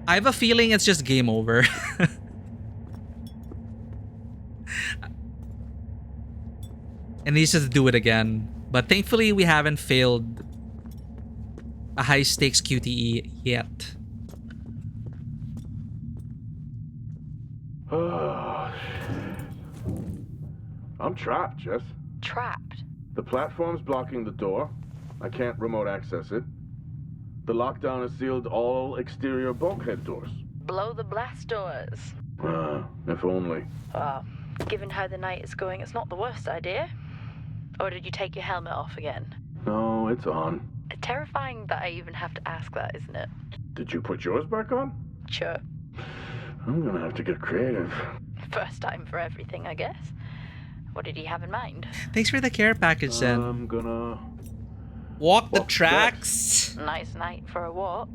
I have a feeling it's just game over. And he needs to do it again. But thankfully, we haven't failed a high-stakes QTE yet. I'm trapped, Jess. Trapped? The platform's blocking the door. I can't remote access it. The lockdown has sealed all exterior bulkhead doors. Blow the blast doors. If only. Given how the night is going, it's not the worst idea. Or did you take your helmet off again? No, it's on. Terrifying that I even have to ask that, isn't it? Did you put yours back on? Sure. I'm gonna have to get creative. First time for everything, I guess. What did he have in mind? Thanks for the care package, then. I'm gonna... Walk the tracks. Nice night for a walk.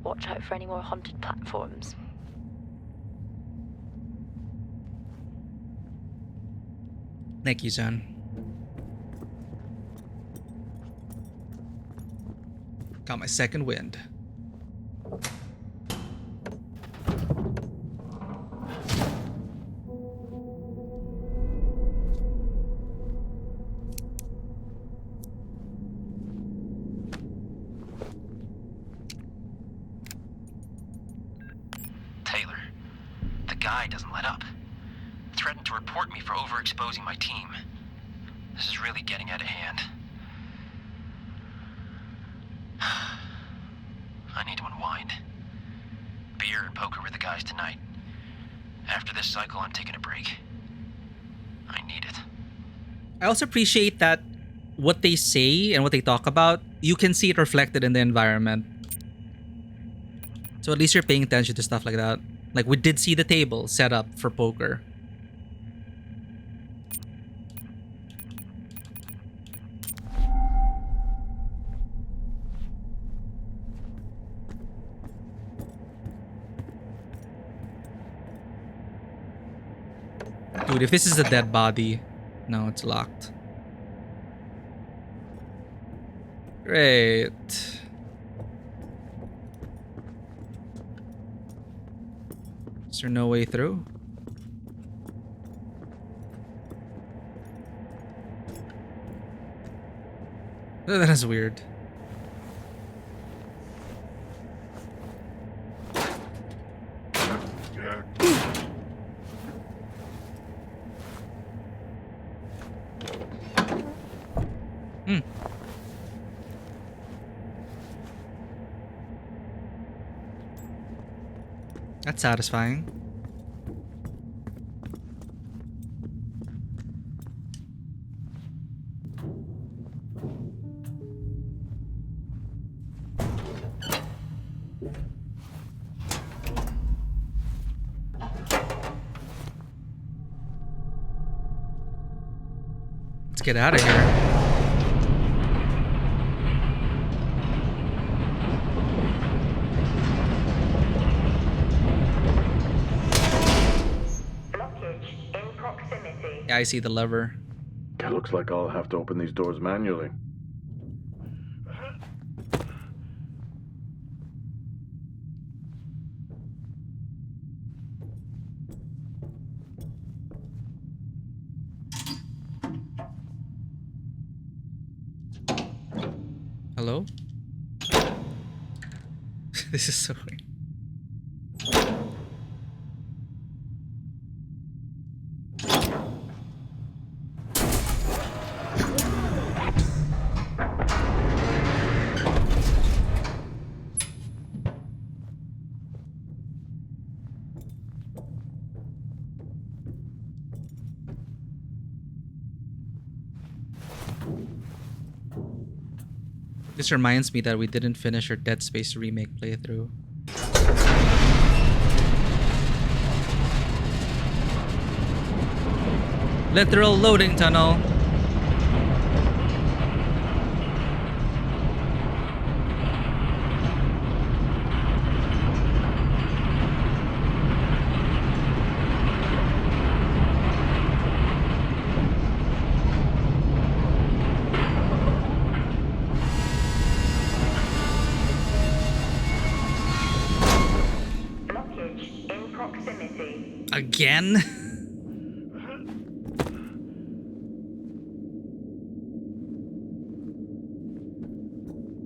Watch out for any more haunted platforms. Thank you, son. Got my second wind. Taylor, the guy doesn't let up. Threatened to report me for overexposing my team. This is really getting out of hand. I need to unwind. Beer and poker with the guys tonight. After this cycle, I'm taking a break. I need it. I also appreciate that what they say and what they talk about, you can see it reflected in the environment. So at least you're paying attention to stuff like that. Like, we did see the table set up for poker. Dude, if this is a dead body... No, it's locked. Great. Is there no way through? Oh, that is weird. That's satisfying. Let's get out of here. Yeah, I see the lever. It looks like I'll have to open these doors manually. Hello? This is so weird. This reminds me that we didn't finish our Dead Space remake playthrough. Literal loading tunnel. Blockage in proximity. Again?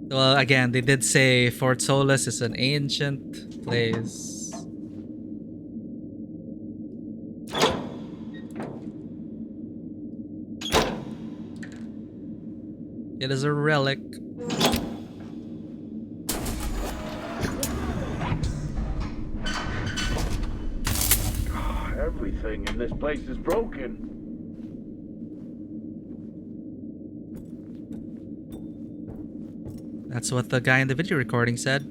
Well, again, they did say Fort Solis is an ancient place. It is a relic. Everything in this place is broken. That's what the guy in the video recording said.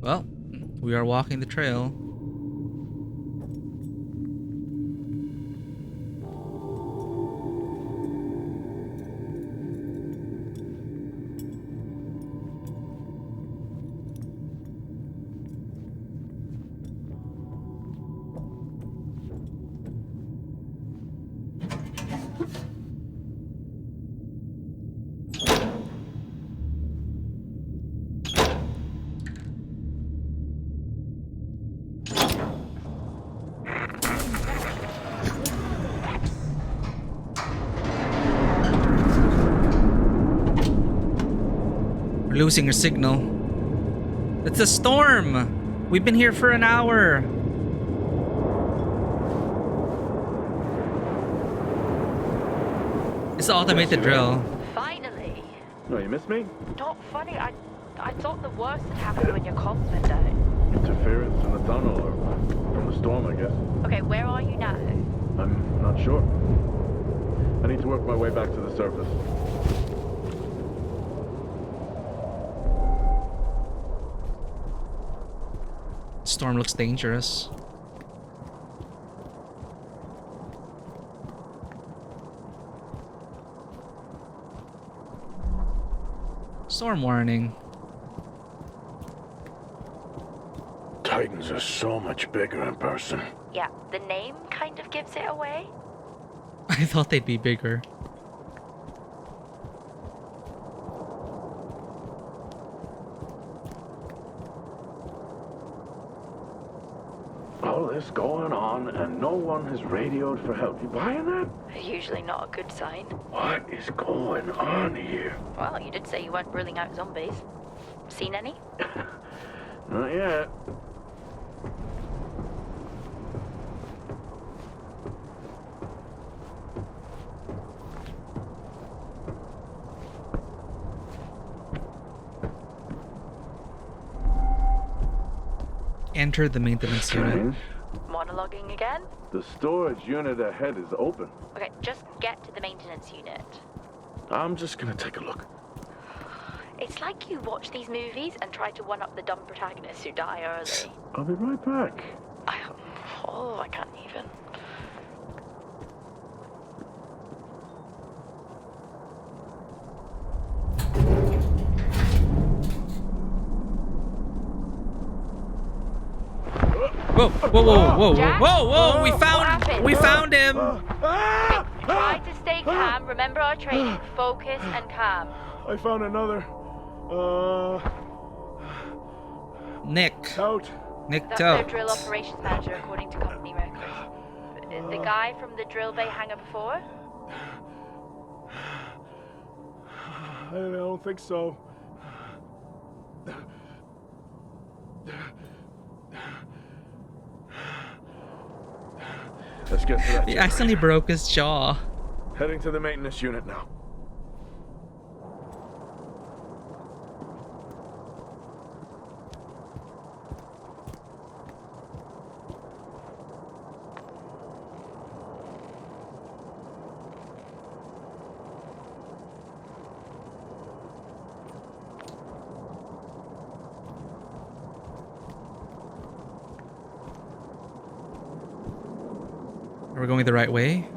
Well, we are walking the trail. Losing your signal. It's a storm! We've been here for an hour. It's the automated drill. Finally. No, you missed me? Not funny. I thought the worst had happened when your comms went down. Interference in the tunnel or from the storm, I guess. Okay, where are you now? I'm not sure. I need to work my way back to the surface. Storm looks dangerous. Storm warning. Titans are so much bigger in person. Yeah, the name kind of gives it away. I thought they'd be bigger. All this going on and no one has radioed for help. You buying that? Usually not a good sign. What is going on here? Well, you did say you weren't ruling out zombies. Seen any? Not yet. Enter the maintenance unit. Monologuing again? The storage unit ahead is open. Okay, just get to the maintenance unit. I'm just gonna take a look. It's like you watch these movies and try to one-up the dumb protagonists who die early. I'll be right back. I can't even. Whoa, whoa, whoa, whoa, Jack? whoa, whoa, What we found him! Okay, try to stay calm. Remember our training. Focus and calm. I found another. Nick. Out. Nick That's their Tout. drill operations manager, according to company records. The guy from the drill bay hangar before? I don't think so. Let's get to that. He accidentally broke his jaw. Heading to the maintenance unit now. Are we going the right way?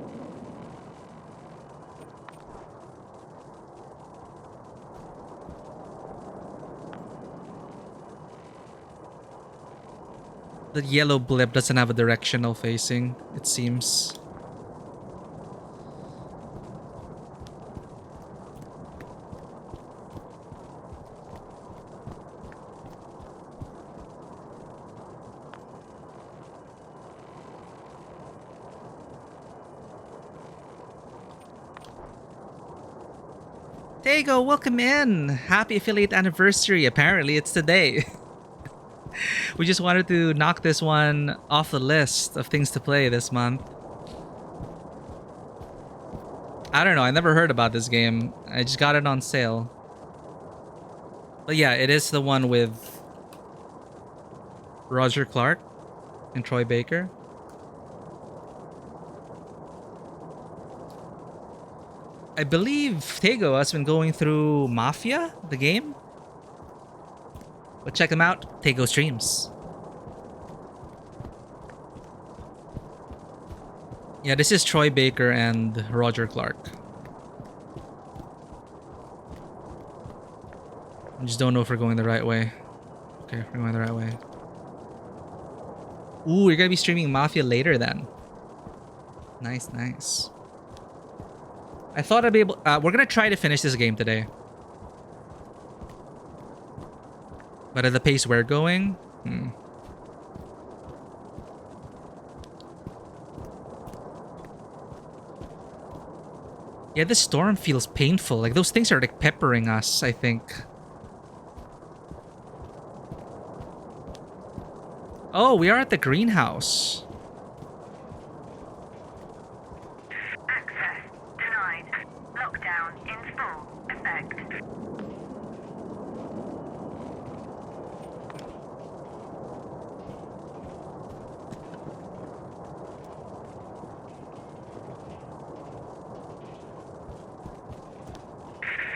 The yellow blip doesn't have a directional facing, it seems. Dago, welcome in! Happy affiliate anniversary. Apparently it's today. We just wanted to knock this one off the list of things to play this month. I don't know, I never heard about this game. I just got it on sale. But yeah, it is the one with Roger Clark and Troy Baker. I believe Tego has been going through Mafia, the game. But check them out, Tego streams. Yeah, this is Troy Baker and Roger Clark. I just don't know if we're going the right way. Okay, we're going the right way. Ooh, you're gonna be streaming Mafia later then. Nice, nice. I thought I'd be able... we're gonna try to finish this game today. But at the pace we're going... Yeah, this storm feels painful. Like, those things are like peppering us, I think. Oh, we are at the greenhouse. Access denied. Lockdown in full effect.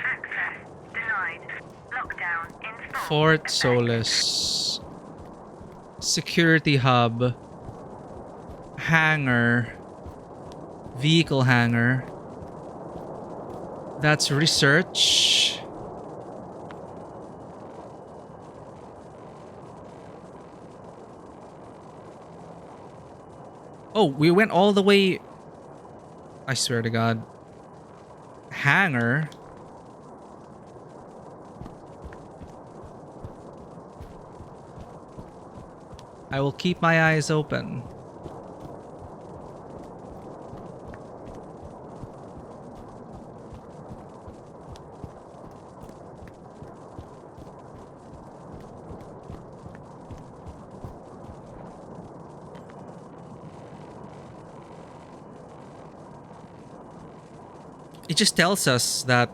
Access denied. Lockdown in full Fort effect. Solis. Security hub. Hangar. Vehicle hangar. That's research. Oh, we went all the way. I swear to God. Hangar. I will keep my eyes open. It just tells us that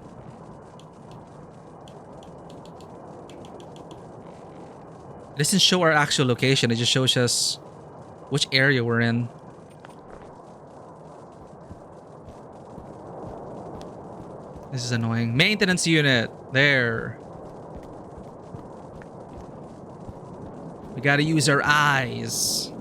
it doesn't show our actual location, it just shows us which area we're in. This is annoying. Maintenance unit. There. We gotta use our eyes.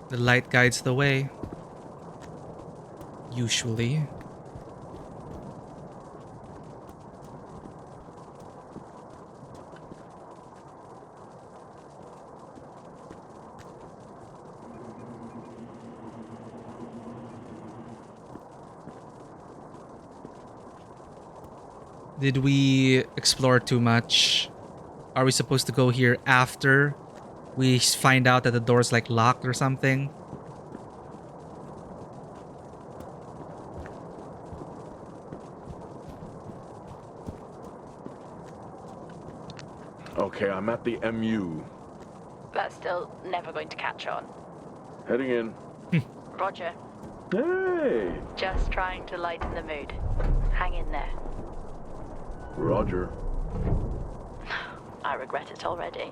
The light guides the way. Usually. Did we explore too much? Are we supposed to go here after we find out that the door's like locked or something? Okay, I'm at the MU. That's still never going to catch on. Heading in. Roger. Hey! Just trying to lighten the mood. Hang in there. Roger. I regret it already.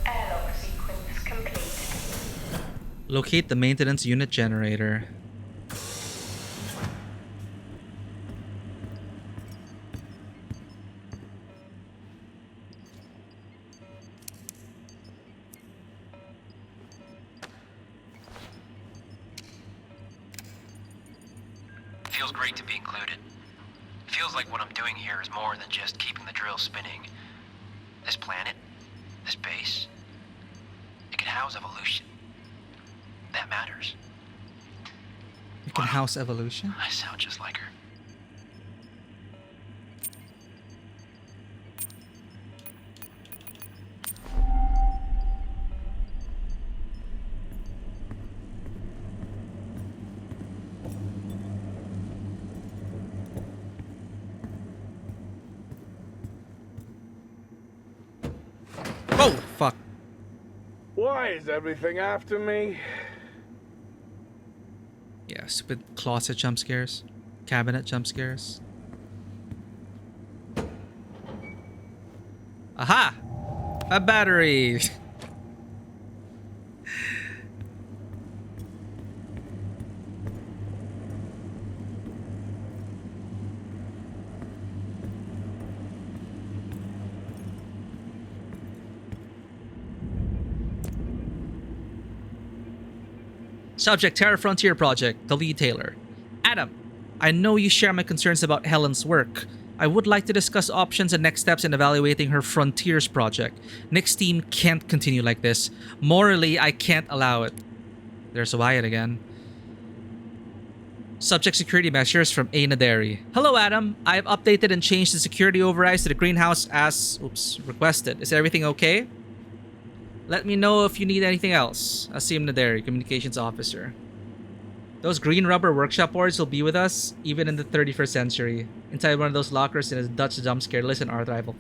Airlock sequence complete. Locate the maintenance unit generator. Feels great to be included. Feels like what I'm doing here is more than just keeping the drill spinning. This planet, this base, it can house evolution. That matters. You can house evolution? I sound just like her. Oh, fuck. Why is everything after me? Yeah, stupid closet jump scares. Cabinet jump scares. Aha! A battery! Subject Terra Frontier Project, the lead Taylor. Adam, I know you share my concerns about Helen's work. I would like to discuss options and next steps in evaluating her Frontiers project. Nick's team can't continue like this. Morally, I can't allow it. There's Wyatt again. Subject security measures from A. Naderi. Hello, Adam. I have updated and changed the security overrides to the greenhouse as requested. Is everything okay? Let me know if you need anything else. Asim Naderi, Communications Officer. Those green rubber workshop boards will be with us even in the 31st century. Inside one of those lockers in a Dutch jump scare. Listen, our rival.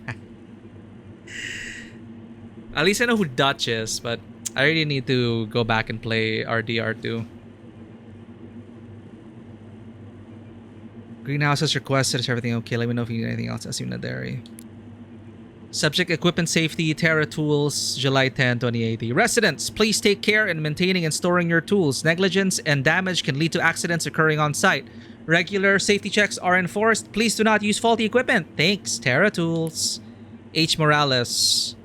At least I know who Dutch is, but I really need to go back and play RDR2. Greenhouse has requested. Is everything okay? Let me know if you need anything else. Asim Naderi. Subject Equipment Safety, Terra Tools, July 10, 2080. Residents, please take care in maintaining and storing your tools. Negligence and damage can lead to accidents occurring on site. Regular safety checks are enforced. Please do not use faulty equipment. Thanks, Terra Tools. H. Morales.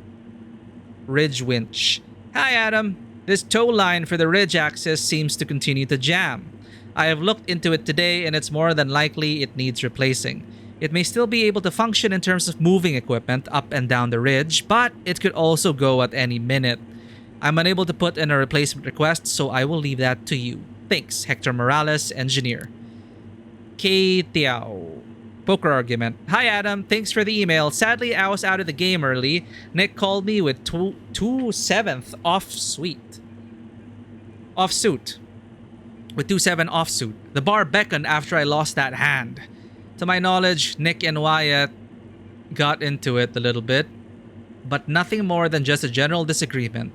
Ridge Winch. Hi, Adam. This tow line for the ridge axis seems to continue to jam. I have looked into it today and it's more than likely it needs replacing. It may still be able to function in terms of moving equipment up and down the ridge, but it could also go at any minute. I'm unable to put in a replacement request, so I will leave that to you. Thanks, Hector Morales, Engineer. K. Tiao. Poker argument. Hi, Adam. Thanks for the email. Sadly, I was out of the game early. Nick called me with 2/7 offsuit. With 2/7 offsuit. The bar beckoned after I lost that hand. To my knowledge, Nick and Wyatt got into it a little bit, but nothing more than just a general disagreement.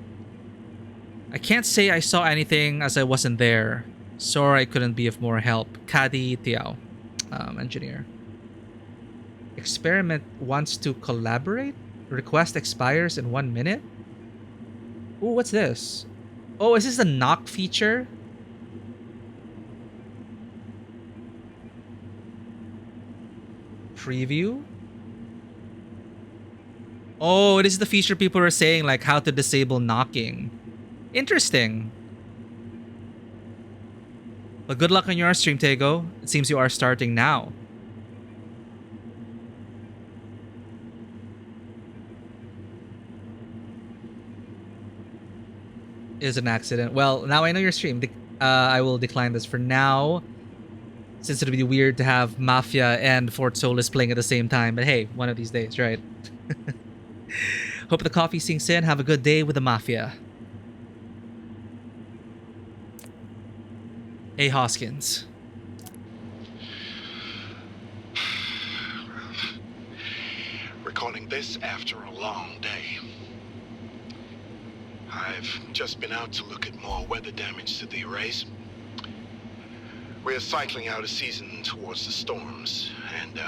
I can't say I saw anything as I wasn't there. Sorry I couldn't be of more help. Kadi Tiao, Engineer. Experiment wants to collaborate? Request expires in 1 minute? Ooh, what's this? Oh, is this the knock feature? Preview? Oh, it is the feature people were saying, like how to disable knocking. Interesting. Well, good luck on your stream, Tego. It seems you are starting now. Is an accident. Well, now I know your stream. I will decline this for now, since it'd be weird to have Mafia and Fort Solis playing at the same time. But hey, one of these days, right? Hope the coffee sinks in. Have a good day with the Mafia. A. Hoskins. Recording this after a long day. I've just been out to look at more weather damage to the arrays. We're cycling out a season towards the storms, and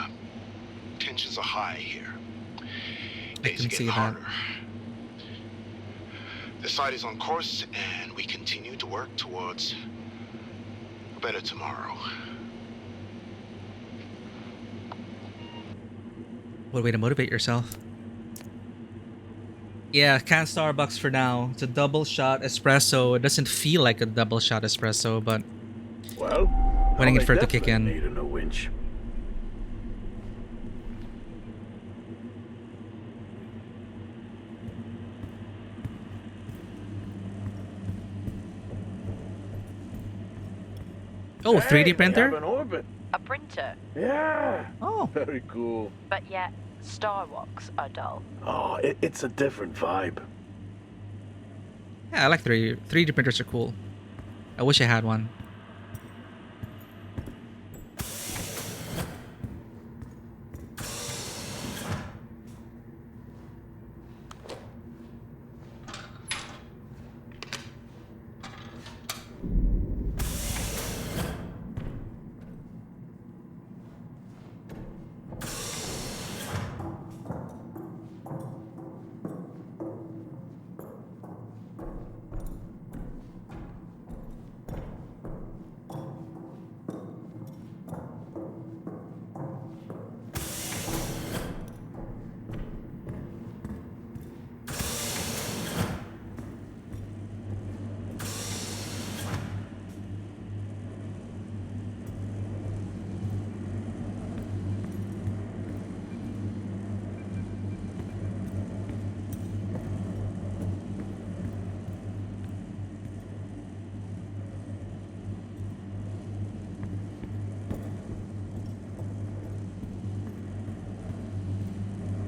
tensions are high here. Days are getting harder. The site is on course, and we continue to work towards a better tomorrow. What a way to motivate yourself. Yeah, can Starbucks for now. It's a double shot espresso. It doesn't feel like a double shot espresso, but well, waiting for it to kick in. Needing a winch. Oh, 3D printer? Have an orbit. A printer? Yeah. Oh. Very cool. But yet, Starwalks are dull. Oh, it's a different vibe. Yeah, I like 3D printers are cool. I wish I had one.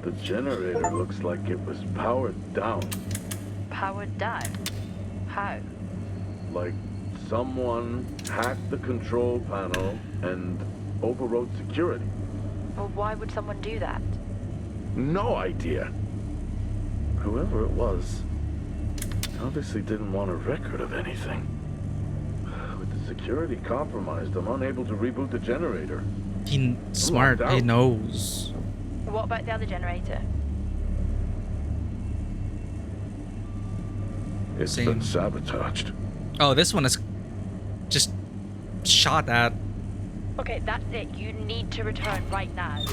The generator looks like it was powered down. Powered down? How? Like someone hacked the control panel and overrode security. Well, why would someone do that? No idea. Whoever it was obviously didn't want a record of anything. With the security compromised, I'm unable to reboot the generator. He's smart. He knows. What about the other generator? It's been sabotaged. Oh, this one is just shot at. Okay, that's it. You need to return right now.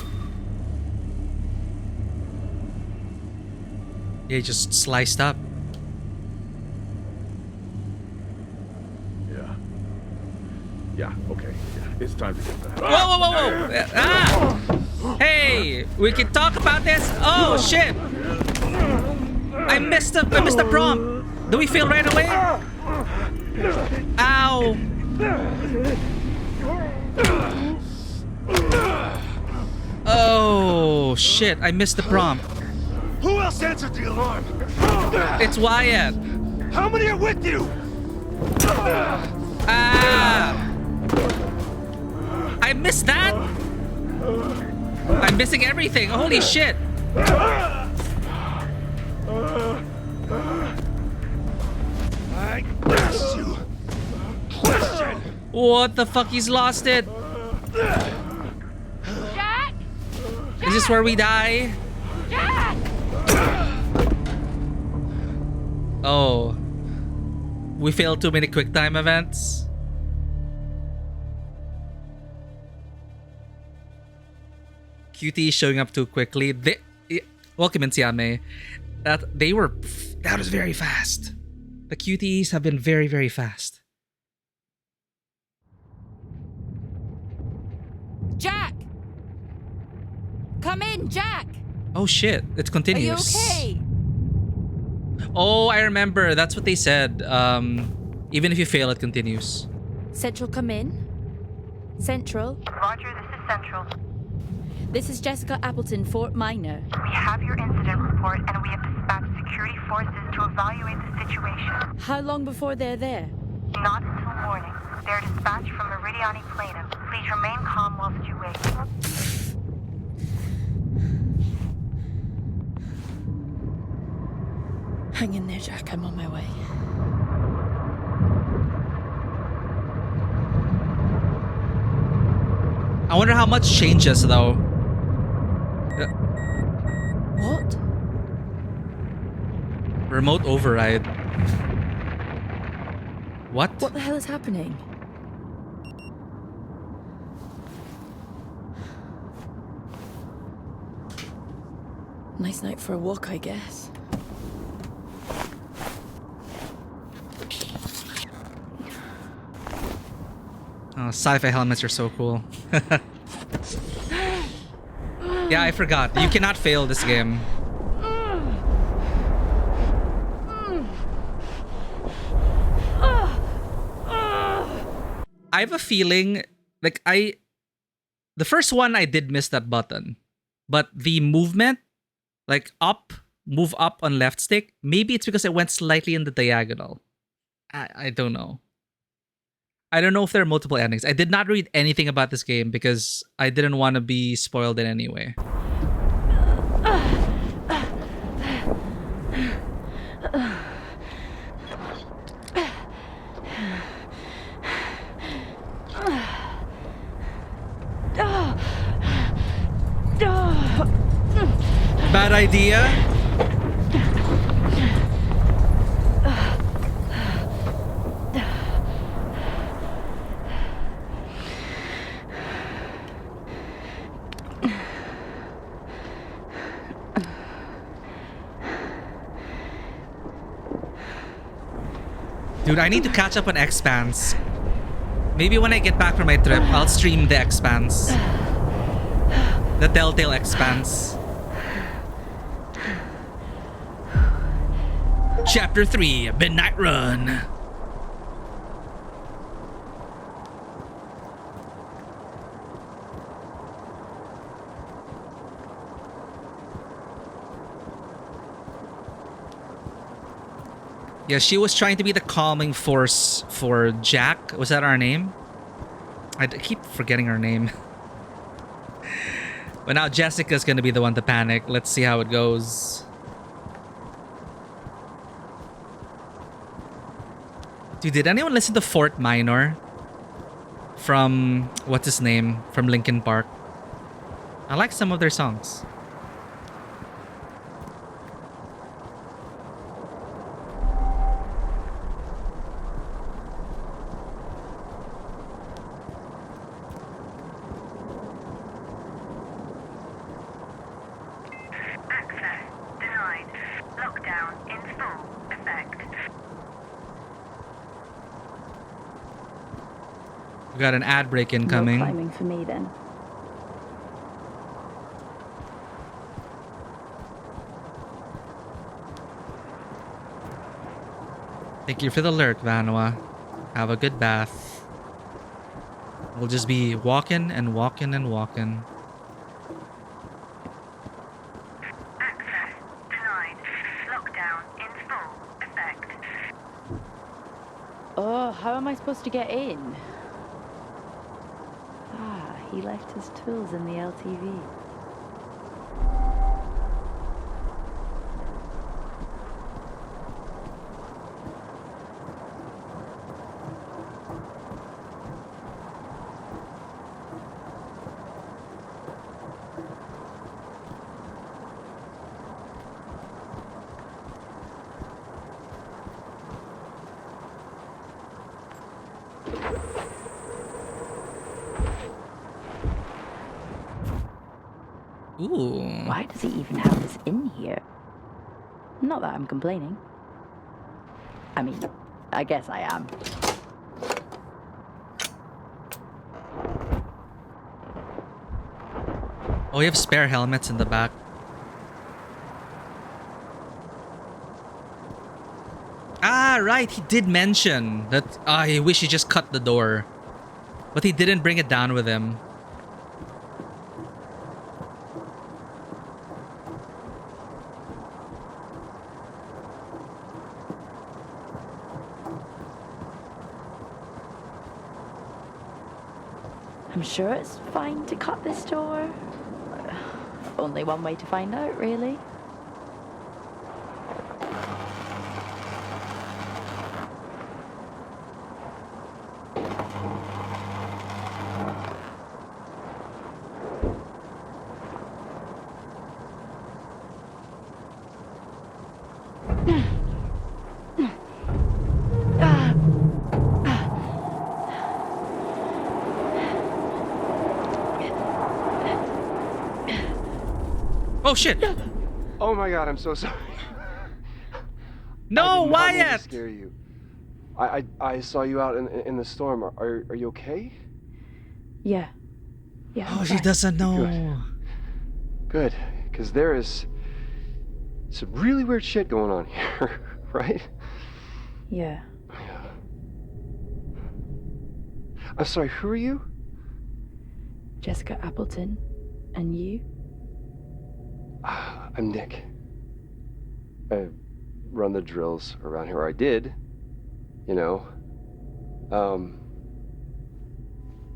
Yeah, just sliced up. Yeah, okay. Yeah, it's time to get back. Whoa, whoa, whoa, whoa! Ah! Hey, we can talk about this. Oh shit! I missed the prompt. Do we fail right away? Ow! Oh shit! I missed the prompt. Who else answered the alarm? It's Wyatt. How many are with you? Ah! I missed that. I'm missing everything. Holy shit! I asked you. Question. What the fuck? He's lost it. Jack! Is this where we die? Jack! Oh. We failed too many quick time events. QT showing up too quickly. Welcome in, Siame. That was very fast. The QTs have been very, very fast. Jack! Come in, Jack! Oh shit, it Are continues. you okay? Oh, I remember. That's what they said. Even if you fail, it continues. Central, come in. Central. Roger, this is Central. This is Jessica Appleton, Fort Minor. We have your incident report and we have dispatched security forces to evaluate the situation. How long before they're there? Not until morning. They're dispatched from Meridiani Planum. Please remain calm whilst you wait. Hang in there, Jack. I'm on my way. I wonder how much changes though. What? Remote override. What? What the hell is happening? Nice night for a walk, I guess. Oh, sci-fi helmets are so cool. Yeah, I forgot. You cannot fail this game. I have a feeling, like, the first one I did miss that button, but the movement, like move up on left stick, maybe it's because I went slightly in the diagonal. I don't know. I don't know if there are multiple endings. I did not read anything about this game because I didn't want to be spoiled in any way. Bad idea. Dude, I need to catch up on Expanse. Maybe when I get back from my trip, I'll stream the Expanse. The Telltale Expanse. Chapter 3, Midnight Run. Yeah, she was trying to be the calming force for Jack. Was that our name? I keep forgetting her name. But now Jessica's gonna be the one to panic. Let's see how it goes. Dude, did anyone listen to Fort Minor? From, what's his name? From Linkin Park. I like some of their songs. Got an ad break incoming. No climbing for me then. Thank you for the alert, Vanwa. Have a good bath. We'll just be walking and walking and walking. Access denied. Lockdown in full effect. Oh, how am I supposed to get in? Ah, he left his tools in the LTV. Ooh. Why does he even have this in here? Not that I'm complaining. I mean, I guess I am. Oh, you have spare helmets in the back. Ah, right. He did mention that I wish he just cut the door. But he didn't bring it down with him. I'm sure it's fine to cut this door. Only one way to find out, really. Oh shit! Oh my god, I'm so sorry. No, I did not mean Wyatt! to scare you. I saw you out in the storm. Are you okay? Yeah. Yeah. Oh, she doesn't know. Good, because there is some really weird shit going on here, right? Yeah. I'm sorry, who are you? Jessica Appleton. And you? I'm Nick. I run the drills around here, or I did. You know.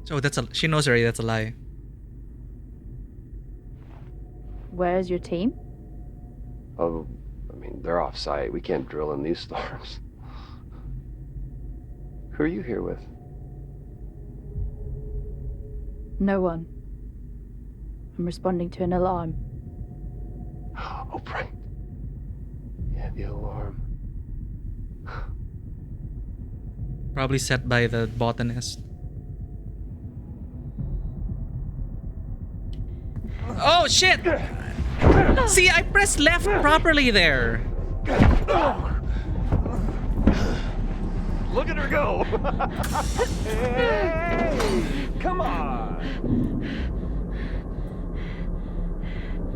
So she knows already that's a lie. Where's your team? Oh, I mean, they're off site. We can't drill in these storms. Who are you here with? No one. I'm responding to an alarm. Oh, right. Yeah, the alarm. Probably set by the botanist. Oh shit! See, I pressed left properly there. Look at her go! Hey, come on!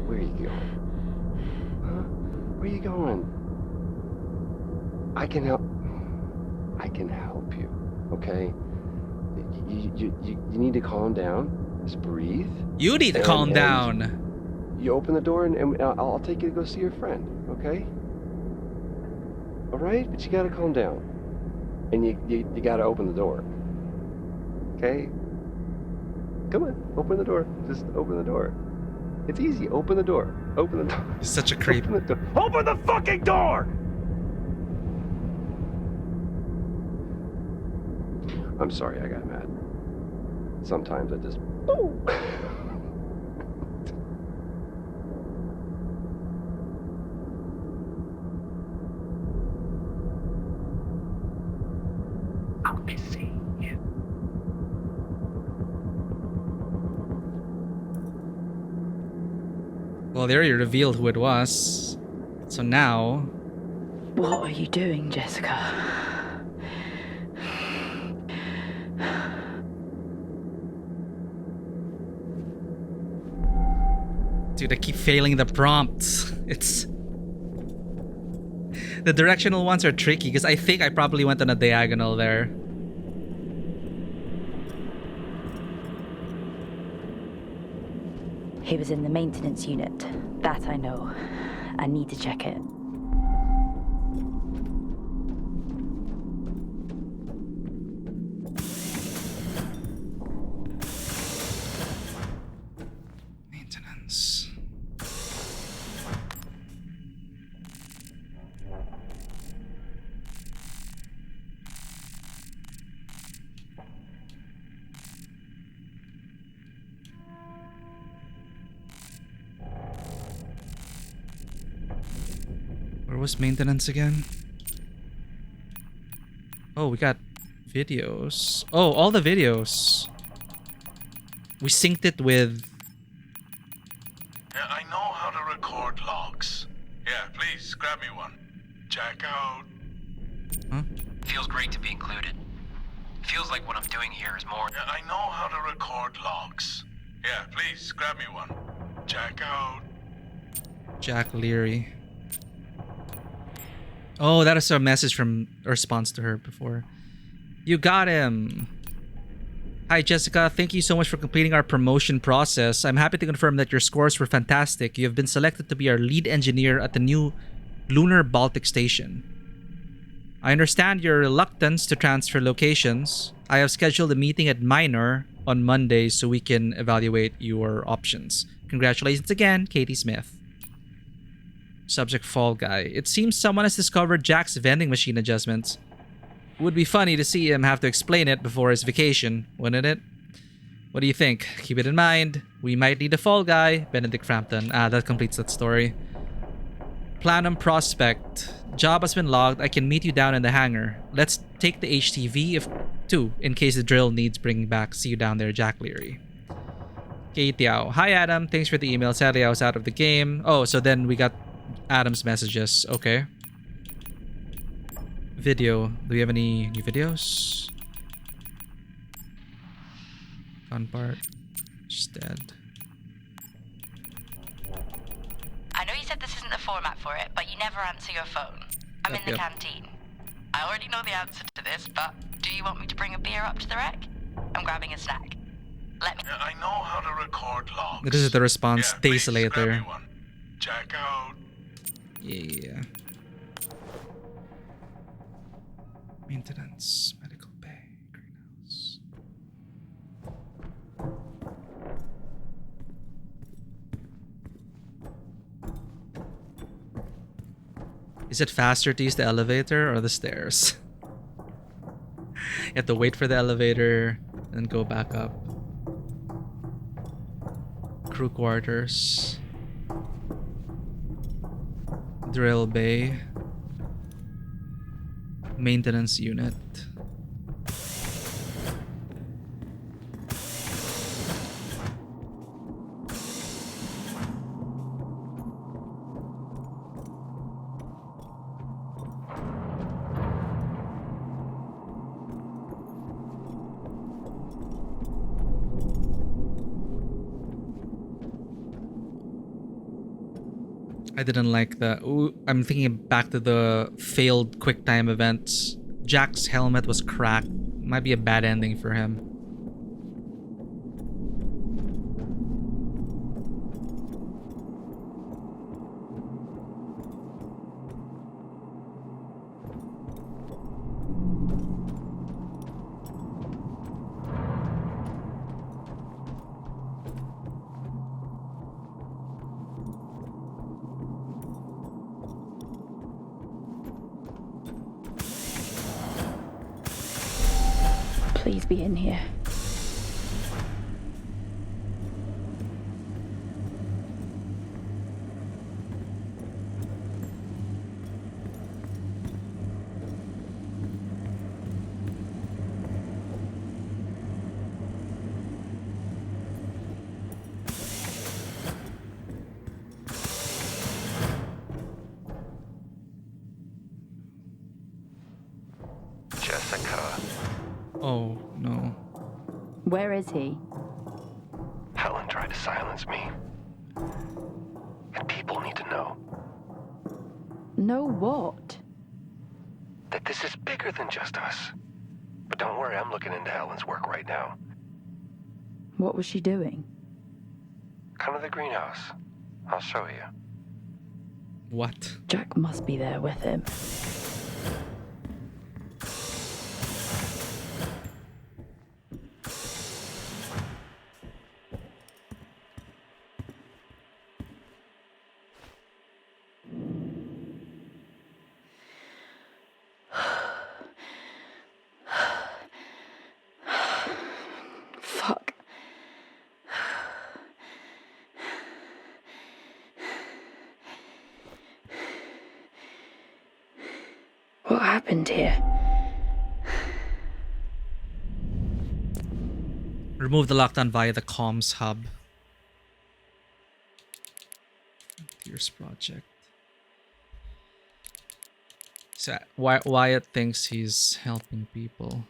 Where are you going? Huh? Where are you going? I can help. I can help you, okay? You need to calm down. Just breathe. You need to calm down. You open the door and I'll take you to go see your friend, okay? All right? But you gotta calm down. And you gotta open the door. Okay? Come on, open the door. Just open the door. It's easy. Open the door. Open the door. Such a creep. Open the door. Open the fucking door! I'm sorry I got mad. Sometimes I just... I see you. Well, they already revealed who it was. So now... What are you doing, Jessica? Dude, I keep failing the prompts. It's... The directional ones are tricky because I think I probably went on a diagonal there. He was in the maintenance unit. That I know. I need to check it. Maintenance. Where was maintenance again? Oh, we got videos. Oh, all the videos. We synced it with... Yeah, I know how to record logs. Yeah, please, grab me one. Check out. Huh? Feels great to be included. Feels like what I'm doing here is more... Yeah, I know how to record logs. Yeah, please, grab me one. Check out. Jack Leary. Oh, that is a message from a response to her before. You got him. Hi, Jessica. Thank you so much for completing our promotion process. I'm happy to confirm that your scores were fantastic. You have been selected to be our lead engineer at the new Lunar Baltic Station. I understand your reluctance to transfer locations. I have scheduled a meeting at Minor on Monday so we can evaluate your options. Congratulations again, Katie Smith. Subject Fall Guy. It seems someone has discovered Jack's vending machine adjustments. Would be funny to see him have to explain it before his vacation, wouldn't it? What do you think? Keep it in mind. We might need a Fall Guy. Benedict Frampton. That completes that story. Planum Prospect. Job has been logged. I can meet you down in the hangar. Let's take the HTV if too, in case the drill needs bringing back. See you down there, Jack Leary. Kate Yao. Hi, Adam. Thanks for the email. Sadly, I was out of the game. Oh, so then we got Adam's messages. Okay. Video. Do we have any new videos? Fun part. Just dead. I know you said this isn't the format for it, but you never answer your phone. I'm in the canteen. I already know the answer to this, but do you want me to bring a beer up to the wreck? I'm grabbing a snack. Let me... I know how to record logs. This is the response days later. Check out. Yeah. Maintenance, medical bay, greenhouse. Is it faster to use the elevator or the stairs? You have to wait for the elevator and go back up. Crew quarters. Drill bay. Maintenance unit. I didn't like that. Ooh, I'm thinking back to the failed QuickTime events. Jack's helmet was cracked. Might be a bad ending for him. Please be in here. Jessica. Oh, no. Where is he? Helen tried to silence me. And people need to know No what? that this is bigger than just us. But don't worry, I'm looking into Helen's work right now. What was she doing? Come to the greenhouse. I'll show you. What? Jack must be there with him. Fuck. What happened here? Remove the lockdown via the comms hub. Here's project. So Wyatt thinks he's helping people.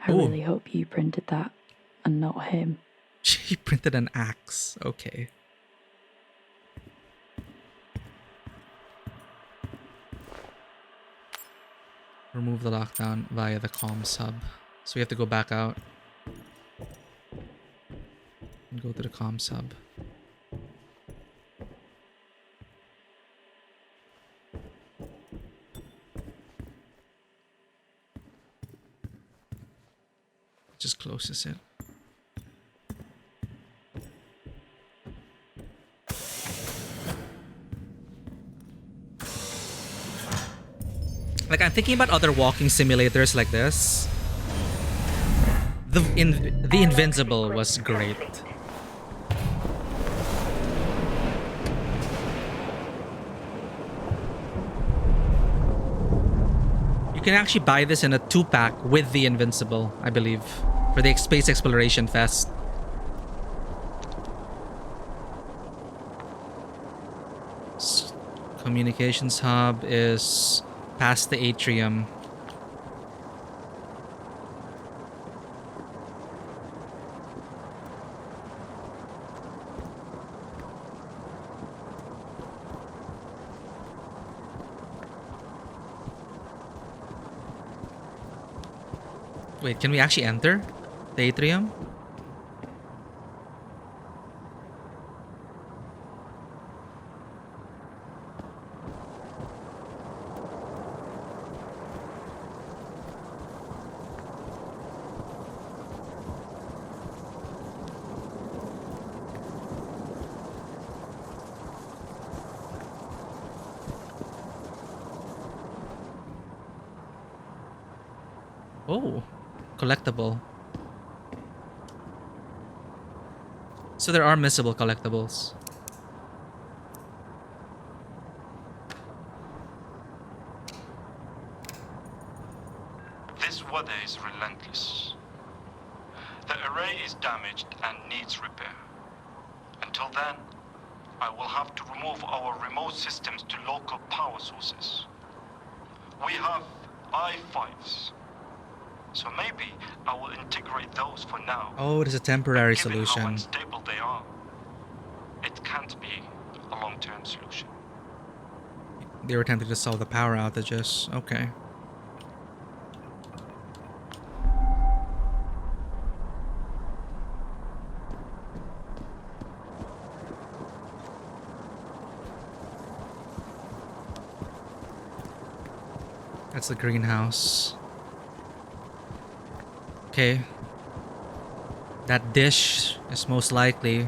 I really hope you printed that and not him. She printed an axe. Okay. Remove the lockdown via the comms hub. So we have to go back out. Go to the comms hub. Just closes it. Like, I'm thinking about other walking simulators like this. The Invincible was great. You can actually buy this in a 2-pack with the Invincible, I believe, for the Space Exploration Fest. Communications hub is past the atrium. Wait, can we actually enter the atrium? Oh, collectible. So there are missable collectibles. This weather is relentless. The array is damaged and needs repair. Until then, I will have to remove our remote systems to local power sources. We have i5s. So maybe I will integrate those for now. Oh, it is a temporary Given solution. how unstable they are, it can't be a long-term solution. They were attempting to solve the power outages. Okay. That's the greenhouse. Okay. That dish is most likely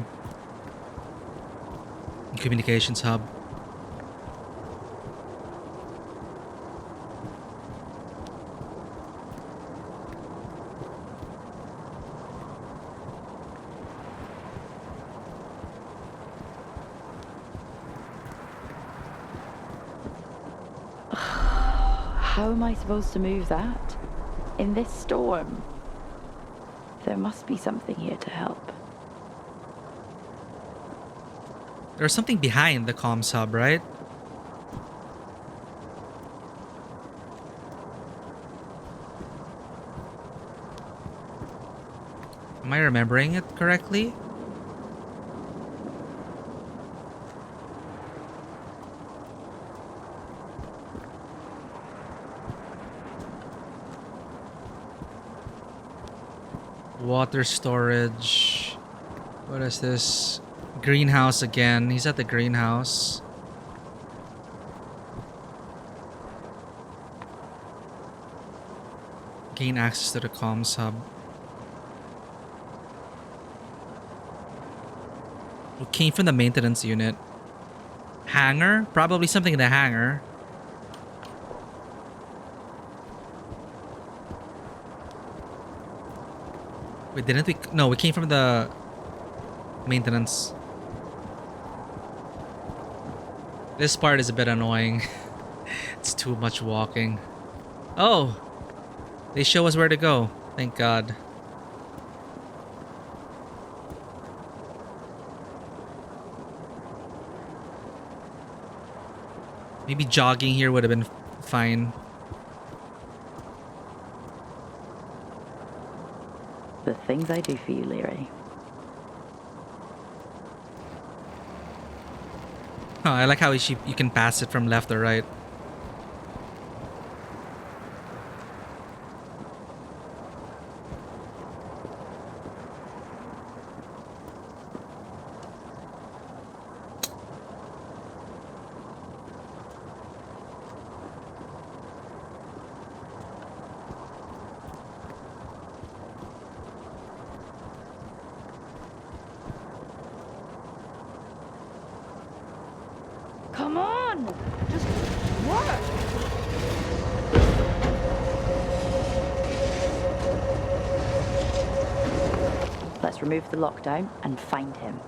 the communications hub. How am I supposed to move that? In this storm? There must be something here to help. There's something behind the comms hub, right? Am I remembering it correctly? Water storage. What is this? Greenhouse again. He's at the greenhouse. Gain access to the comms hub. It came from the maintenance unit. Hangar? Probably something in the hangar. Wait, didn't we? No, we came from the maintenance. This part is a bit annoying. It's too much walking. Oh! They show us where to go. Thank God. Maybe jogging here would have been fine. The things I do for you, Leary. Oh, I like how you can pass it from left or right. Come on! Just work! Let's remove the lockdown and find him.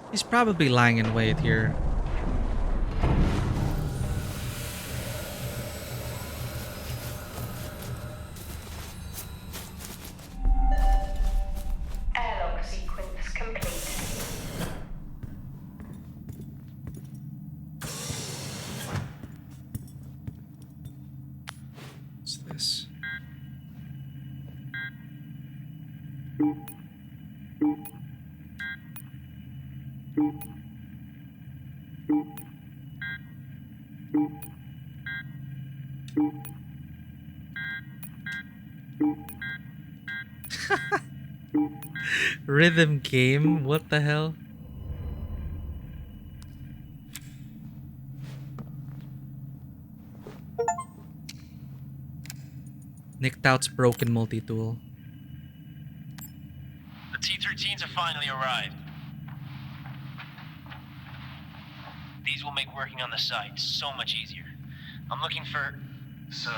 He's probably lying in wait here. Airlock sequence complete. What's this? Rhythm game? What the hell? Nicked out's broken multi-tool. The T-13s have finally arrived. These will make working on the site so much easier. I'm looking for... Sir,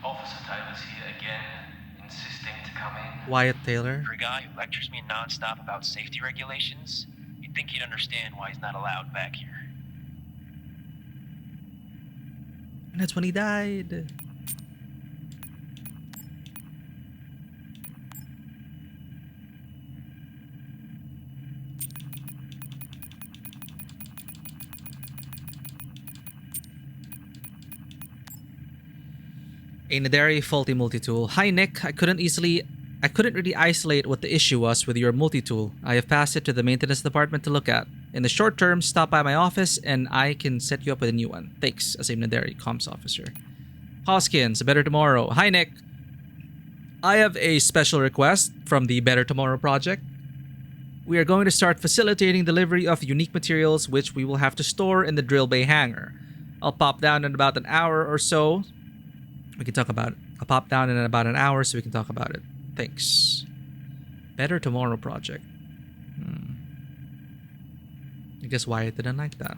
Officer Taylor's here again, insisting to come in. Wyatt Taylor. For a guy who lectures me non-stop about safety regulations, you'd think he'd understand why he's not allowed back here. And that's when he died. A Nadari faulty multi-tool. Hi Nick, I couldn't really isolate what the issue was with your multi-tool. I have passed it to the maintenance department to look at. In the short term, stop by my office and I can set you up with a new one. Thanks, as a Nadari comms officer. Hoskins, Better Tomorrow. Hi Nick. I have a special request from the Better Tomorrow project. We are going to start facilitating delivery of unique materials which we will have to store in the drill bay hangar. I'll pop down in about an hour or so. We can talk about it. I'll pop down in about an hour so we can talk about it. Thanks. Better Tomorrow project. I guess Wyatt didn't like that.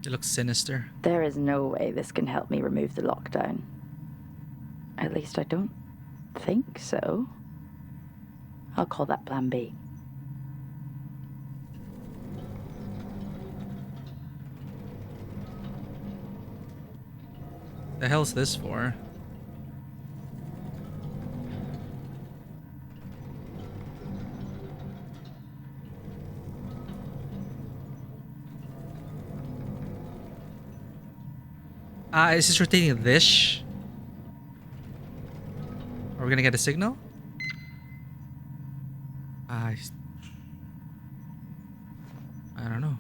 It looks sinister. There is no way this can help me remove the lockdown. At least I don't think so. I'll call that Plan B. The hell's this for? Is this rotating this? Are we gonna get a signal? I don't know.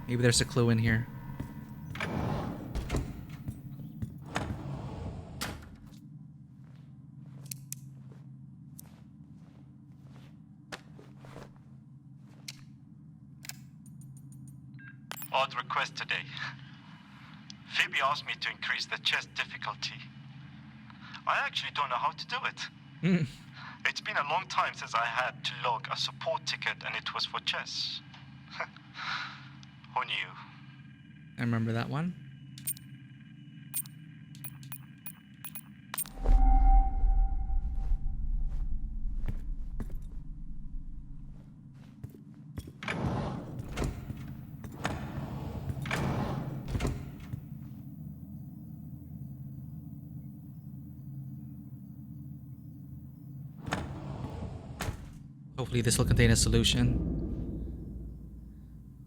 Maybe there's a clue in here. Odd request today. Phoebe asked me to increase the chess difficulty. I actually don't know how to do it. It's been a long time since I had to log a support ticket and it was for chess. Who knew? I remember that one. Hopefully this will contain a solution.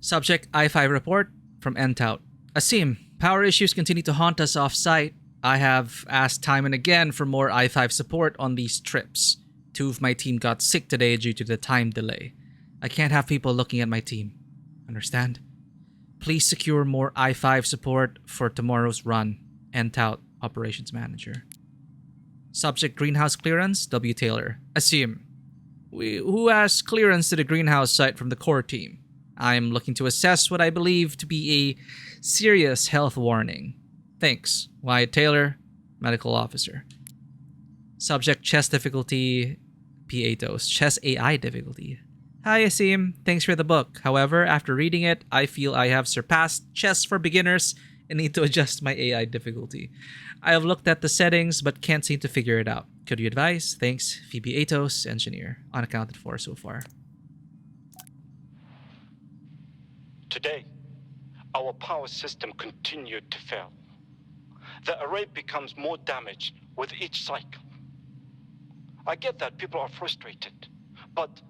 Subject I-5 report from NTOUT. Asim, power issues continue to haunt us off-site. I have asked time and again for more I-5 support on these trips. 2 of my team got sick today due to the time delay. I can't have people looking at my team. Understand? Please secure more I-5 support for tomorrow's run. NTOUT Operations Manager. Subject greenhouse clearance, W. Taylor. Asim, who has clearance to the greenhouse site from the core team? I am looking to assess what I believe to be a serious health warning. Thanks. Wyatt Taylor, Medical Officer. Subject chess difficulty, P8os. Chess AI difficulty. Hi Asim, thanks for the book. However, after reading it, I feel I have surpassed chess for beginners and need to adjust my AI difficulty. I have looked at the settings but can't seem to figure it out. Could you advise? Thanks, Phoebe Atos, Engineer. Unaccounted for so far. Today, our power system continued to fail. The array becomes more damaged with each cycle. I get that people are frustrated, but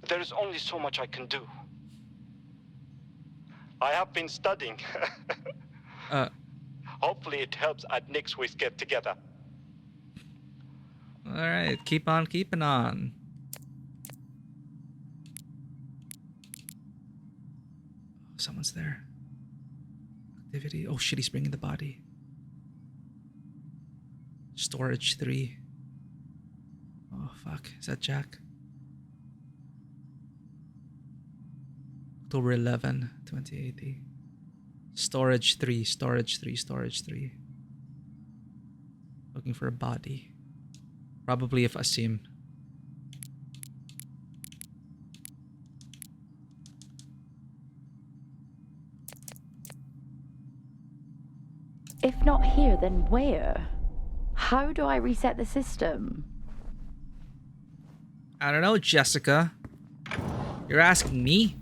there is only so much I can do. I have been studying. Hopefully it helps at next week's get together. Alright, keep on keeping on. Someone's there. Activity. Oh shit, he's bringing the body. Storage 3. Oh fuck, is that Jack? October 11, 2080. Storage 3, storage 3, storage 3. Looking for a body. Probably of Asim. If not here, then where? How do I reset the system? I don't know, Jessica. You're asking me?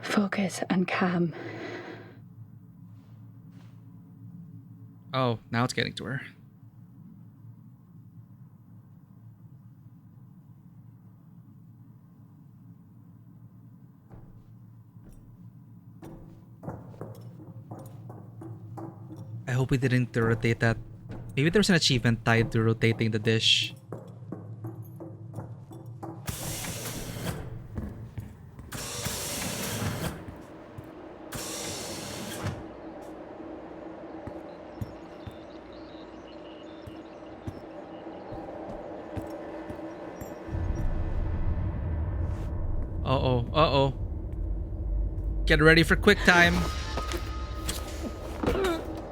Focus and calm. Oh, now it's getting to her. I hope we didn't rotate that. Maybe there's an achievement tied to rotating the dish. Uh-oh. Get ready for quick time.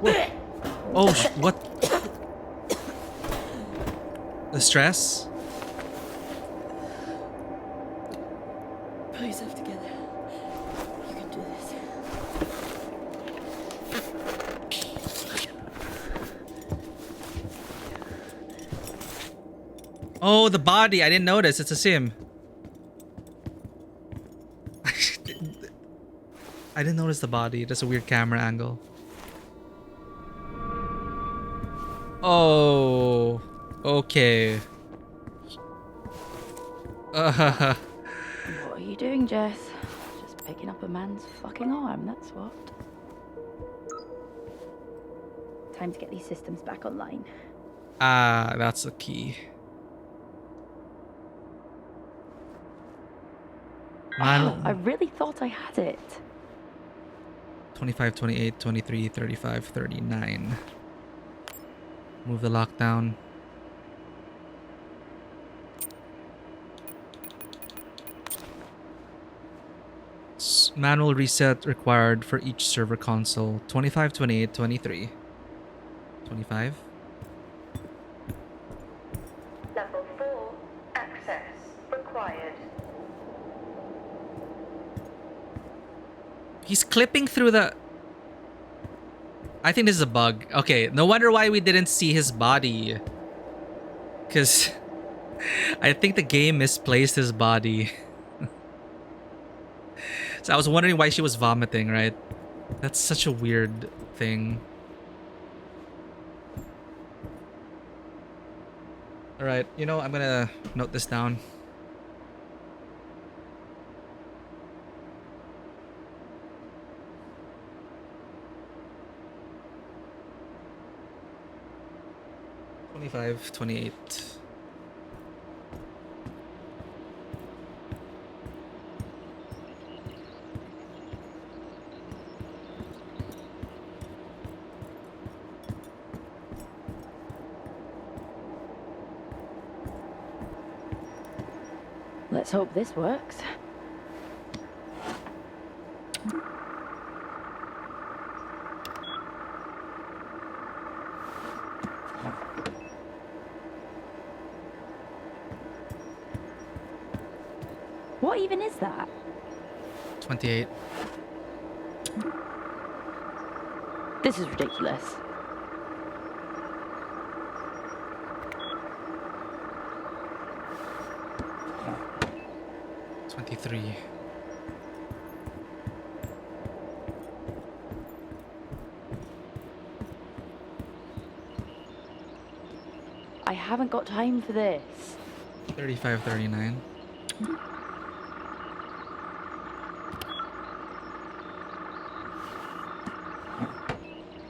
Whoa. Oh, what? The stress? Pull yourself together. You can do this. Oh, the body. I didn't notice. It's a sim. I didn't notice the body. That's a weird camera angle. Oh, okay. What are you doing, Jess? Just picking up a man's fucking arm, that's what. Time to get these systems back online. Ah, that's the key. Man. Oh, I really thought I had it. 25, 28, 23, 35, 39. Move the lockdown. Manual reset required for each server console. 25, 28, 23. 25. Level 4, access required. He's clipping through the... I think this is a bug. Okay, no wonder why we didn't see his body. Because I think the game misplaced his body. So I was wondering why she was vomiting, right? That's such a weird thing. Alright, you know, I'm gonna note this down. $25, $28. Let's hope this works. What even is that? 28. This is ridiculous. $23. I haven't got time for this. 35, 39.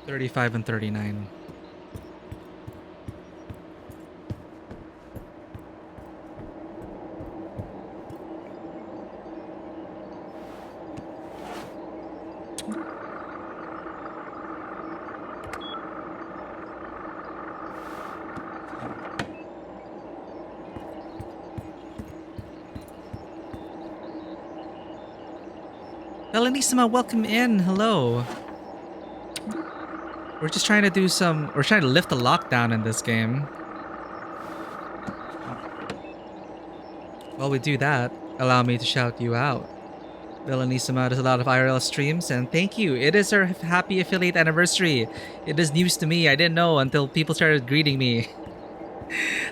$35 and 39. Belanisima, welcome in. Hello. We're just trying to do some... We're trying to lift the lockdown in this game. While we do that, allow me to shout you out. Belanisima does a lot of IRL streams, and thank you. It is our happy affiliate anniversary. It is news to me. I didn't know until people started greeting me.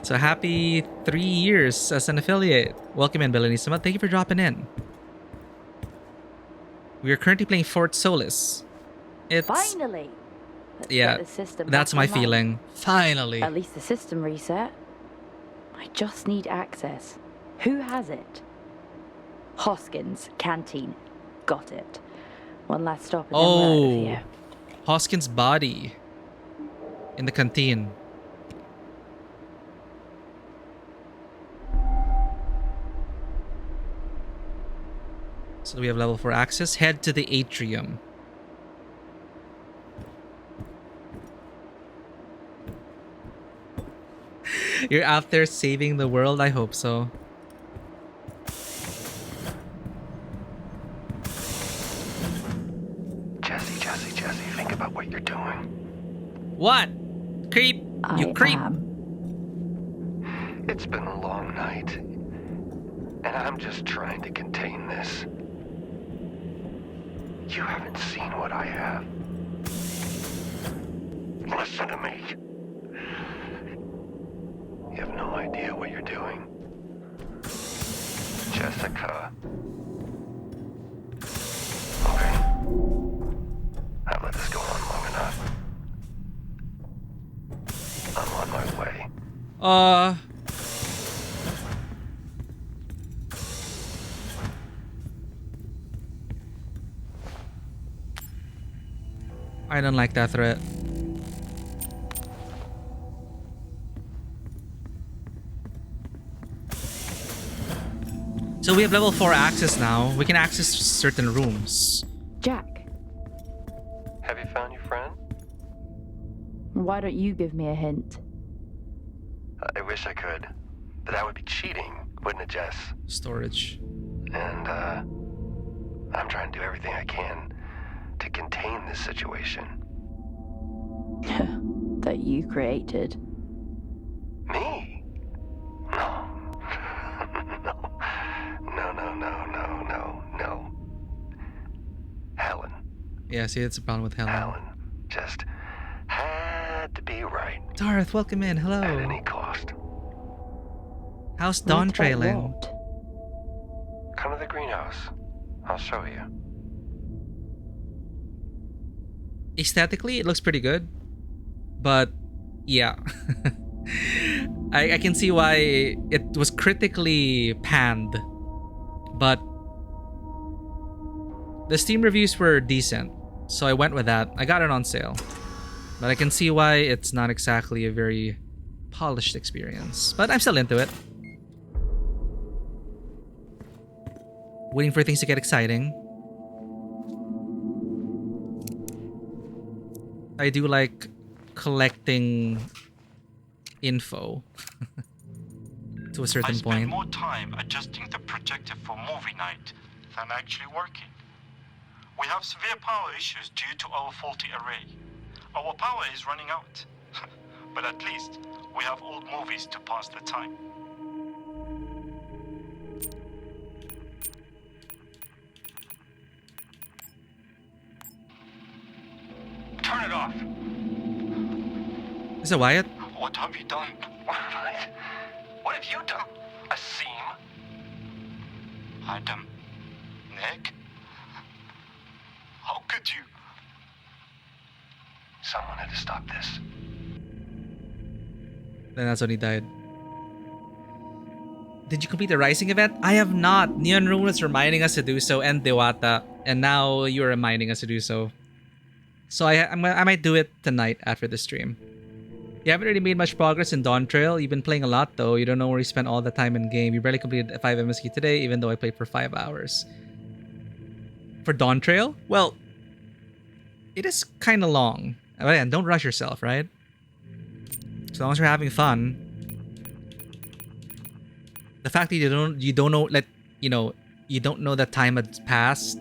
So happy 3 years as an affiliate. Welcome in, Belanisima. Thank you for dropping in. We are currently playing Fort Solis. It's... Finally! Let's yeah, get the system that's back my online. feeling. Finally. At least the system reset. I just need access. Who has it? Hoskins, canteen. Got it. One last stop and then we're out of here. Hoskins' body in the canteen. So we have level 4 access. Head to the atrium. You're out there saving the world? I hope so. Jesse, think about what you're doing. What? Creep! You creep! It's been a long night, and I'm just trying to contain this. You haven't seen what I have. Listen to me. You have no idea what you're doing. Jessica. Okay. I've let this go on long enough. I'm on my way. I don't like that threat. So we have level 4 access now. We can access certain rooms. Jack, Why don't you give me a hint? I wish I could. But that would be cheating, wouldn't it, Jess? Storage. And, I'm trying to do everything I can to contain this situation. That you created. Me? No. No. Helen. Yeah, see, it's a problem with Helen. Helen just had to be right. Darth, welcome in. Hello. At any cost. How's Dawn trailing? Come to the greenhouse. I'll show you. Aesthetically, it looks pretty good. But, yeah. I can see why it was critically panned. But the Steam reviews were decent, so I went with that. I got it on sale. But I can see why it's not exactly a very polished experience. But I'm still into it. Waiting for things to get exciting. I do like collecting info to a certain point. I spend more time adjusting the projector for movie night than actually working. We have severe power issues due to our faulty array. Our power is running out. But at least we have old movies to pass the time. Turn it off. Is it Wyatt? What have you done? What have you done? Asim? Adam. Nick? How could you? Someone had to stop this. Then that's when he died. Did you complete the Rising event? I have not. Neon Room was reminding us to do so, and Dewata. And now you're reminding us to do so. So I might do it tonight after the stream. You haven't really made much progress in Dawn Trail. You've been playing a lot though. You don't know where you spent all the time in game. You barely completed 5 MSQ today, even though I played for 5 hours. For Dawn Trail? Well, it is kind of long. And don't rush yourself, right? As long as you're having fun. The fact that you don't know that you don't know that time has passed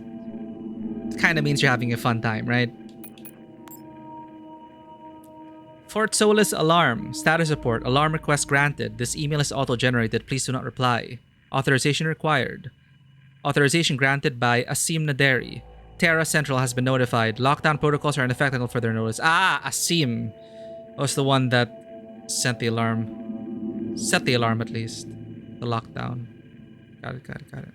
kind of means you're having a fun time, right? Fort Solis alarm. Status report. Alarm request granted. This email is auto-generated. Please do not reply. Authorization required. Authorization granted by Asim Naderi. Terra Central has been notified. Lockdown protocols are in effect until further notice. Ah, Asim was the one that sent the alarm. Set the alarm at least. The lockdown. Got it.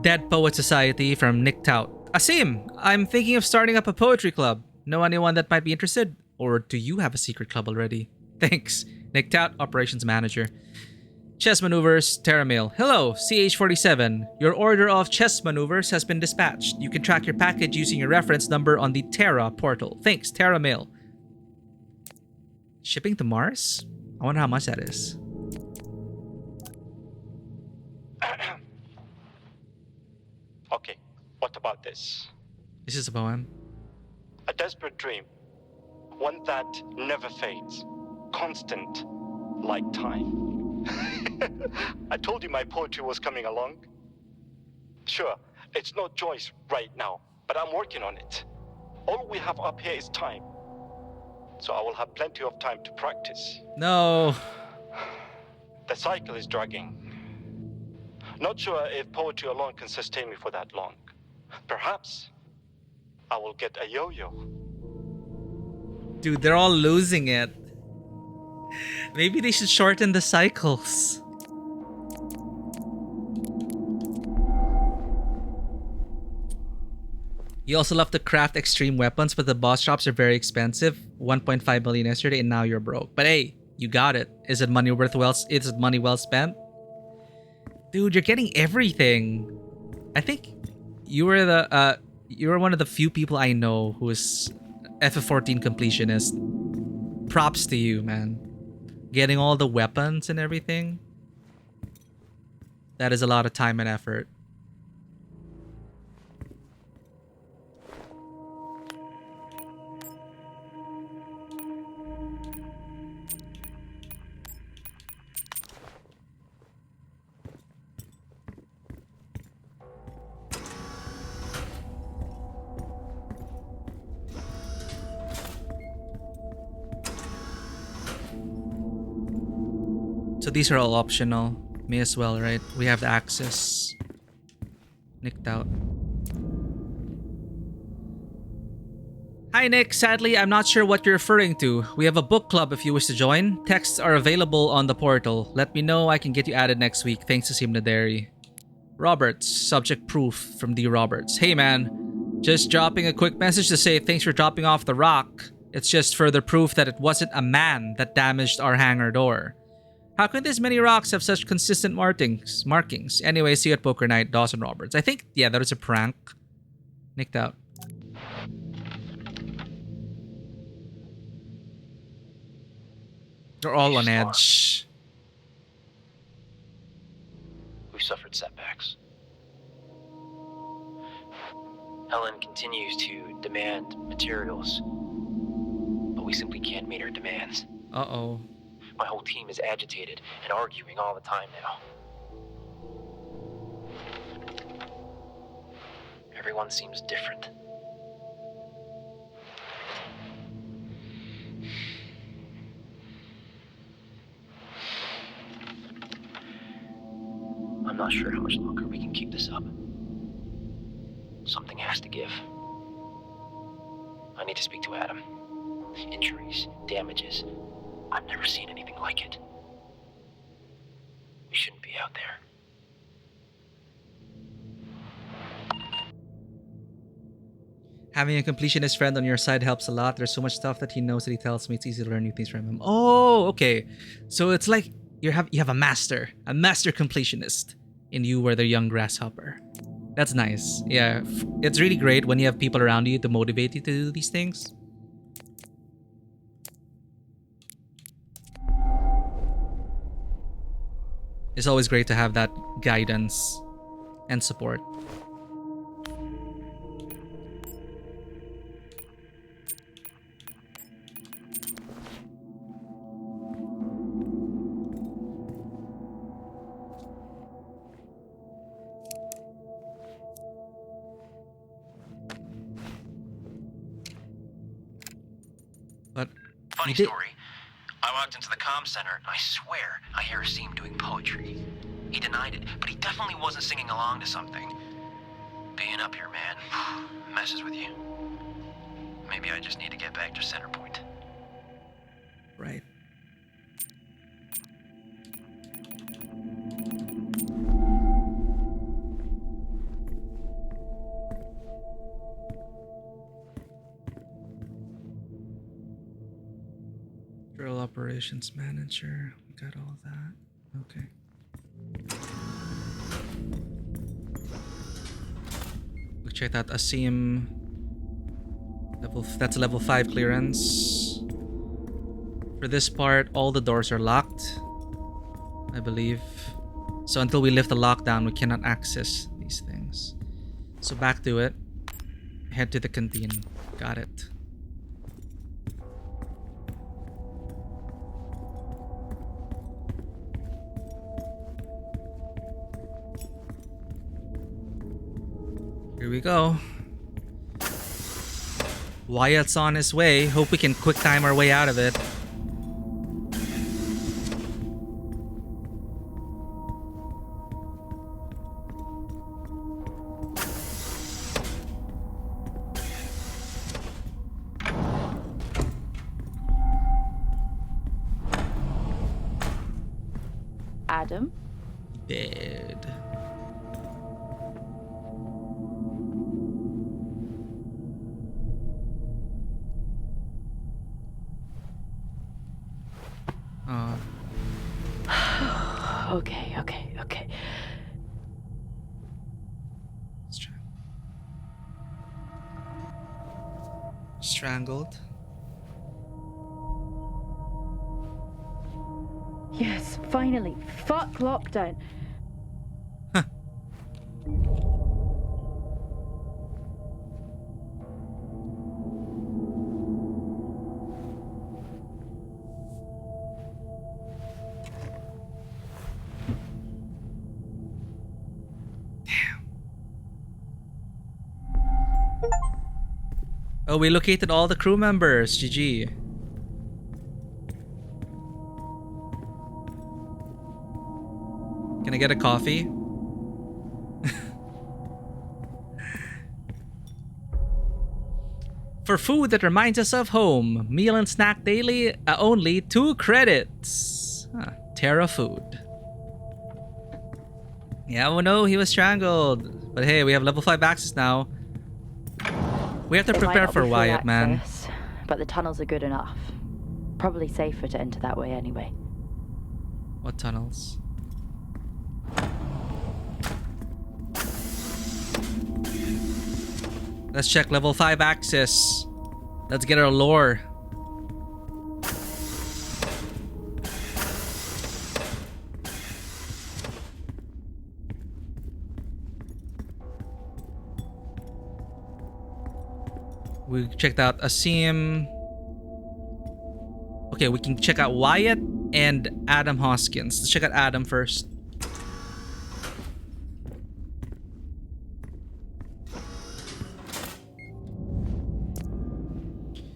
Dead Poet Society from Nick Tout. Asim, I'm thinking of starting up a poetry club. Know anyone that might be interested? Or do you have a secret club already? Thanks. Nick Tout, Operations Manager. Chess Maneuvers, Terra Mail. Hello, CH47. Your order of chess maneuvers has been dispatched. You can track your package using your reference number on the Terra portal. Thanks, Terra Mail. Shipping to Mars? I wonder how much that is. Okay, what about this? This is a poem. A desperate dream. One that never fades. Constant, like time. I told you my poetry was coming along. Sure, it's no choice right now, but I'm working on it. All we have up here is time. So I will have plenty of time to practice. No. The cycle is dragging. Not sure if poetry alone can sustain me for that long. Perhaps I will get a yo-yo. Dude, they're all losing it. Maybe they should shorten the cycles. You also love to craft extreme weapons, but the boss shops are very expensive. 1.5 million yesterday, and now you're broke. But hey, you got it. Is it money is it money well spent? Dude, you're getting everything. I think you were one of the few people I know who is FF14 completionist. Props to you, man. Getting all the weapons and everything. That is a lot of time and effort. So these are all optional. May as well, right? We have the access. Nicked out. Hi Nick, sadly I'm not sure what you're referring to. We have a book club if you wish to join. Texts are available on the portal. Let me know, I can get you added next week. Thanks to Simnaderi. Roberts, subject proof from D. Roberts. Hey man, just dropping a quick message to say thanks for dropping off the rock. It's just further proof that it wasn't a man that damaged our hangar door. How can this many rocks have such consistent markings? Anyway, see you at poker night, Dawson Roberts. I think, yeah, that was a prank. Nicked out. They're all on edge. We've suffered setbacks. Helen continues to demand materials, but we simply can't meet her demands. Uh-oh. My whole team is agitated and arguing all the time now. Everyone seems different. I'm not sure how much longer we can keep this up. Something has to give. I need to speak to Adam. Injuries, damages. I've never seen anything like it. We shouldn't be out there. Having a completionist friend on your side helps a lot. There's so much stuff that he knows that he tells me. It's easy to learn new things from him. Oh, okay. So it's like you have a master completionist in you where the young grasshopper. That's nice. Yeah, it's really great when you have people around you to motivate you to do these things. It's always great to have that guidance and support. But funny story. I walked into the comm center, and I swear I hear Asim doing poetry. He denied it, but he definitely wasn't singing along to something. Being up here, man, messes with you. Maybe I just need to get back to center point. Right. Drill operations manager. We got all that. Okay. We check that Asim. That's a level 5 clearance. For this part, all the doors are locked, I believe. So until we lift the lockdown, we cannot access these things. So back to it. Head to the canteen. Got it. Here we go. Wyatt's on his way. Hope we can quick time our way out of it. Adam? Dead. Okay. Strangled. Yes, finally. Fuck lockdown. Oh, we located all the crew members. GG. Can I get a coffee? For food that reminds us of home, meal and snack daily, only 2 credits. Terra food. Yeah, well, no, he was strangled. But hey, we have level 5 access now. We have to prepare for Wyatt, man. But the tunnels are good enough. Probably safer to enter that way anyway. What tunnels? Let's check level 5 access. Let's get our lore. We checked out Asim. Okay, we can check out Wyatt and Adam Hoskins. Let's check out Adam first.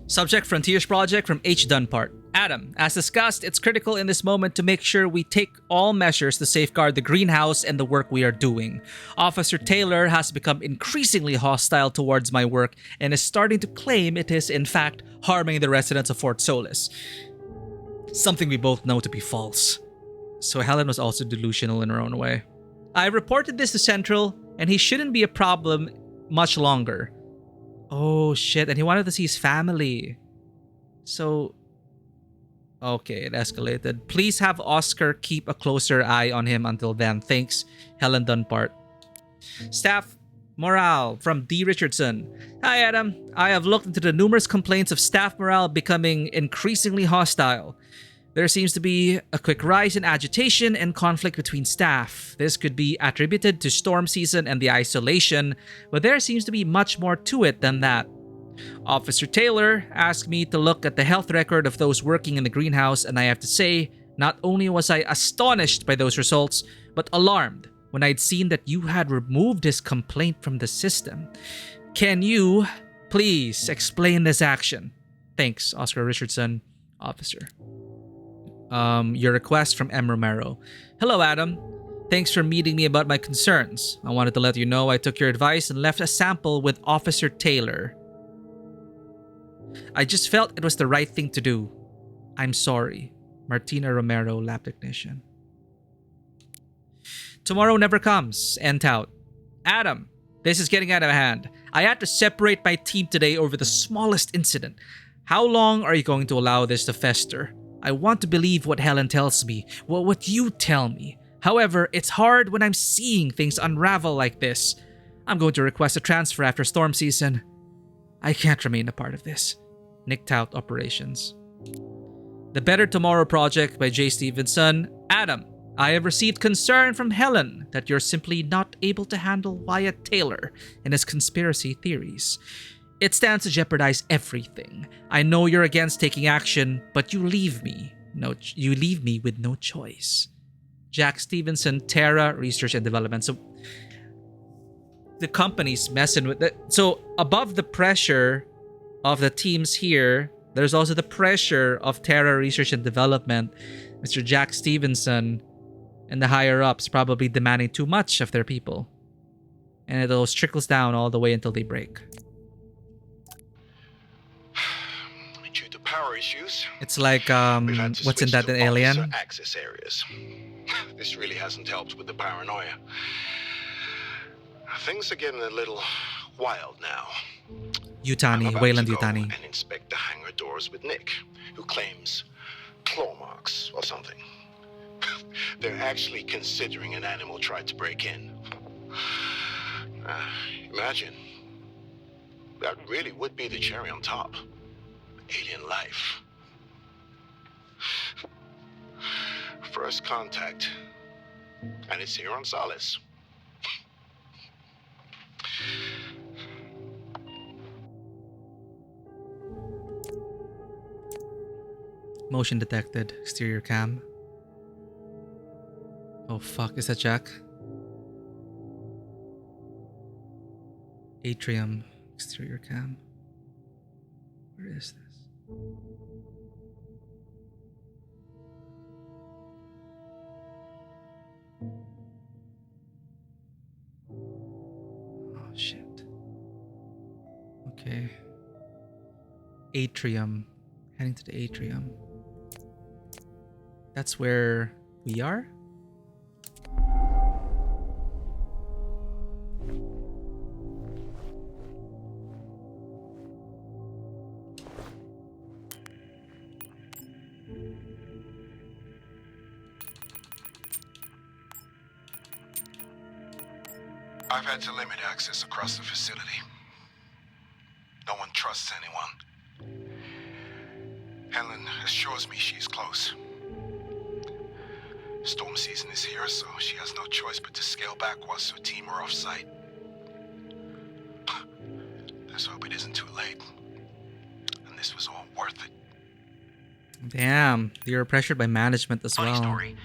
Subject: Frontiers Project from H. Dunpart. Adam, as discussed, it's critical in this moment to make sure we take all measures to safeguard the greenhouse and the work we are doing. Officer Taylor has become increasingly hostile towards my work and is starting to claim it is, in fact, harming the residents of Fort Solis. Something we both know to be false. So Helen was also delusional in her own way. I reported this to Central, and he shouldn't be a problem much longer. Oh shit, and he wanted to see his family. So... okay, it escalated. Please have Oscar keep a closer eye on him until then. Thanks, Helen Dunpart. Staff morale from D. Richardson. Hi, Adam. I have looked into the numerous complaints of staff morale becoming increasingly hostile. There seems to be a quick rise in agitation and conflict between staff. This could be attributed to storm season and the isolation, but there seems to be much more to it than that. Officer Taylor asked me to look at the health record of those working in the greenhouse, and I have to say, not only was I astonished by those results, but alarmed when I'd seen that you had removed his complaint from the system. Can you please explain this action? Thanks, Oscar Richardson, officer. Your request from M. Romero. Hello, Adam. Thanks for meeting me about my concerns. I wanted to let you know I took your advice and left a sample with Officer Taylor. I just felt it was the right thing to do. I'm sorry. Martina Romero, lab technician. Tomorrow never comes. End out. Adam, this is getting out of hand. I had to separate my team today over the smallest incident. How long are you going to allow this to fester? I want to believe what Helen tells me, what you tell me. However, it's hard when I'm seeing things unravel like this. I'm going to request a transfer after storm season. I can't remain a part of this. Nick Tout, Operations. The Better Tomorrow Project by J. Stevenson. Adam, I have received concern from Helen that you're simply not able to handle Wyatt Taylor and his conspiracy theories. It stands to jeopardize everything. I know you're against taking action, but you leave me with no choice. Jack Stevenson, Terra Research and Development. So the company's messing with it. So above the pressure of the teams here, there's also the pressure of Terra Research and Development, Mr. Jack Stevenson, and the higher ups probably demanding too much of their people. And it all trickles down all the way until they break. Due to power issues, it's like what's in that, an alien? Access areas. This really hasn't helped with the paranoia. Things are getting a little wild now. Yutani, Wayland Yutani. And inspect the hangar doors with Nick, who claims claw marks or something. They're actually considering an animal tried to break in. Imagine. That really would be the cherry on top. Alien life. First contact. And it's here on Solis. Motion detected. Exterior cam. Oh fuck, is that Jack? Atrium. Exterior cam. Where is this? Oh, shit. Okay. Atrium. Heading to the atrium. That's where we are? I've had to limit access across the facility. No one trusts anyone. Helen assures me she's close. Storm season is here, so she has no choice but to scale back whilst her team are off-site. Let's hope it isn't too late. And this was all worth it. Damn, you're pressured by management as Funny well. story.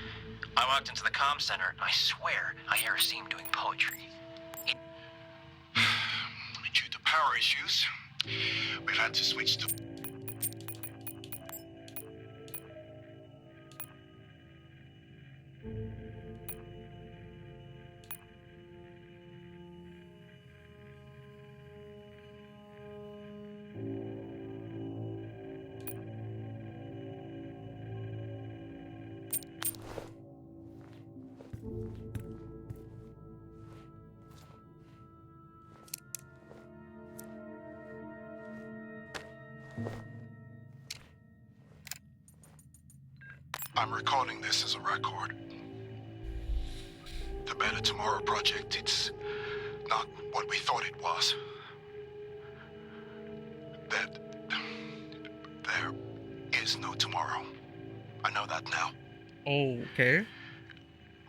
I walked into the comm center, and I swear I hear Asim doing poetry. Due to power issues, we've had to switch to... I'm recording this as a record. The Better Tomorrow project, it's not what we thought it was. There is no tomorrow. I know that now. Okay.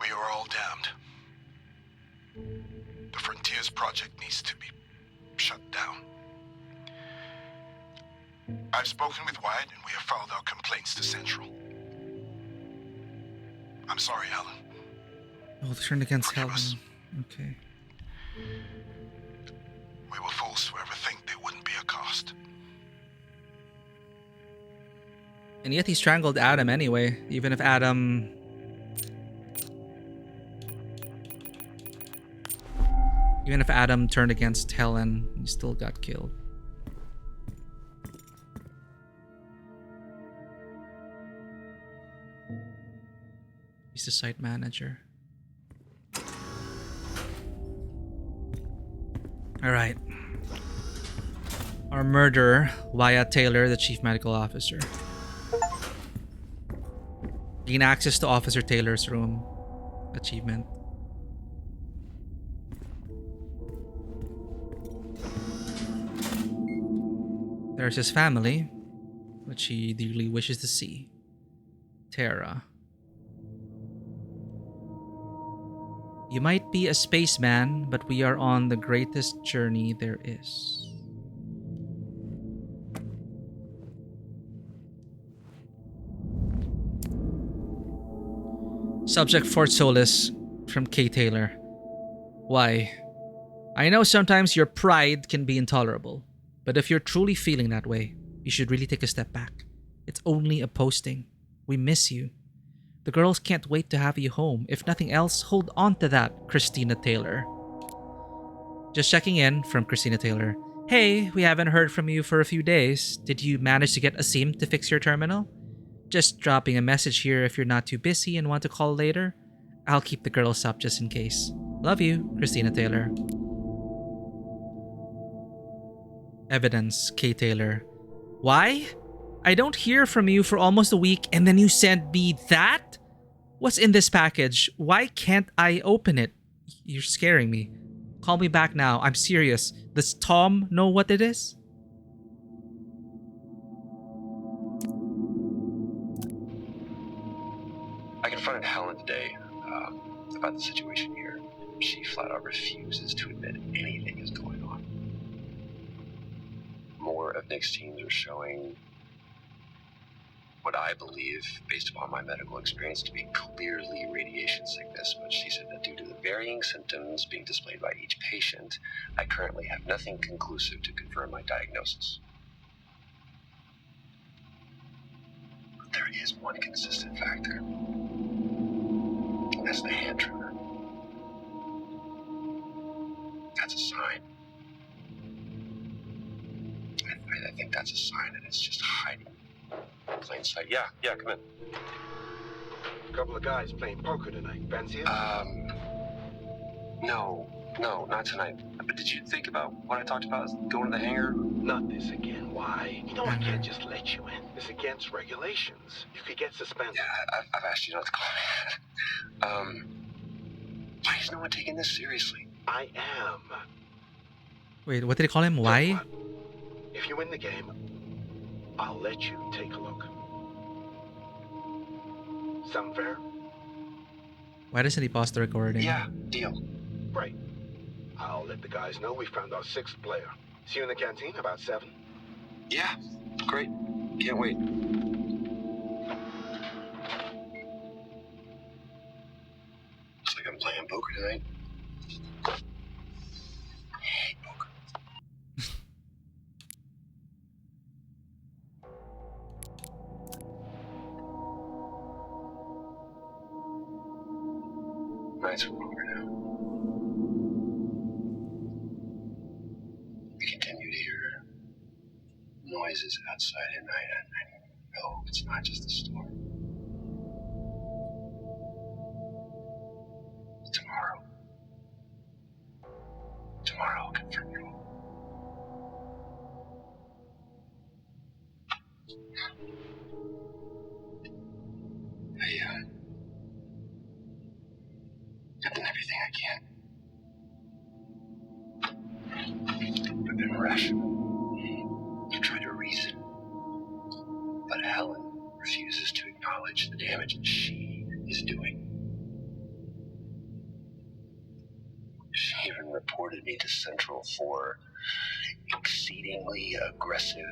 We are all damned. The Frontiers project needs to be shut down. I've spoken with Wyatt and we have filed our complaints to Central. I'm sorry, Alan. Oh, they turned against Forgive Helen. us. Okay. We were fools to ever think there wouldn't be a cost. And yet he strangled Adam anyway, even if Adam... Even if Adam turned against Helen, he still got killed. He's the site manager. Alright. Our murderer, Wyatt Taylor, the chief medical officer. Gain access to Officer Taylor's room. Achievement. There's his family, which he dearly wishes to see. Tara. You might be a spaceman, but we are on the greatest journey there is. Subject Fort Solis from K. Taylor. Why? I know sometimes your pride can be intolerable, but if you're truly feeling that way, you should really take a step back. It's only a posting. We miss you. The girls can't wait to have you home. If nothing else, hold on to that, Christina Taylor. Just checking in from Christina Taylor. Hey, we haven't heard from you for a few days. Did you manage to get Asim to fix your terminal? Just dropping a message here if you're not too busy and want to call later. I'll keep the girls up just in case. Love you, Christina Taylor. Evidence, K. Taylor. Why? I don't hear from you for almost a week and then you send me that? What's in this package? Why can't I open it? You're scaring me. Call me back now. I'm serious. Does Tom know what it is? I confronted Helen today about the situation here. She flat out refuses to admit anything is going on. More of Nick's teams are showing what I believe, based upon my medical experience, to be clearly radiation sickness, but she said that due to the varying symptoms being displayed by each patient, I currently have nothing conclusive to confirm my diagnosis. there is one consistent factor. And that's the hand trigger. That's a sign. I think that's a sign that it's just hiding in plain sight. Yeah, come in. A couple of guys playing poker tonight. Fancy it? No, not tonight. But did you think about what I talked about, going to the hangar? Not this again. Why? You know I can't just let you in. It's against regulations. You could get suspended. Yeah, I've asked you not to call me. Why is no one taking this seriously? I am. Wait, what did he call him? Why? If you win the game, I'll let you take a look. Sound fair? Why doesn't he pause the recording? Yeah, deal. Right. I'll let the guys know we found our 6th player. See you in the canteen about 7. Yeah, great. Can't wait. Looks like I'm playing poker tonight. I hate poker. Nights are over now. We continue to hear noises outside at night, and I know it's not just a storm. Tomorrow I'll confirm you all. I've done everything I can. I've been rational. I've tried to reason. But Helen refuses to acknowledge the damage that she is doing. She even reported me to Central for exceedingly aggressive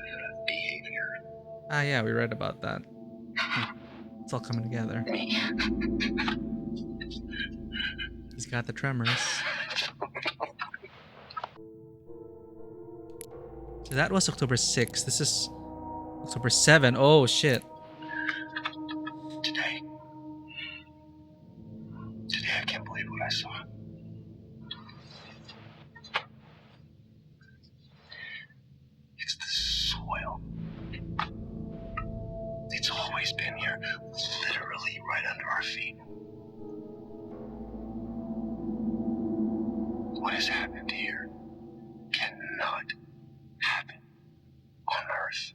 behavior. Ah, yeah, we read about that. It's all coming together. Me. He's got the tremors. So that was October 6th. This is October 7th. Oh, shit. Today I can't believe what I saw. It's the soil. It's always been here, literally right under our feet. What has happened here cannot happen on Earth.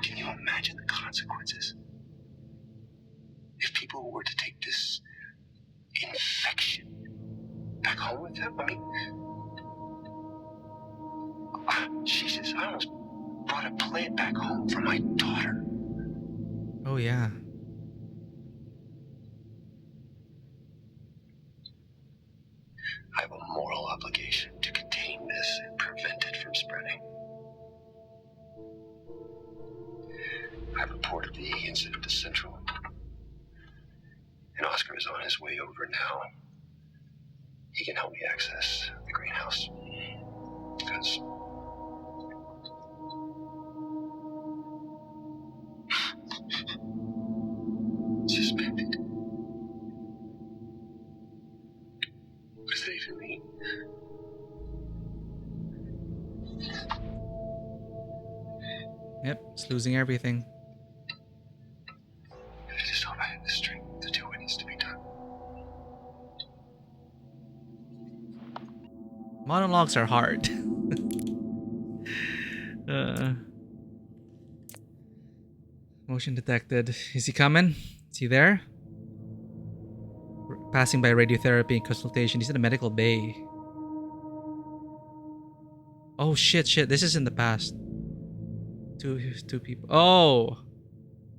Can you imagine the consequences? If people were to take this infection back home with them? I mean, Jesus, I almost brought a plant back home for my daughter. Oh, yeah. I have a moral obligation to contain this and prevent it from spreading. I've reported the incident to Central. And Oscar is on his way over now. He can help me access the greenhouse. Because suspended. What does that even mean? Yep, it's losing everything. I just hope I have the strength to do what needs to be done. Monologues are hard. Motion detected. Is he coming? Is he there? Passing by radiotherapy and consultation. He's in the medical bay. Oh shit. This is in the past. Two people. Oh!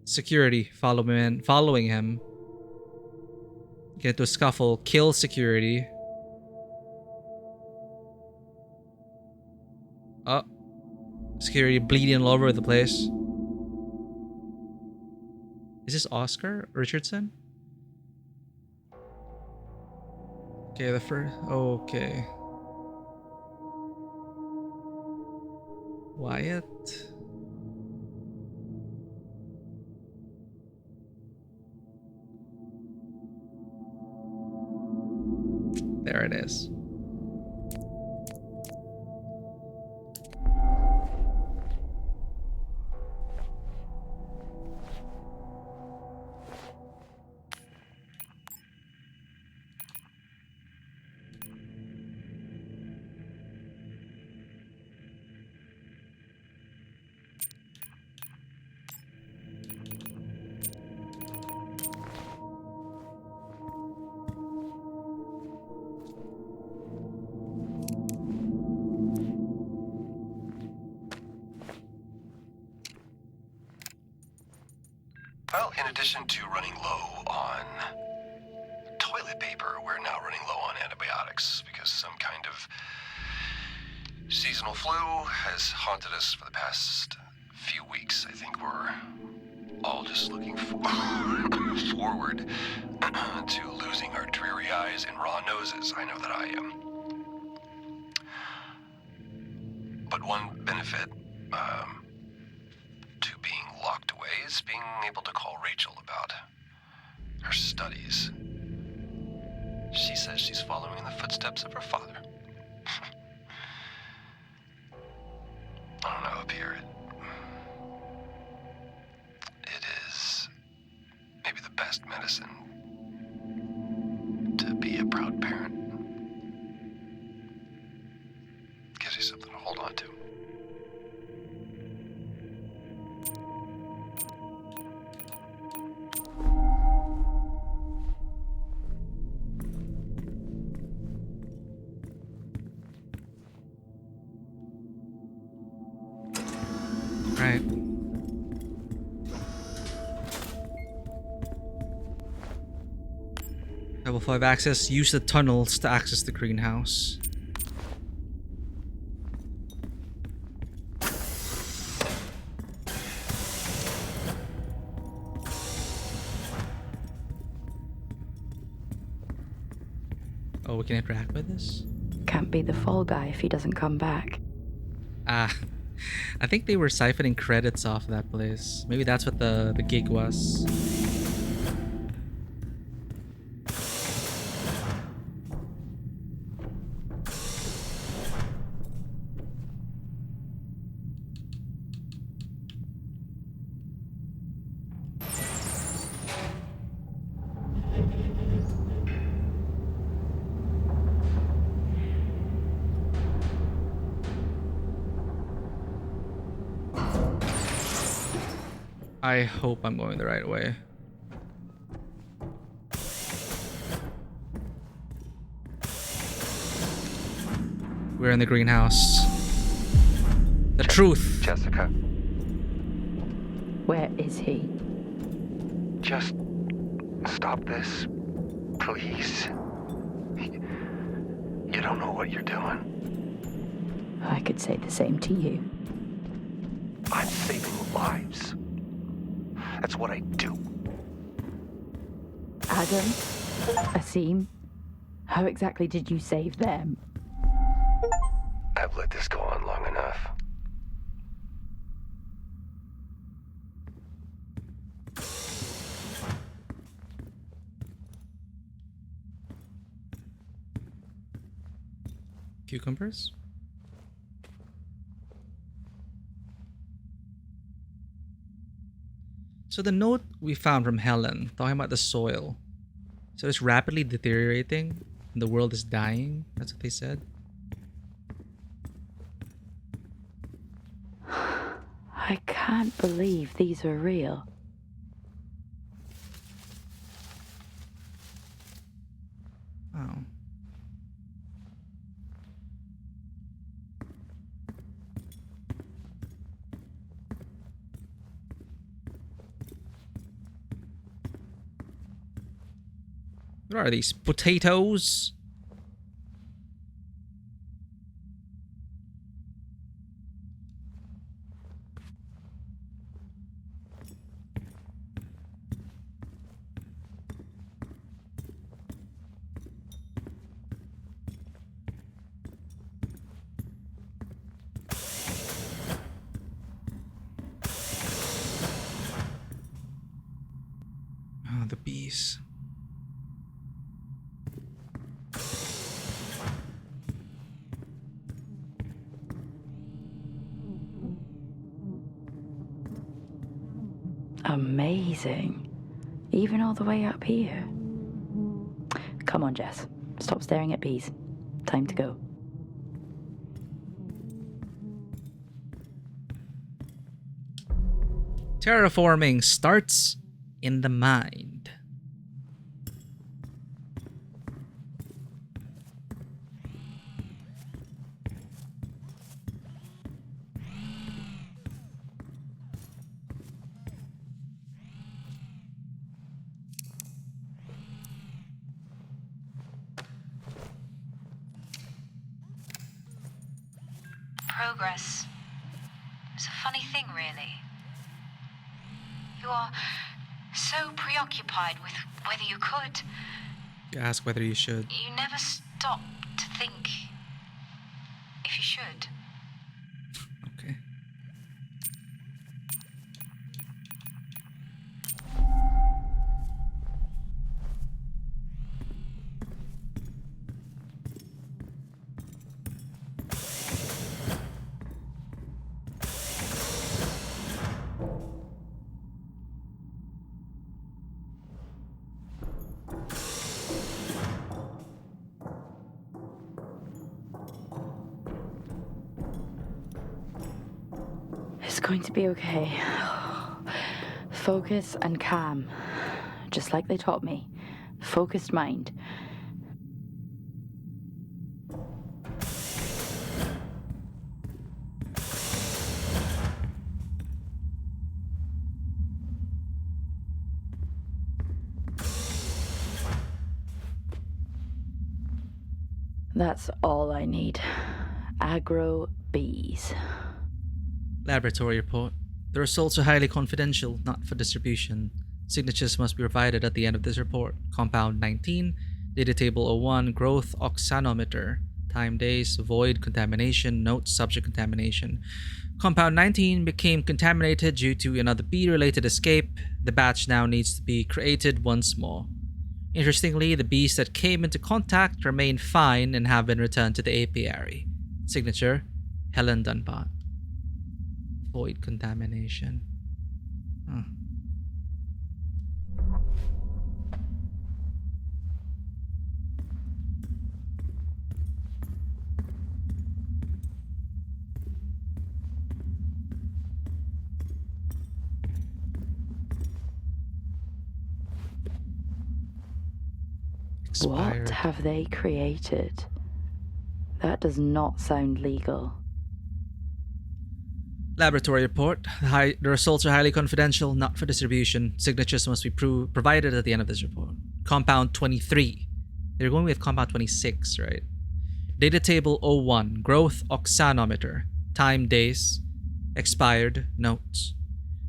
Security following him. Get into a scuffle. Kill security. Oh. Security bleeding all over the place. Is this Oscar Richardson? Okay, the first. Okay. Wyatt. There it is. Well, in addition to running low on toilet paper, we're now running low on antibiotics because some kind of seasonal flu has haunted us for the past few weeks. I think we're all just looking forward to losing our dreary eyes and raw noses. I know that I am. But one benefit to being locked away is being able to call Rachel about her studies. She says she's following in the footsteps of her father. I don't know, up here it is maybe the best medicine to be a proud parent. Gives you something to hold on to. Right. Level 5 access. Use the tunnels to access the greenhouse. Oh, we can interact with this? Can't be the fall guy if he doesn't come back. Ah. I think they were siphoning credits off that place. Maybe that's what the gig was. I hope I'm going the right way. We're in the greenhouse. The truth. Jessica. Where is he? Just stop this, please. You don't know what you're doing. I could say the same to you. I'm saving lives. That's what I do. Adam? Asim? How exactly did you save them? I've let this go on long enough. Cucumbers? So the note we found from Helen talking about the soil. So it's rapidly deteriorating and the world is dying. That's what they said. I can't believe these are real. Oh. What are these? Potatoes? Oh, the bees. Amazing. Even all the way up here. Come on, Jess. Stop staring at bees. Time to go. Terraforming starts in the mind. Progress is a funny thing, really. You are so preoccupied with whether you could. You ask whether you should. You never stop to think if you should. Okay. It's going to be okay. Focus and calm. Just like they taught me. Focused mind. That's all I need. Aggro bees. Laboratory report. The results are highly confidential, not for distribution. Signatures must be provided at the end of this report. Compound 19, data table 01, growth oxanometer, time days, void contamination, note subject contamination. Compound 19 became contaminated due to another bee-related escape. The batch now needs to be created once more. Interestingly, the bees that came into contact remain fine and have been returned to the apiary. Signature, Helen Dunbar. Void contamination. Huh. Expired. What have they created? That does not sound legal. Laboratory report. The results are highly confidential, not for distribution. Signatures must be provided at the end of this report. Compound 23. They're going with compound 26, right? Data table 01. Growth oxanometer. Time days. Expired notes.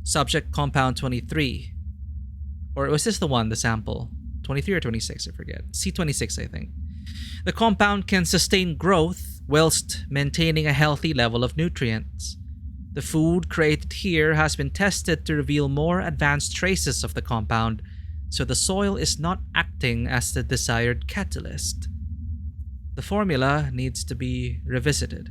Subject compound 23. Or was this the one, the sample? 23 or 26, I forget. C26, I think. The compound can sustain growth whilst maintaining a healthy level of nutrients. The food created here has been tested to reveal more advanced traces of the compound, so the soil is not acting as the desired catalyst. The formula needs to be revisited.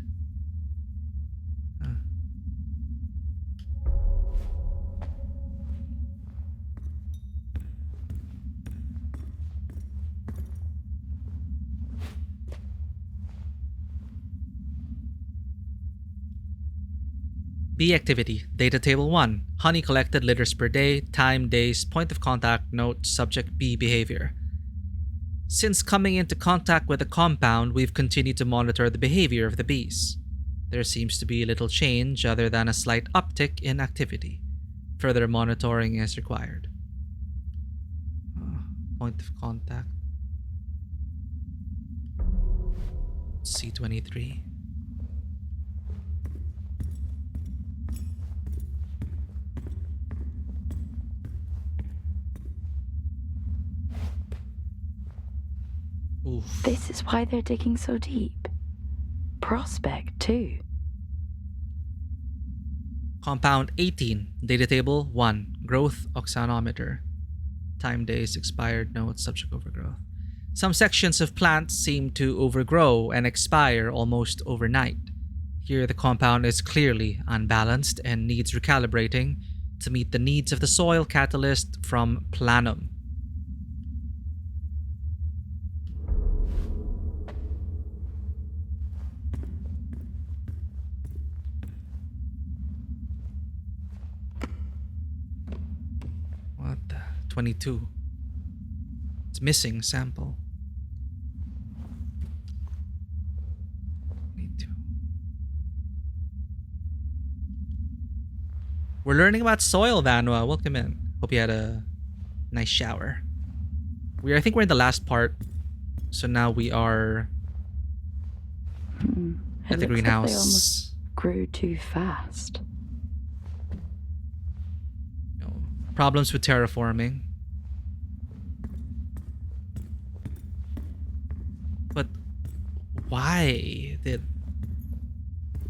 Bee activity. Data table 1. Honey collected litters per day, time, days, point of contact, note, subject, bee behavior. Since coming into contact with the compound, we've continued to monitor the behavior of the bees. There seems to be little change other than a slight uptick in activity. Further monitoring is required. Point of contact. C23. Oof. This is why they're digging so deep. Prospect, too. Compound 18. Data table 1. Growth oxanometer. Time, days, expired, notes, subject overgrowth. Some sections of plants seem to overgrow and expire almost overnight. Here the compound is clearly unbalanced and needs recalibrating. to meet the needs of the soil catalyst from Planum. What the? 22. It's missing sample. 22. We're learning about soil, Vanwa. Welcome in. Hope you had a nice shower. I think we're in the last part. So now we are at the greenhouse. Like they almost grew too fast. Problems with terraforming. But why did...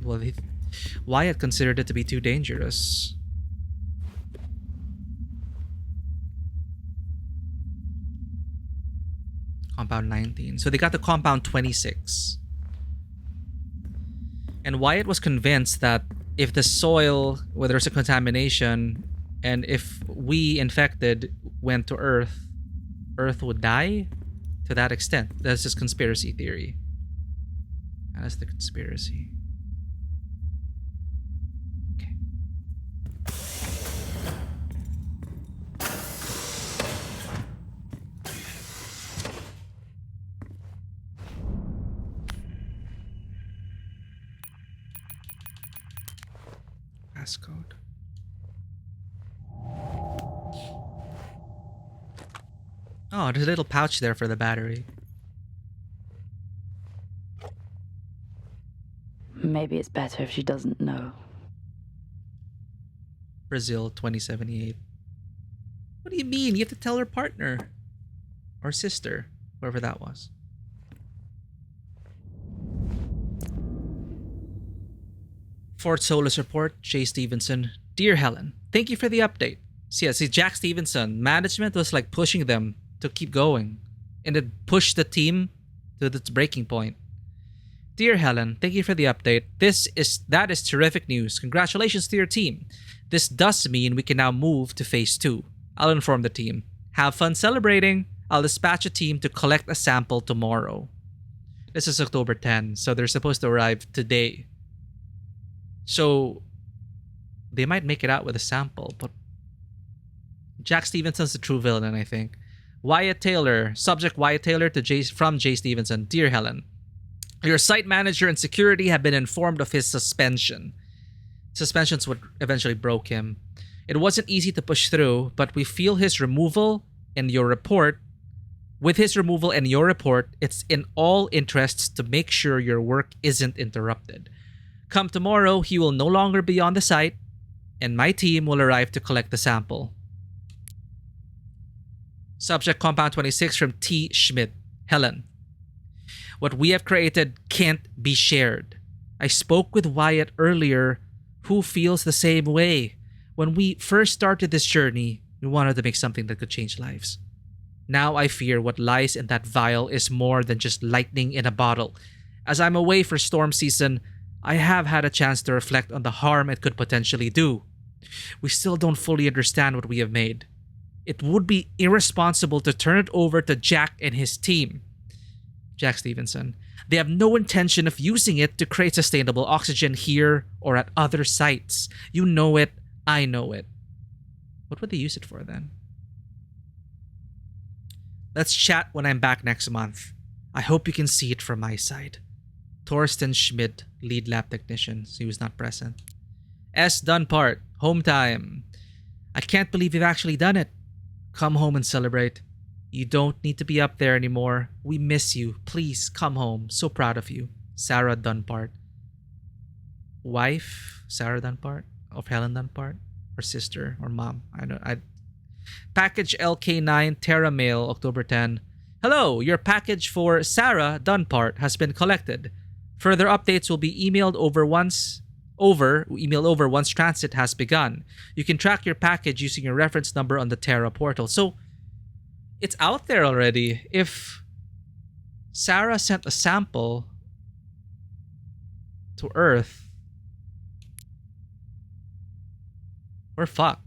Well, Wyatt considered it to be too dangerous. Compound 19. So they got to compound 26. And Wyatt was convinced that if the soil, whether there's a contamination, and if we infected went to Earth, Earth would die to that extent. That's his conspiracy theory. That's the conspiracy. Okay. Passcode. Oh, there's a little pouch there for the battery. Maybe it's better if she doesn't know. Brazil 2078. What do you mean? You have to tell her partner. Or sister. Whoever that was. Fort Solis report, Jay Stevenson. Dear Helen, thank you for the update. So yeah, see, Jack Stevenson, management was like pushing them to keep going. And it pushed the team to its breaking point. Dear Helen, thank you for the update. That is terrific news. Congratulations to your team. This does mean we can now move to phase 2. I'll inform the team. Have fun celebrating. I'll dispatch a team to collect a sample tomorrow. This is October 10, so they're supposed to arrive today. So they might make it out with a sample, but Jack Stevenson's the true villain, I think. Wyatt Taylor, subject Wyatt Taylor from Jay Stevenson. Dear Helen, your site manager and security have been informed of his suspension. Suspensions would eventually broke him. It wasn't easy to push through, but we feel his removal and your report. With his removal and your report, it's in all interests to make sure your work isn't interrupted. Come tomorrow, he will no longer be on the site, and my team will arrive to collect the sample. Subject Compound 26 from T. Schmidt. Helen, what we have created can't be shared. I spoke with Wyatt earlier, who feels the same way. When we first started this journey, we wanted to make something that could change lives. Now I fear what lies in that vial is more than just lightning in a bottle. As I'm away for storm season, I have had a chance to reflect on the harm it could potentially do. We still don't fully understand what we have made. It would be irresponsible to turn it over to Jack and his team. Jack Stevenson. They have no intention of using it to create sustainable oxygen here or at other sites. You know it. I know it. What would they use it for then? Let's chat when I'm back next month. I hope you can see it from my side. Torsten Schmidt, lead lab technician. So he was not present. S. Dunpart, home time. I can't believe you've actually done it. Come home and celebrate. You don't need to be up there anymore. We miss you. Please come home. So proud of you. Sarah Dunpart. Wife, Sarah Dunpart, of Helen Dunpart, or sister, or mom. Package LK9 Terra Mail, October 10. Hello, your package for Sarah Dunpart has been collected. Further updates will be emailed over once transit has begun. You can track your package using your reference number on the Terra portal. So it's out there already. If Sarah sent a sample to Earth, we're fucked.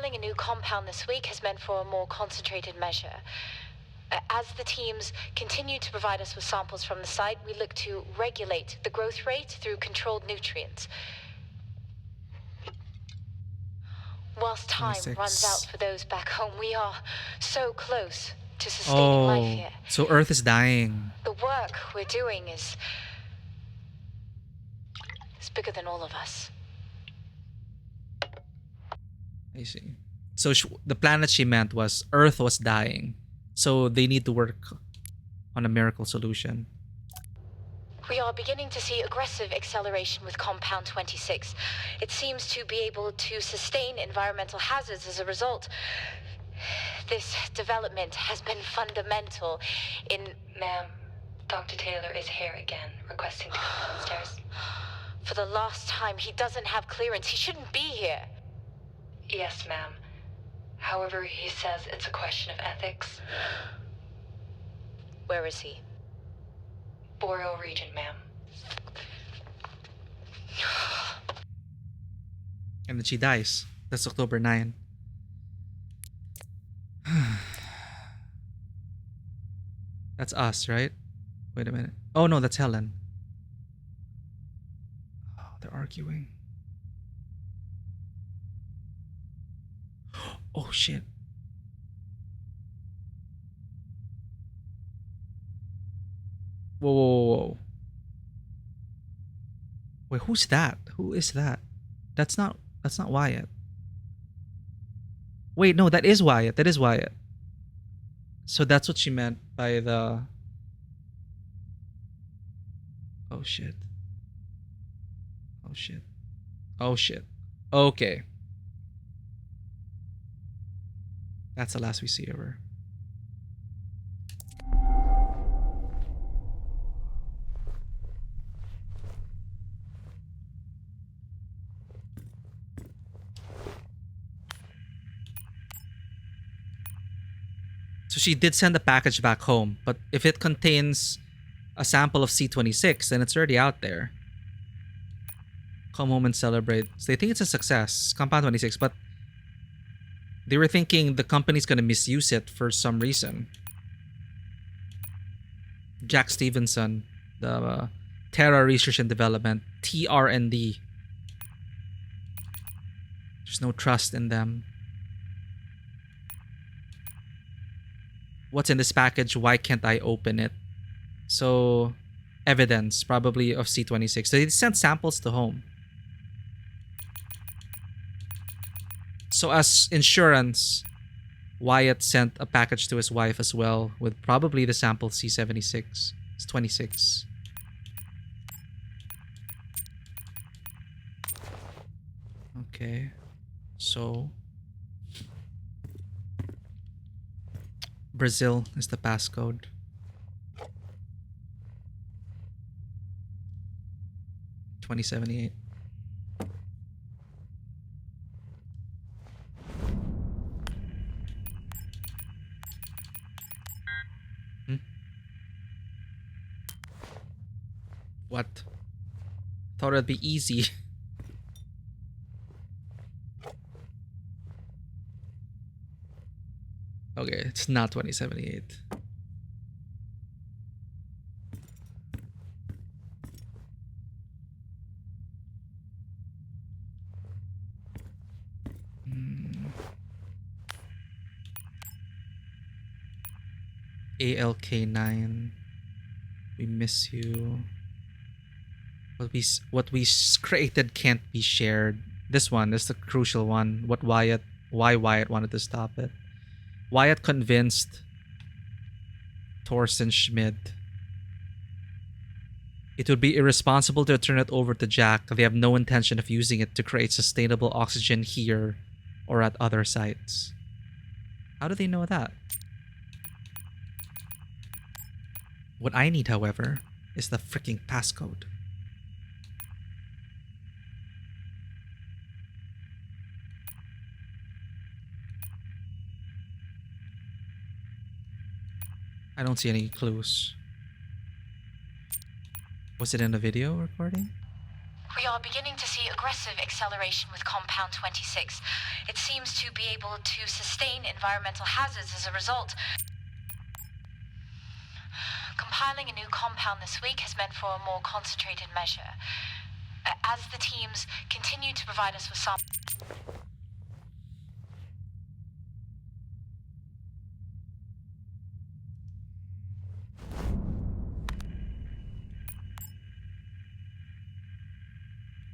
Planning a new compound this week has meant for a more concentrated measure. As the teams continue to provide us with samples from the site, we look to regulate the growth rate through controlled nutrients. Whilst time 26. runs out for those back home, we are so close to sustaining life Oh, here. so Earth is dying. The work we're doing is bigger than all of us. I see. So the planet she meant was Earth was dying. So they need to work on a miracle solution. We are beginning to see aggressive acceleration with Compound 26. It seems to be able to sustain environmental hazards as a result. This development has been fundamental in... Ma'am, Dr. Taylor is here again, requesting to come downstairs. For the last time, he doesn't have clearance. He shouldn't be here. Yes, ma'am. However, he says it's a question of ethics. Where is he? Boreal region, ma'am. And then she dies. That's October 9. That's us, right? Wait a minute. Oh no, that's Helen. Oh, they're arguing. Oh shit. Whoa, whoa, whoa, whoa. Wait, who's that? Who is that? That's not Wyatt. Wait, no, that is Wyatt. That is Wyatt. So that's what she meant by the... Oh shit. Oh shit. Oh shit. Okay. That's the last we see of her. So she did send the package back home, but if it contains a sample of C26, then it's already out there. Come home and celebrate. So they think it's a success, Compound 26, but they were thinking the company's gonna misuse it for some reason. Jack Stevenson, the Terra Research and Development, TR&D. There's no trust in them. What's in this package? Why can't I open it? So, evidence probably of C26. So they sent samples to home. So as insurance, Wyatt sent a package to his wife as well with probably the sample C76. It's 26. Okay. So Brazil is the passcode. $20.78. What? Thought it'd be easy. Okay, it's not 2078. ALK9. We miss you. What we created can't be shared. This one is the crucial one. Why Wyatt wanted to stop it. Wyatt convinced Thorsten Schmidt it would be irresponsible to turn it over to Jack. They have no intention of using it to create sustainable oxygen here or at other sites. How do they know that? What I need, however, is the freaking passcode. I don't see any clues. Was it in the video recording? We are beginning to see aggressive acceleration with Compound 26. It seems to be able to sustain environmental hazards as a result. Compiling a new compound this week has meant for a more concentrated measure. As the teams continue to provide us with samples.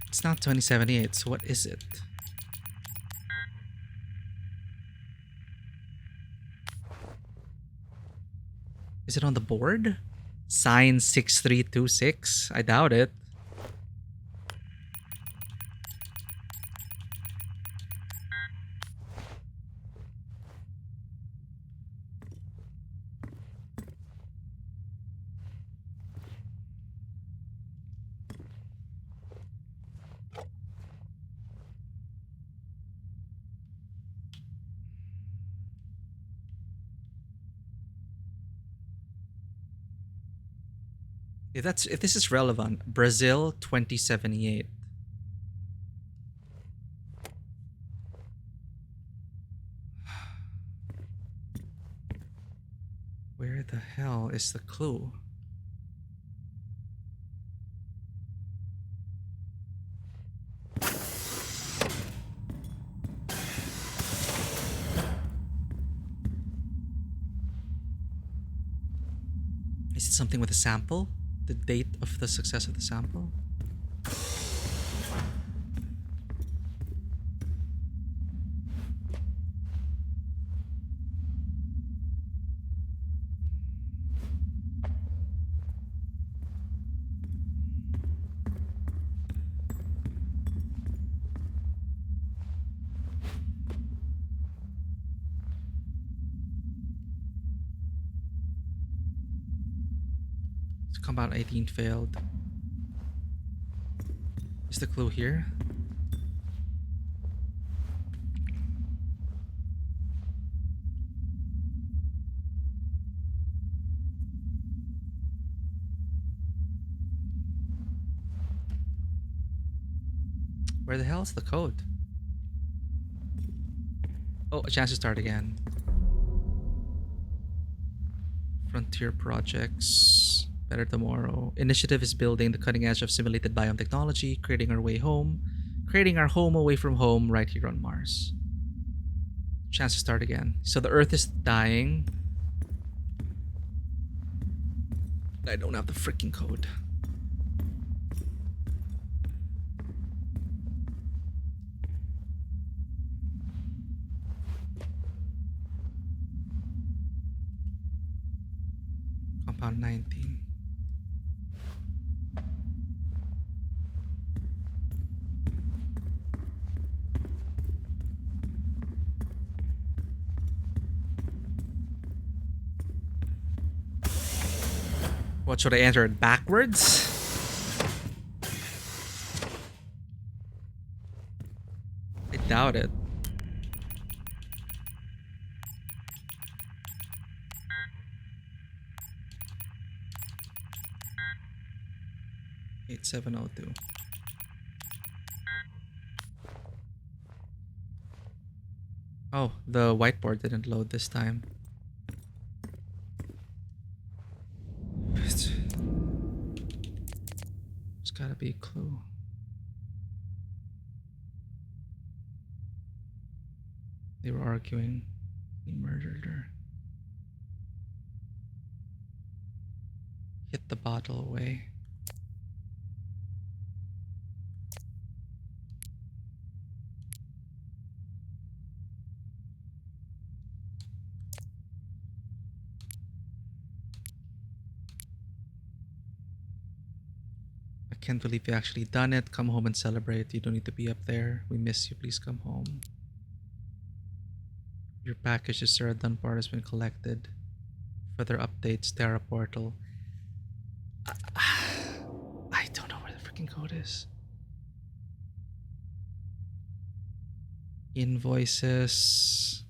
It's not 2078, so what is it? Is it on the board? Sign 6326? I doubt it. If this is relevant, Brazil 2078. Where the hell is the clue? Is it something with a sample? The date of the success of the sample? Compound 18 failed. Is the clue here? Where the hell is the code? Oh, a chance to start again. Frontier projects. Better tomorrow. Initiative is building the cutting edge of simulated biome technology, creating our way home. Creating our home away from home right here on Mars. Chance to start again. So the Earth is dying. I don't have the freaking code. Compound 19. What, should I enter it backwards? I doubt it. $8702. Oh, the whiteboard didn't load this time. There's gotta be a clue. They were arguing. He murdered her. Hit the bottle away. I can't believe you actually done it. Come home and celebrate. You don't need to be up there. We miss you. Please come home. Your package to Sarah Dunbar has been collected. Further updates, Terra Portal. I don't know where the freaking code is. Invoices.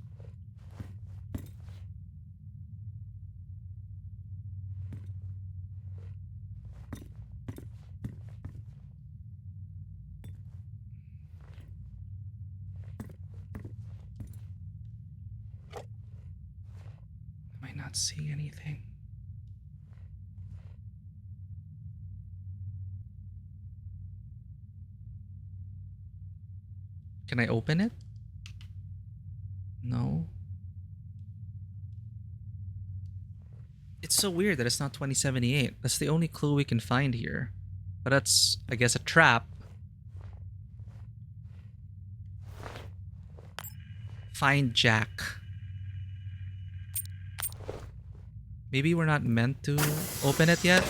not seeing anything. Can I open it? No. It's so weird that it's not 2078. That's the only clue we can find here. But that's, I guess, a trap. Find Jack. Maybe we're not meant to open it yet?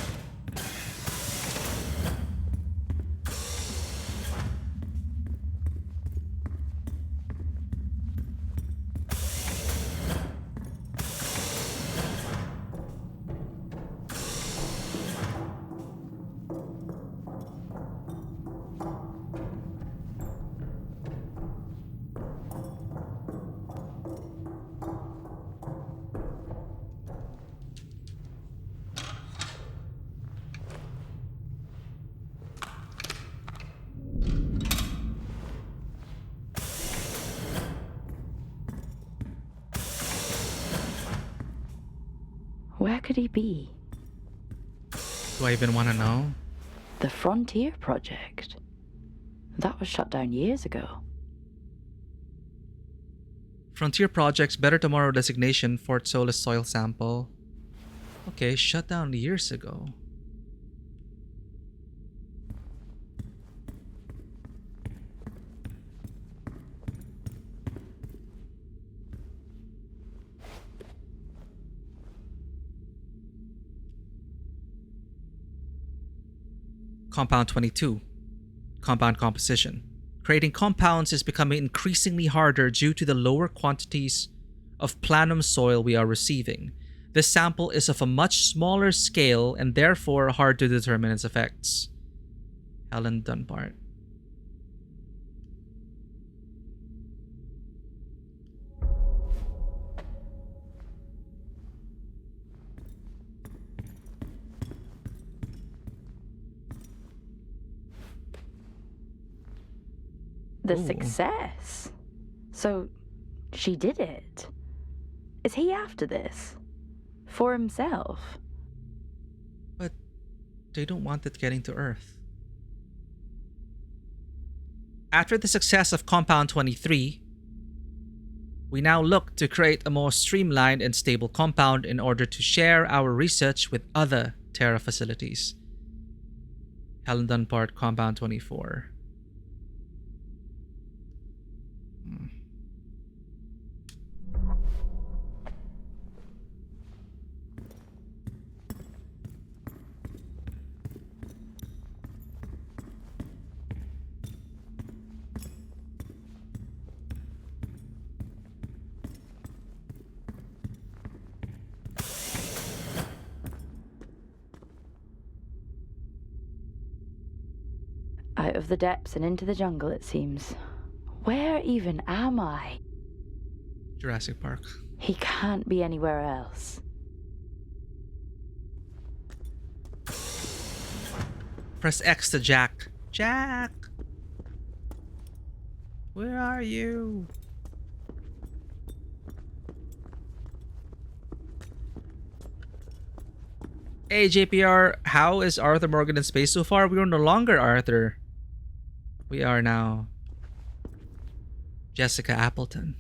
Where could he be? Do I even want to know? The Frontier Project. That was shut down years ago. Frontier Project's Better Tomorrow designation, Fort Solis soil sample. Okay, shut down years ago. Compound 22. Compound composition. Creating compounds is becoming increasingly harder due to the lower quantities of planum soil we are receiving. This sample is of a much smaller scale and therefore hard to determine its effects. Helen Dunbar. The success. So, she did it. Is he after this? For himself? But they don't want it getting to Earth. After the success of Compound 23, we now look to create a more streamlined and stable compound in order to share our research with other Terra facilities. Helen Dunbar, Compound 24. Out of the depths and into the jungle, it seems. Where even am I? Jurassic Park. He can't be anywhere else. Press X to Jack. Jack! Where are you? Hey JPR, how is Arthur Morgan in space so far? We are no longer Arthur. We are now Jessica Appleton.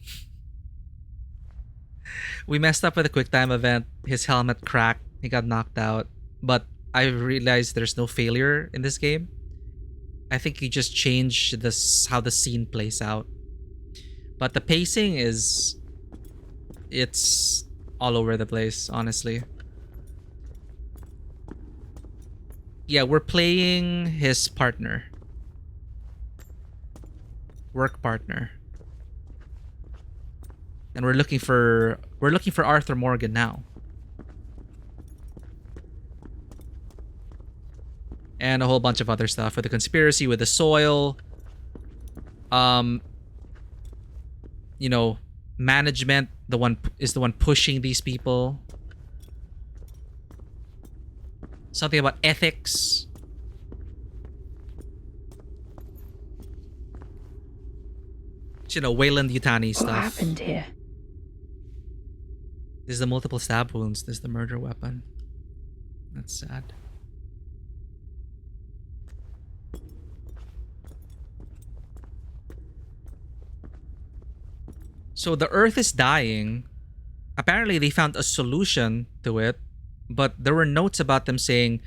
We messed up with a QuickTime event. His helmet cracked. He got knocked out. But I realized there's no failure in this game. I think you just change this how the scene plays out. But the pacing is... it's all over the place, honestly. Yeah, we're playing his partner. Work partner. And we're looking for Arthur Morgan now. And a whole bunch of other stuff with the conspiracy, with the soil. You know, management, the one pushing these people. Something about ethics. You know, Wayland Yutani stuff. What happened here? This is the multiple stab wounds. This is the murder weapon. That's sad. So the Earth is dying. Apparently they found a solution to it, but there were notes about them saying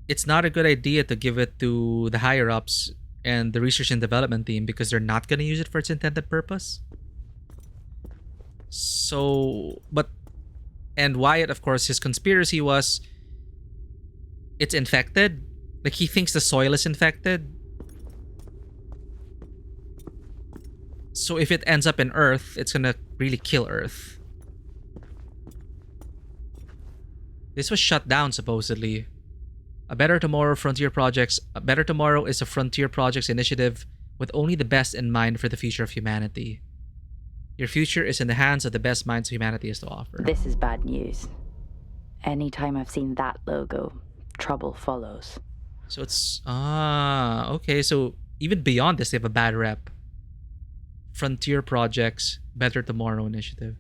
it's not a good idea to give it to the higher-ups and the research and development team because they're not going to use it for its intended purpose. So, and Wyatt, of course, his conspiracy was it's infected. Like, he thinks the soil is infected. So if it ends up in Earth, it's gonna really kill Earth. This was shut down, supposedly. A Better Tomorrow is a Frontier Projects initiative with only the best in mind for the future of humanity. Your future is in the hands of the best minds humanity has to offer. This is bad news. Anytime I've seen that logo, trouble follows. So it's... okay. So even beyond this, they have a bad rep. Frontier Projects, Better Tomorrow initiative.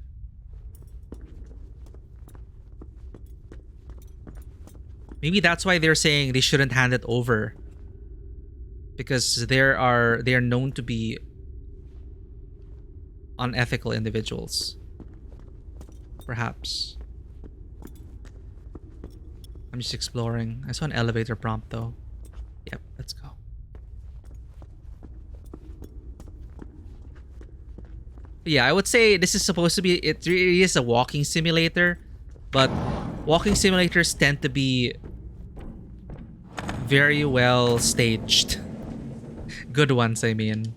Maybe that's why they're saying they shouldn't hand it over. Because they are known to be unethical individuals. Perhaps. I'm just exploring. I saw an elevator prompt though. Yep, let's go. Yeah, I would say this is supposed to be, it really is a walking simulator, but walking simulators tend to be very well staged. Good ones, I mean.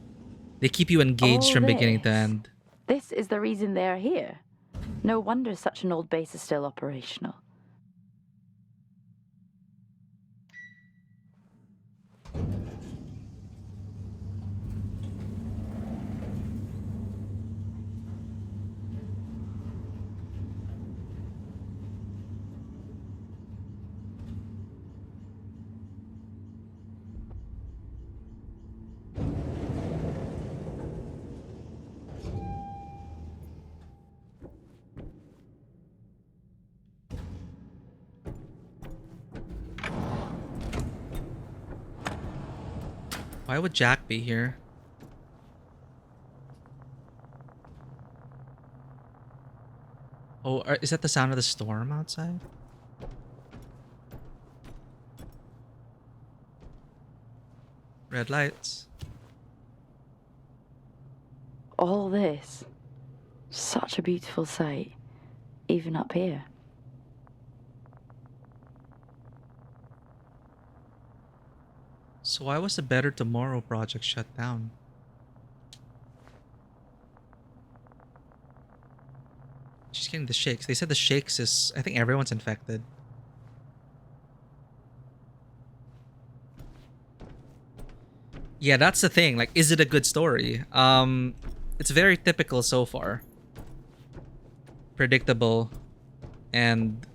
They keep you engaged from beginning to end. This is the reason they're here. No wonder such an old base is still operational. Why would Jack be here? Oh, is that the sound of the storm outside? Red lights. All this. Such a beautiful sight. Even up here. So why was the Better Tomorrow project shut down? She's getting the shakes. They said the shakes is... I think everyone's infected. Yeah, that's the thing. Like, is it a good story? It's very typical so far. Predictable. And...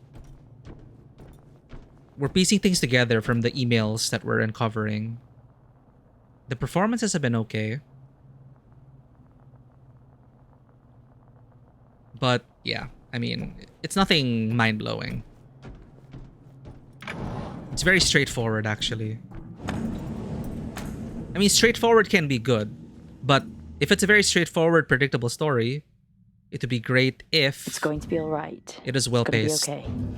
we're piecing things together from the emails that we're uncovering. The performances have been okay. But, yeah. I mean, it's nothing mind-blowing. It's very straightforward, actually. I mean, straightforward can be good. But if it's a very straightforward, predictable story, it would be great if... it's going to be alright. It is well-paced. It's going to be okay.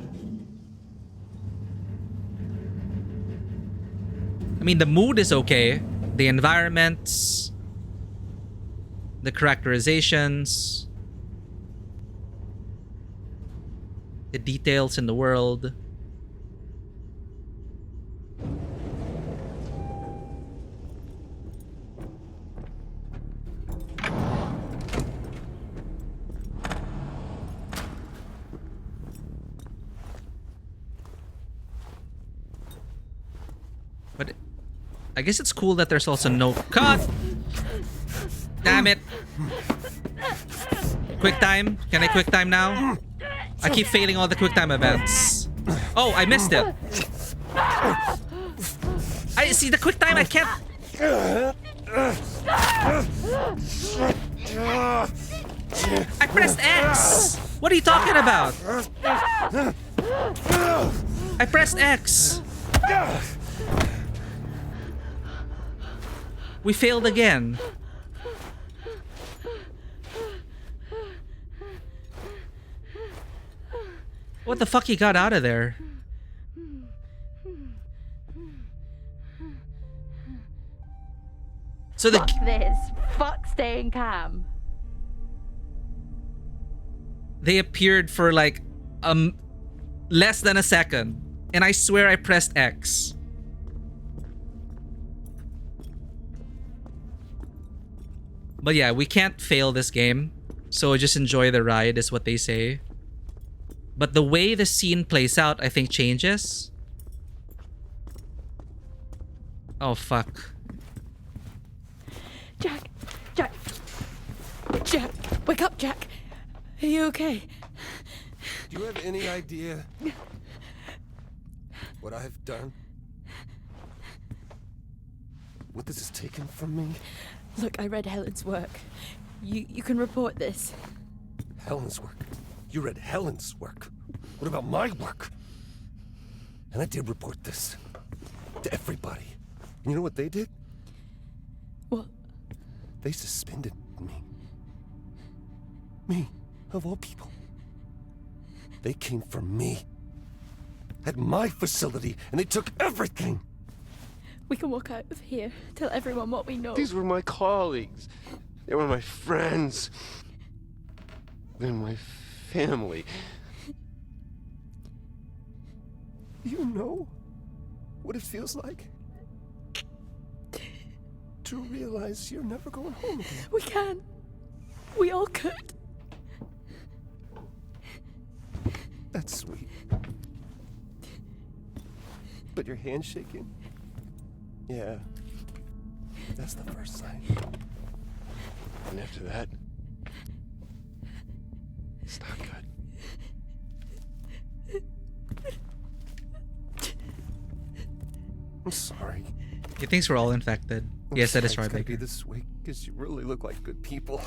I mean, the mood is okay. The environments, the characterizations, the details in the world. But I guess it's cool that there's also no cut. Damn it. Quick time. Can I quick time now? I keep failing all the quick time events. Oh, I missed it. I see the quick time. I can't. I pressed X. What are you talking about? I pressed X. We failed again. What the fuck he got out of there? So Fuck this. Fuck staying calm. They appeared for like less than a second, and I swear I pressed X. But yeah, we can't fail this game, so just enjoy the ride is what they say. But the way the scene plays out, I think, changes. Oh fuck. Jack! Wake up, Jack! Are you okay? Do you have any idea what I've done? What this has taken from me? Look, I read Helen's work. You can report this. Helen's work? You read Helen's work? What about my work? And I did report this to everybody. You know what they did? What? They suspended me. Me, of all people. They came for me. At my facility, and they took everything. We can walk out of here, tell everyone what we know. These were my colleagues. They were my friends. They're my family. You know what it feels like? To realize you're never going home again. We can. We all could. That's sweet. But your hand's shaking? Yeah. That's the first sign. And after that, it's not good. I'm sorry. He thinks we're all infected. Yes, that is right. It's gotta be this way, because you really look like good people.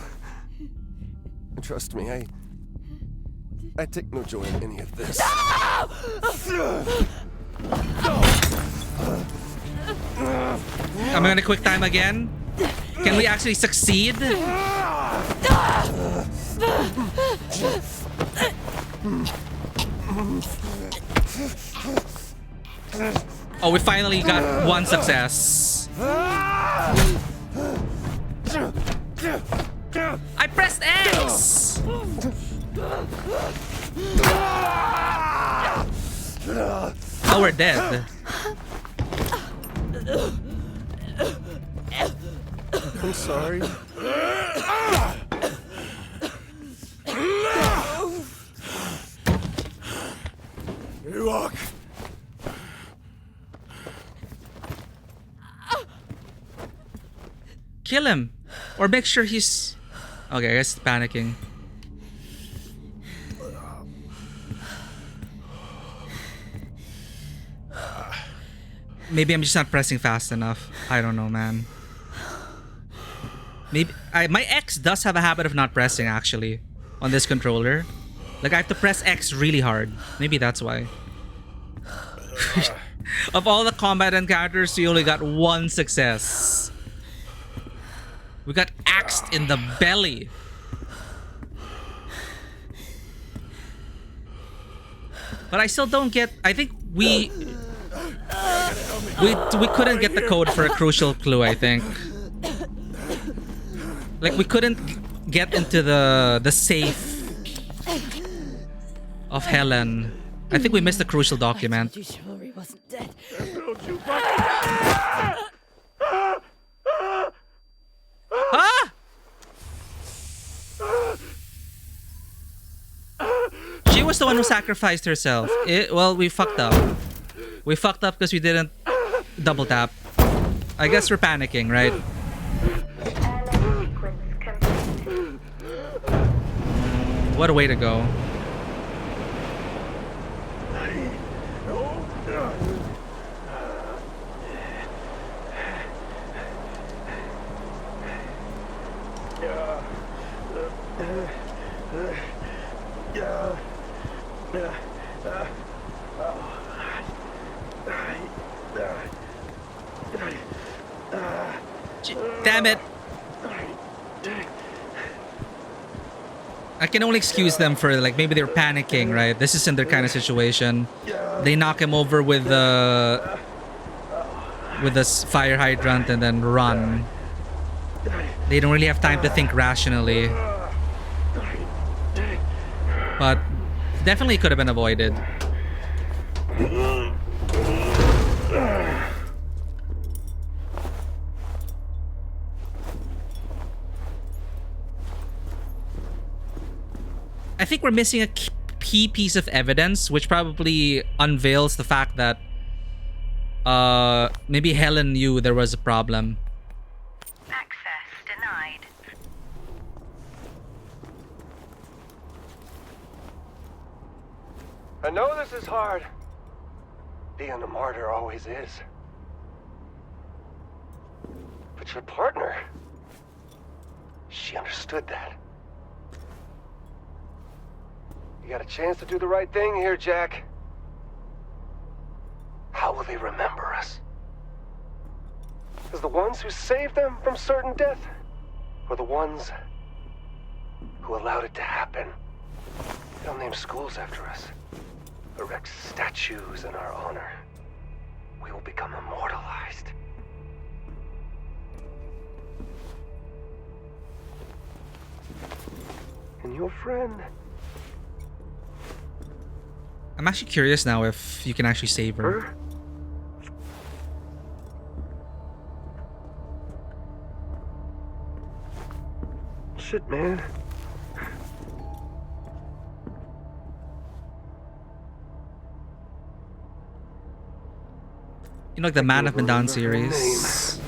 And trust me, I take no joy in any of this. I'm gonna quick time again. Can we actually succeed? Oh, we finally got one success. I pressed X! Oh, we're dead. I'm sorry. You walk. Kill him. Or make sure he's... Okay, I guess he's panicking. Maybe I'm just not pressing fast enough. I don't know, man. Maybe my X does have a habit of not pressing, actually, on this controller. Like, I have to press X really hard. Maybe that's why. Of all the combat encounters, we only got one success. We got axed in the belly. But I still don't get... I think we couldn't get the code for a crucial clue, I think. Like, we couldn't get into the safe of Helen. I think we missed the crucial document. I told you Chivalry wasn't dead. Huh? She was the one who sacrificed herself. Well, we fucked up. We fucked up because we didn't double tap. I guess we're panicking, right? What a way to go. Damn it! I can only excuse them for, like, maybe they're panicking, right? This isn't their kind of situation. They knock him over with a fire hydrant and then run. They don't really have time to think rationally. But definitely could have been avoided. I think we're missing a key piece of evidence, which probably unveils the fact that maybe Helen knew there was a problem. Access denied. I know this is hard. Being a martyr always is. But your partner, she understood that. You got a chance to do the right thing here, Jack. How will they remember us? As the ones who saved them from certain death? Or the ones who allowed it to happen? They'll name schools after us. Erect statues in our honor. We will become immortalized. And your friend... I'm actually curious now if you can actually save her. Shit, man. You know, like the Man Up and Down series.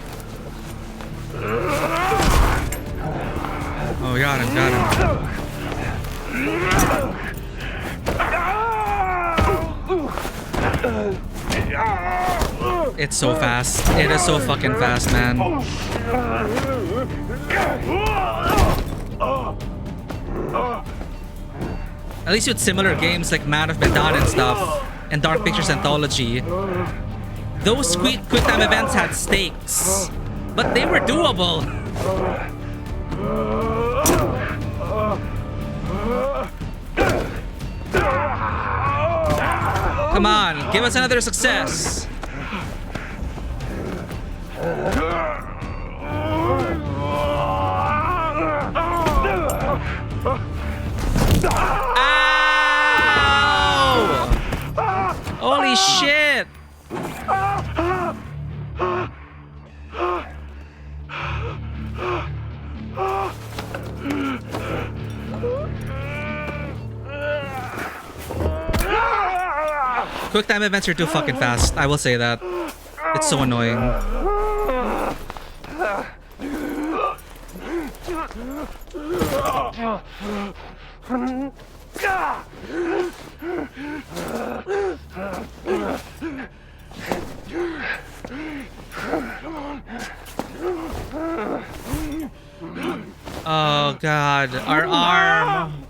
Oh, got him. It's so fast. It is so fucking fast, man. At least with similar games like Man of Medan and stuff, and Dark Pictures Anthology, those quick time events had stakes, but they were doable. Come on, give us another success. Ow! Holy shit! Quick time events are too fucking fast. I will say that. It's so annoying. Oh god, our arm.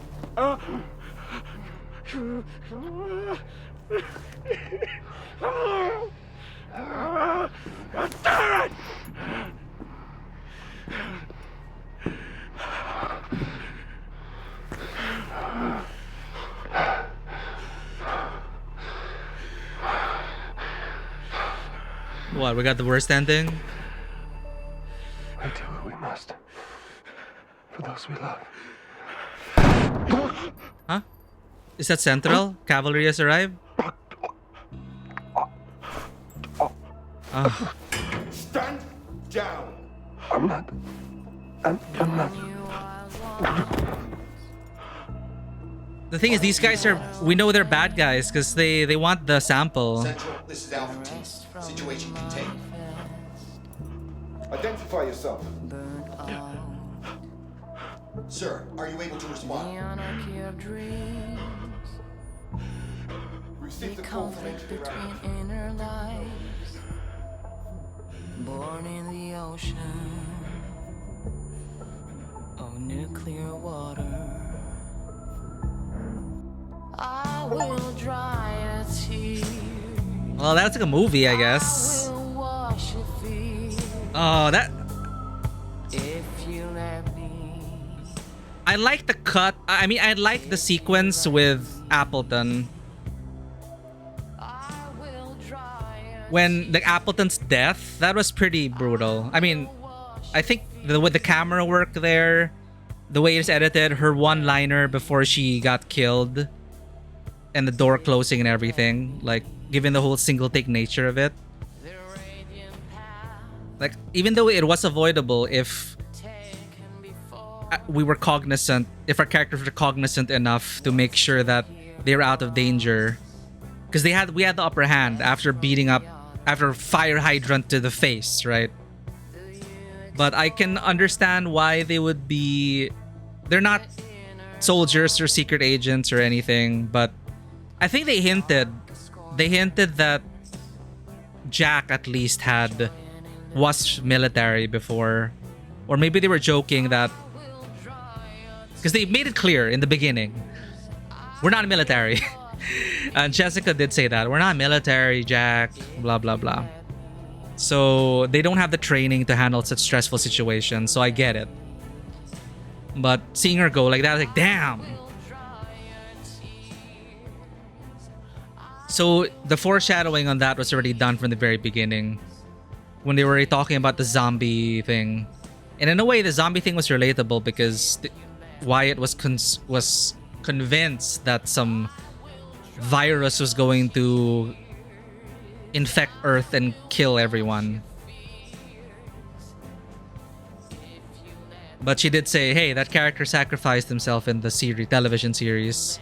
What, we got the worst ending? We do what we must. For those we love. Huh? Is that Central? Cavalry has arrived? Stand down. I'm not. The thing is, these guys are... We know they're bad guys because they want the sample. Central, this is Alpha Team. Situation contained. Identify yourself. Sir, are you able to respond? Receive the call from entry inner lives, born in the ocean of nuclear water. Well, that's like a movie, I guess. Oh, that... I like the cut. I mean, I like the sequence with Appleton. When the Appleton's death, that was pretty brutal. I mean, I think with the camera work there, the way it's edited, her one-liner before she got killed, and the door closing and everything, like, given the whole single-take nature of it. Like, even though it was avoidable if we were cognizant, if our characters were cognizant enough to make sure that they were out of danger. Because we had the upper hand after beating up, after fire hydrant to the face, right? But I can understand why they would be... They're not soldiers or secret agents or anything, but I think they hinted that Jack at least was military before. Or maybe they were joking that... Because they made it clear in the beginning. We're not military. And Jessica did say that. We're not military, Jack. Blah, blah, blah. So they don't have the training to handle such stressful situations. So I get it. But seeing her go like that, like, damn. So the foreshadowing on that was already done from the very beginning. When they were already talking about the zombie thing. And in a way, the zombie thing was relatable because Wyatt was convinced that some virus was going to infect Earth and kill everyone. But she did say, hey, that character sacrificed himself in the television series.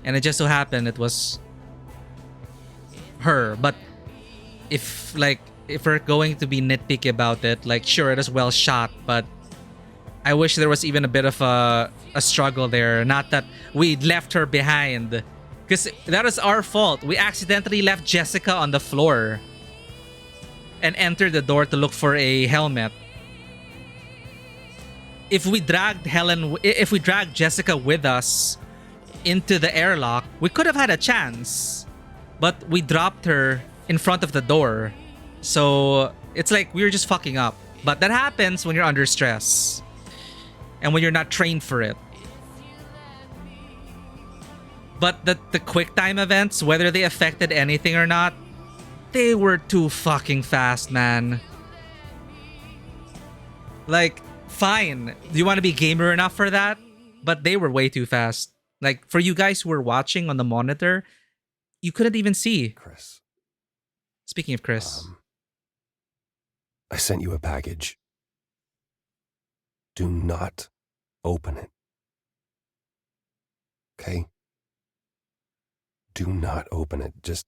And it just so happened it was her. But if we're going to be nitpicky about it, like, sure, it is well shot, but I wish there was even a bit of a struggle there. Not that we left her behind. Because that was our fault. We accidentally left Jessica on the floor and entered the door to look for a helmet. If we dragged Jessica with us into the airlock, we could have had a chance. But we dropped her in front of the door. So it's like we were just fucking up. But that happens when you're under stress. And when you're not trained for it. But the quick time events, whether they affected anything or not, they were too fucking fast, man. Like, fine. Do you want to be gamer enough for that? But they were way too fast. Like, for you guys who were watching on the monitor, you couldn't even see. Chris. Speaking of Chris. I sent you a package. Do not open it. Okay? Do not open it. Just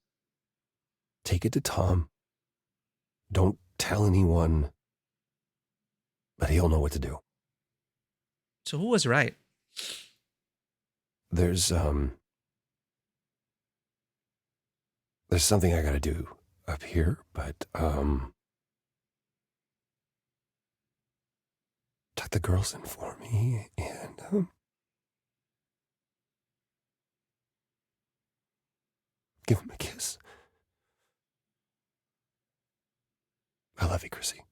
take it to Tom. Don't tell anyone. But he'll know what to do. So who was right? There's something I gotta do up here, but tuck the girls in for me and give him a kiss. I love you, Chrissy.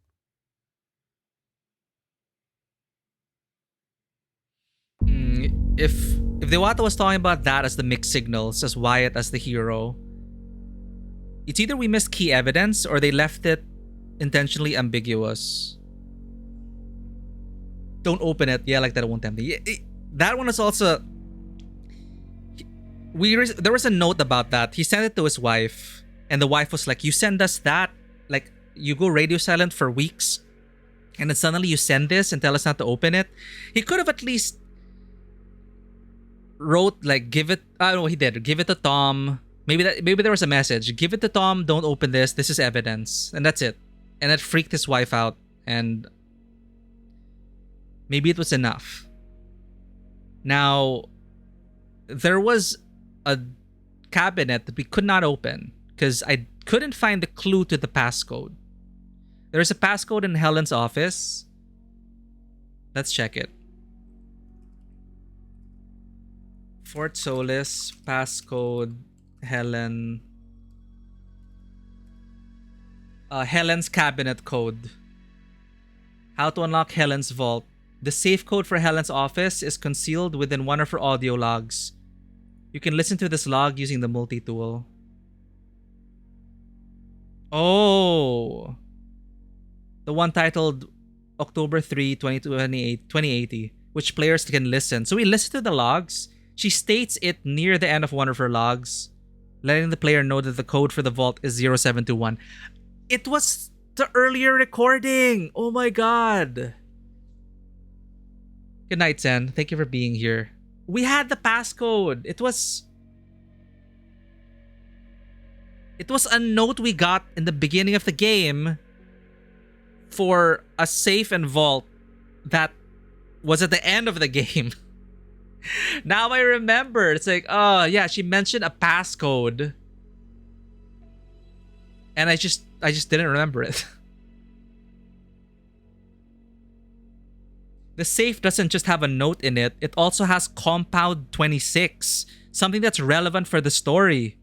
If Dewata was talking about that as the mixed signals, as Wyatt as the hero, it's either we missed key evidence or they left it intentionally ambiguous. Don't open it. Yeah, like that won't tempt me. That one is also... There was a note about that. He sent it to his wife, and the wife was like, you send us that? Like, you go radio silent for weeks, and then suddenly you send this and tell us not to open it? He could have at least wrote, like, give it... I don't know, he did. Give it to Tom. Maybe there was a message. Give it to Tom, don't open this. This is evidence. And that's it. And that freaked his wife out, and maybe it was enough. Now, there was a cabinet that we could not open because I couldn't find the clue to the passcode. There's a passcode in Helen's office. Let's check it. Fort Solis, passcode, Helen. Helen's cabinet code. How to unlock Helen's vault. The safe code for Helen's office is concealed within one of her audio logs. You can listen to this log using the multi-tool. Oh. The one titled October 3, 2080, which players can listen. So we listen to the logs. She states it near the end of one of her logs, letting the player know that the code for the vault is 0721. It was the earlier recording. Oh my god. Good night, Zen. Thank you for being here. We had the passcode. It was a note we got in the beginning of the game for a safe and vault that was at the end of the game. Now I remember. It's like, oh yeah, she mentioned a passcode. And I just didn't remember it. The safe doesn't just have a note in it, it also has Compound 26, something that's relevant for the story.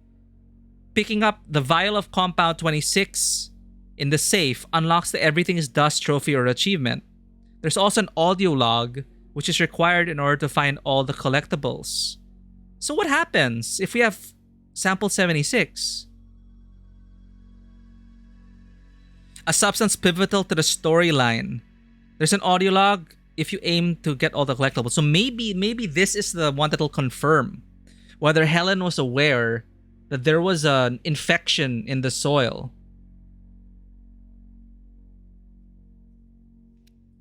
Picking up the vial of Compound 26 in the safe unlocks the Everything is Dust trophy or achievement. There's also an audio log, which is required in order to find all the collectibles. So what happens if we have sample 76? A substance pivotal to the storyline. There's an audio log if you aim to get all the collectibles. So maybe this is the one that'll confirm whether Helen was aware that there was an infection in the soil.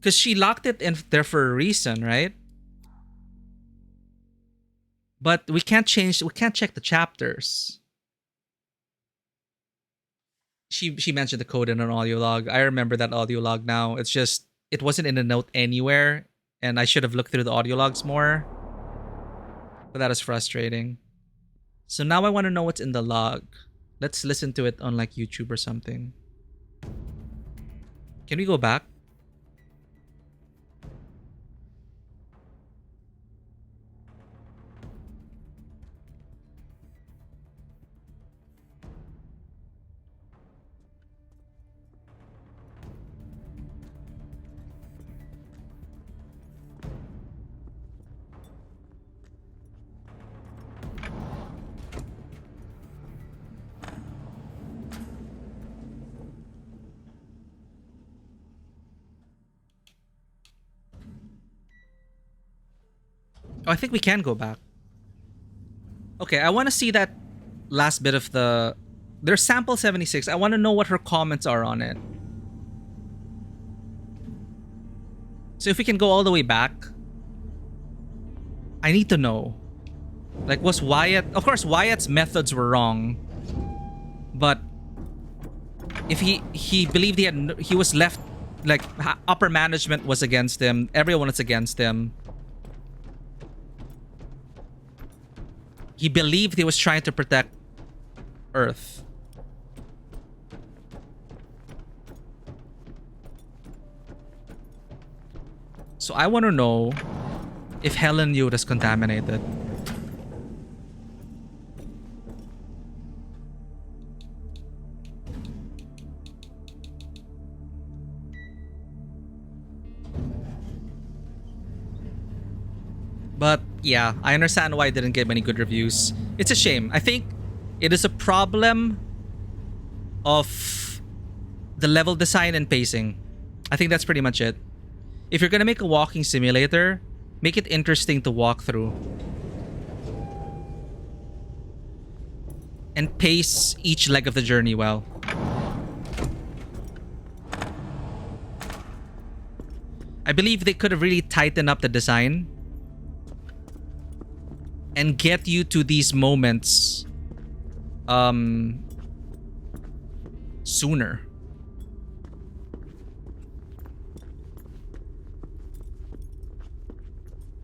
Because she locked it in there for a reason, right? But we can't check the chapters. She mentioned the code in an audio log. I remember that audio log now. It's just, it wasn't in a note anywhere, and I should have looked through the audio logs more. But that is frustrating. So now I want to know what's in the log. Let's listen to it on like YouTube or something. Can we go back? Oh, I think we can go back. Okay, I want to see that last bit of the... There's sample 76. I want to know what her comments are on it. So if we can go all the way back, I need to know. Like, was Wyatt... Of course, Wyatt's methods were wrong. But if he believed he was left... Like, upper management was against him. Everyone was against him. He believed he was trying to protect Earth. So I want to know if Helen knew it was contaminated. But yeah, I understand why it didn't get many good reviews. It's a shame. I think it is a problem of the level design and pacing. I think that's pretty much it. If you're gonna make a walking simulator, make it interesting to walk through. And pace each leg of the journey well. I believe they could have really tightened up the design and get you to these moments sooner.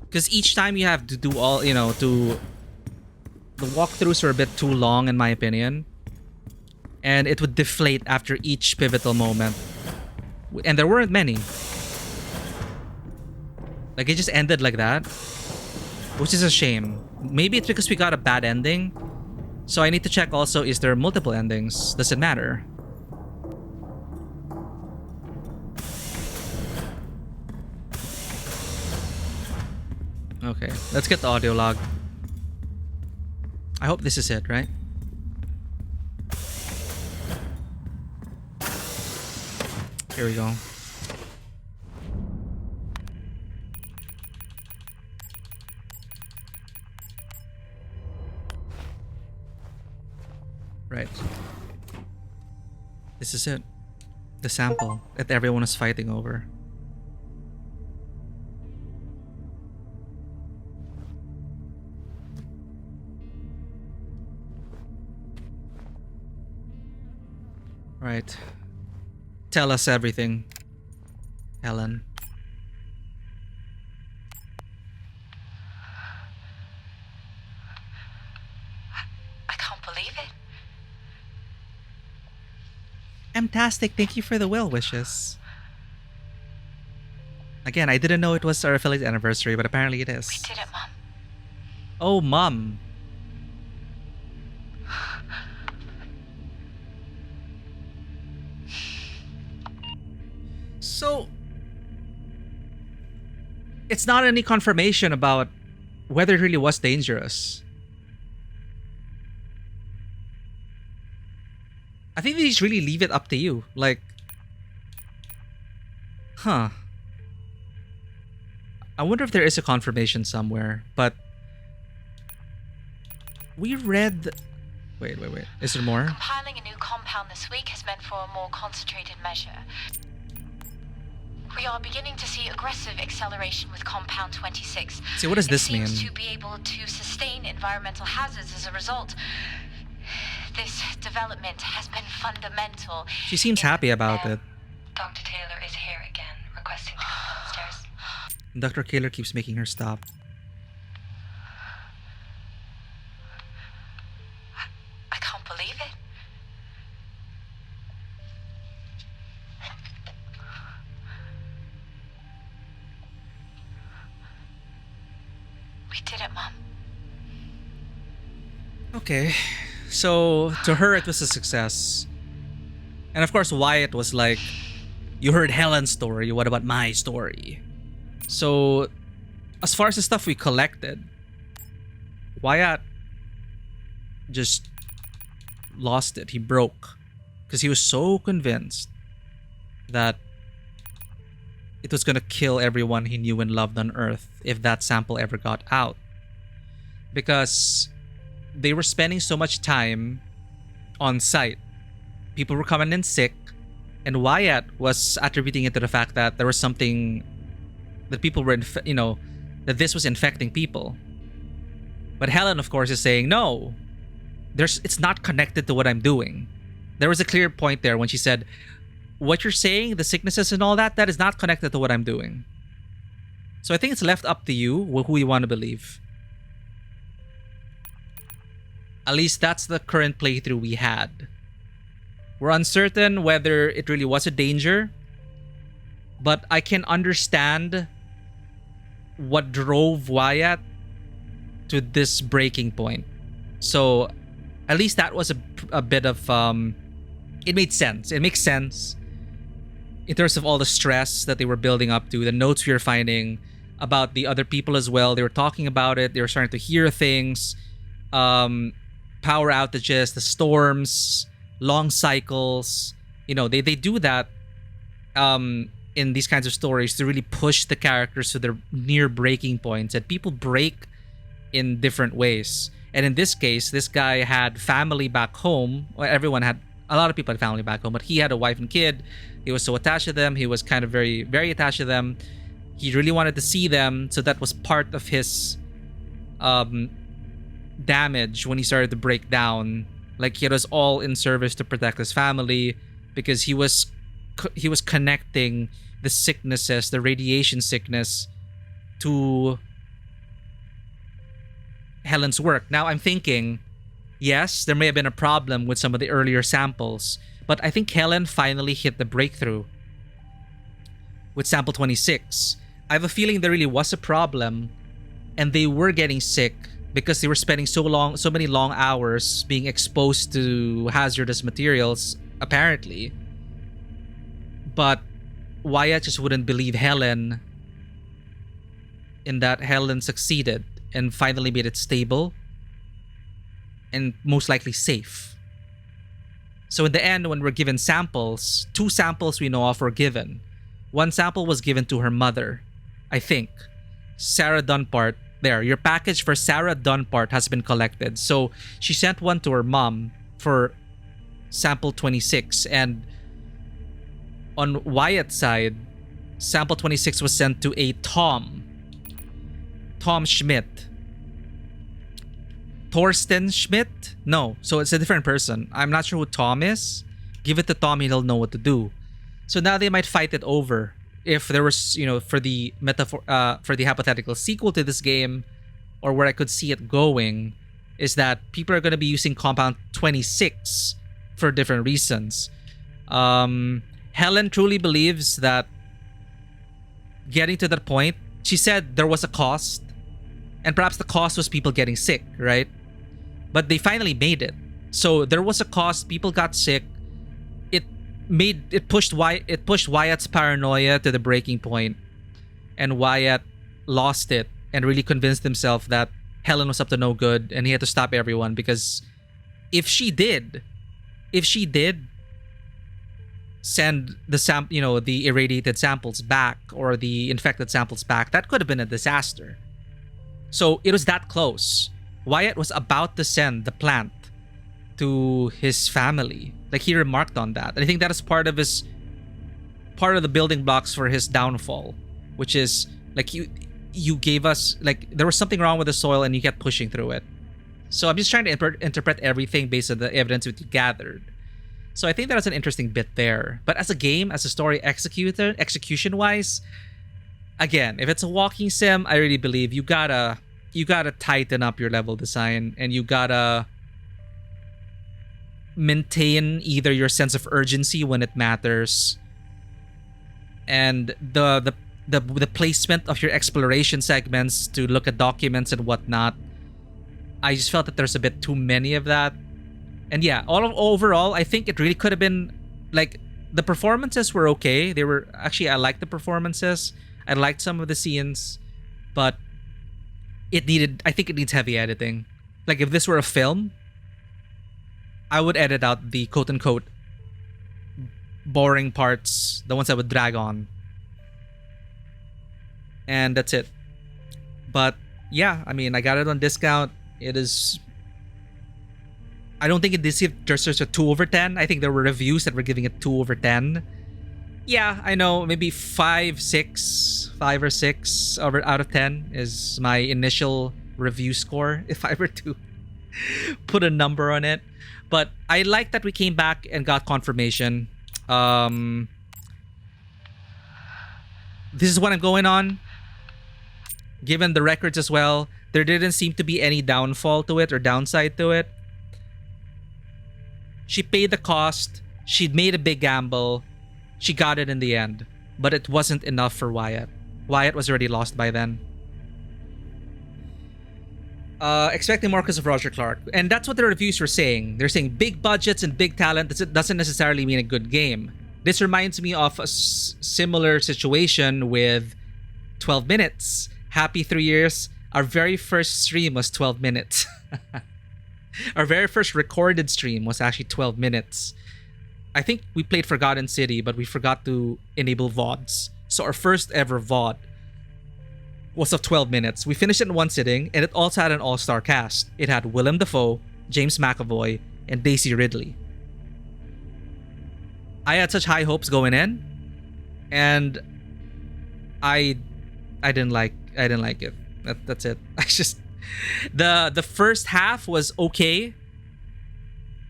Because each time you have to do all, you know, the walkthroughs are a bit too long in my opinion. And it would deflate after each pivotal moment. And there weren't many. Like, it just ended like that. Which is a shame. Maybe it's because we got a bad ending. So I need to check also, is there multiple endings? Does it matter? Okay, let's get the audio log. I hope this is it, right? Here we go. Right. This is it. The sample that everyone is fighting over. Right. Tell us everything, Helen. I can't believe it. Fantastic. Thank you for the well wishes. Again, I didn't know it was our affiliate anniversary, but apparently it is. We did it, Mom. Oh, Mom. So, it's not any confirmation about whether it really was dangerous. I think they just really leave it up to you. Like, huh. I wonder if there is a confirmation somewhere, but we read... Wait. Is there more? Compiling a new compound this week has meant for a more concentrated measure. We are beginning to see aggressive acceleration with compound 26. See, what does this mean? It seems to be able to sustain environmental hazards as a result. This development has been fundamental. She seems happy about it. Dr. Taylor is here again, requesting to come downstairs. Dr. Taylor keeps making her stop. I can't believe it. We did it, Mom. Okay, so to her it was a success. And of course Wyatt was like, you heard Helen's story, what about my story? So as far as the stuff we collected, Wyatt just lost it. He broke because he was so convinced that it was gonna kill everyone he knew and loved on Earth if that sample ever got out. Because they were spending so much time on site. People were coming in sick, and Wyatt was attributing it to the fact that there was something that people were, that this was infecting people. But Helen, of course, is saying, no, it's not connected to what I'm doing. There was a clear point there when she said, what you're saying, the sicknesses and all that, that is not connected to what I'm doing. So I think it's left up to you who you want to believe. At least that's the current playthrough we had. We're uncertain whether it really was a danger, but I can understand what drove Wyatt to this breaking point. So at least that was a bit of... it made sense. It makes sense in terms of all the stress that they were building up to, the notes we were finding about the other people as well. They were talking about it. They were starting to hear things. Power outages, the storms, long cycles. They do that in these kinds of stories to really push the characters to their near breaking points. And people break in different ways. And in this case, this guy had family back home. Well, a lot of people had family back home, but he had a wife and kid. He was so attached to them. He was kind of very, very attached to them. He really wanted to see them. So that was part of his damage when he started to break down. Like, it was all in service to protect his family, because he was connecting the sicknesses, the radiation sickness, to Helen's work. Now I'm thinking, yes, there may have been a problem with some of the earlier samples, but I think Helen finally hit the breakthrough with sample 26. I have a feeling there really was a problem, and they were getting sick because they were spending so many long hours being exposed to hazardous materials, apparently. But Wyatt just wouldn't believe Helen in that Helen succeeded and finally made it stable and most likely safe. So in the end, when we're given samples, 2 samples we know of were given. 1 sample was given to her mother, I think. Sarah Dunpart. There, your package for Sarah Dunpart has been collected. So she sent one to her mom for sample 26. And on Wyatt's side, sample 26 was sent to a Tom Schmidt. Torsten Schmidt? No, so it's a different person. I'm not sure who Tom is. Give it to Tom, he'll know what to do. So now they might fight it over. If there was, for the for the hypothetical sequel to this game, or where I could see it going, is that people are going to be using Compound 26 for different reasons. Helen truly believes that getting to that point, she said there was a cost, and perhaps the cost was people getting sick, right? But they finally made it. So there was a cost, people got sick. It pushed Wyatt's paranoia to the breaking point, and Wyatt lost it and really convinced himself that Helen was up to no good and he had to stop everyone, because if she did send the irradiated samples back, or the infected samples back, that could have been a disaster. So it was that close. Wyatt was about to send the plant to his family. Like, he remarked on that. And I think that is part of the building blocks for his downfall, which is like, you gave us, like, there was something wrong with the soil and you kept pushing through it. So I'm just trying to interpret everything based on the evidence that you gathered. So I think that was an interesting bit there. But as a game, as a story execution wise, again, if it's a walking sim, I really believe you gotta tighten up your level design, and you gotta maintain either your sense of urgency when it matters, and the placement of your exploration segments to look at documents and whatnot. I just felt that there's a bit too many of that. And yeah, overall, I think it really could have been, like, the performances were okay. They were actually, I liked the performances. I liked some of the scenes, but I think it needs heavy editing. Like, if this were a film, I would edit out the quote-unquote boring parts, the ones that would drag on. And that's it. But yeah, I mean, I got it on discount. It is... I don't think it deserves a 2 over 10. I think there were reviews that were giving it 2 over 10. Yeah, I know, maybe 5 or 6 out of 10 is my initial review score, if I were to put a number on it. But I like that we came back and got confirmation. This is what I'm going on. Given the records as well, there didn't seem to be any downfall to it or downside to it. She paid the cost. She made a big gamble. She got it in the end. But it wasn't enough for Wyatt. Wyatt was already lost by then. Expecting more because of Roger Clark. And that's what the reviews were saying. They're saying big budgets and big talent doesn't necessarily mean a good game. This reminds me of a similar situation with 12 Minutes. Happy 3 years. Our very first stream was 12 minutes. Our very first recorded stream was actually 12 minutes. I think we played Forgotten City, but we forgot to enable VODs. So our first ever VOD was of 12 minutes. We finished it in one sitting, and it also had an all-star cast. It had Willem Dafoe, James McAvoy, and Daisy Ridley. I had such high hopes going in, and I didn't like it. That's it. I just... The first half was okay,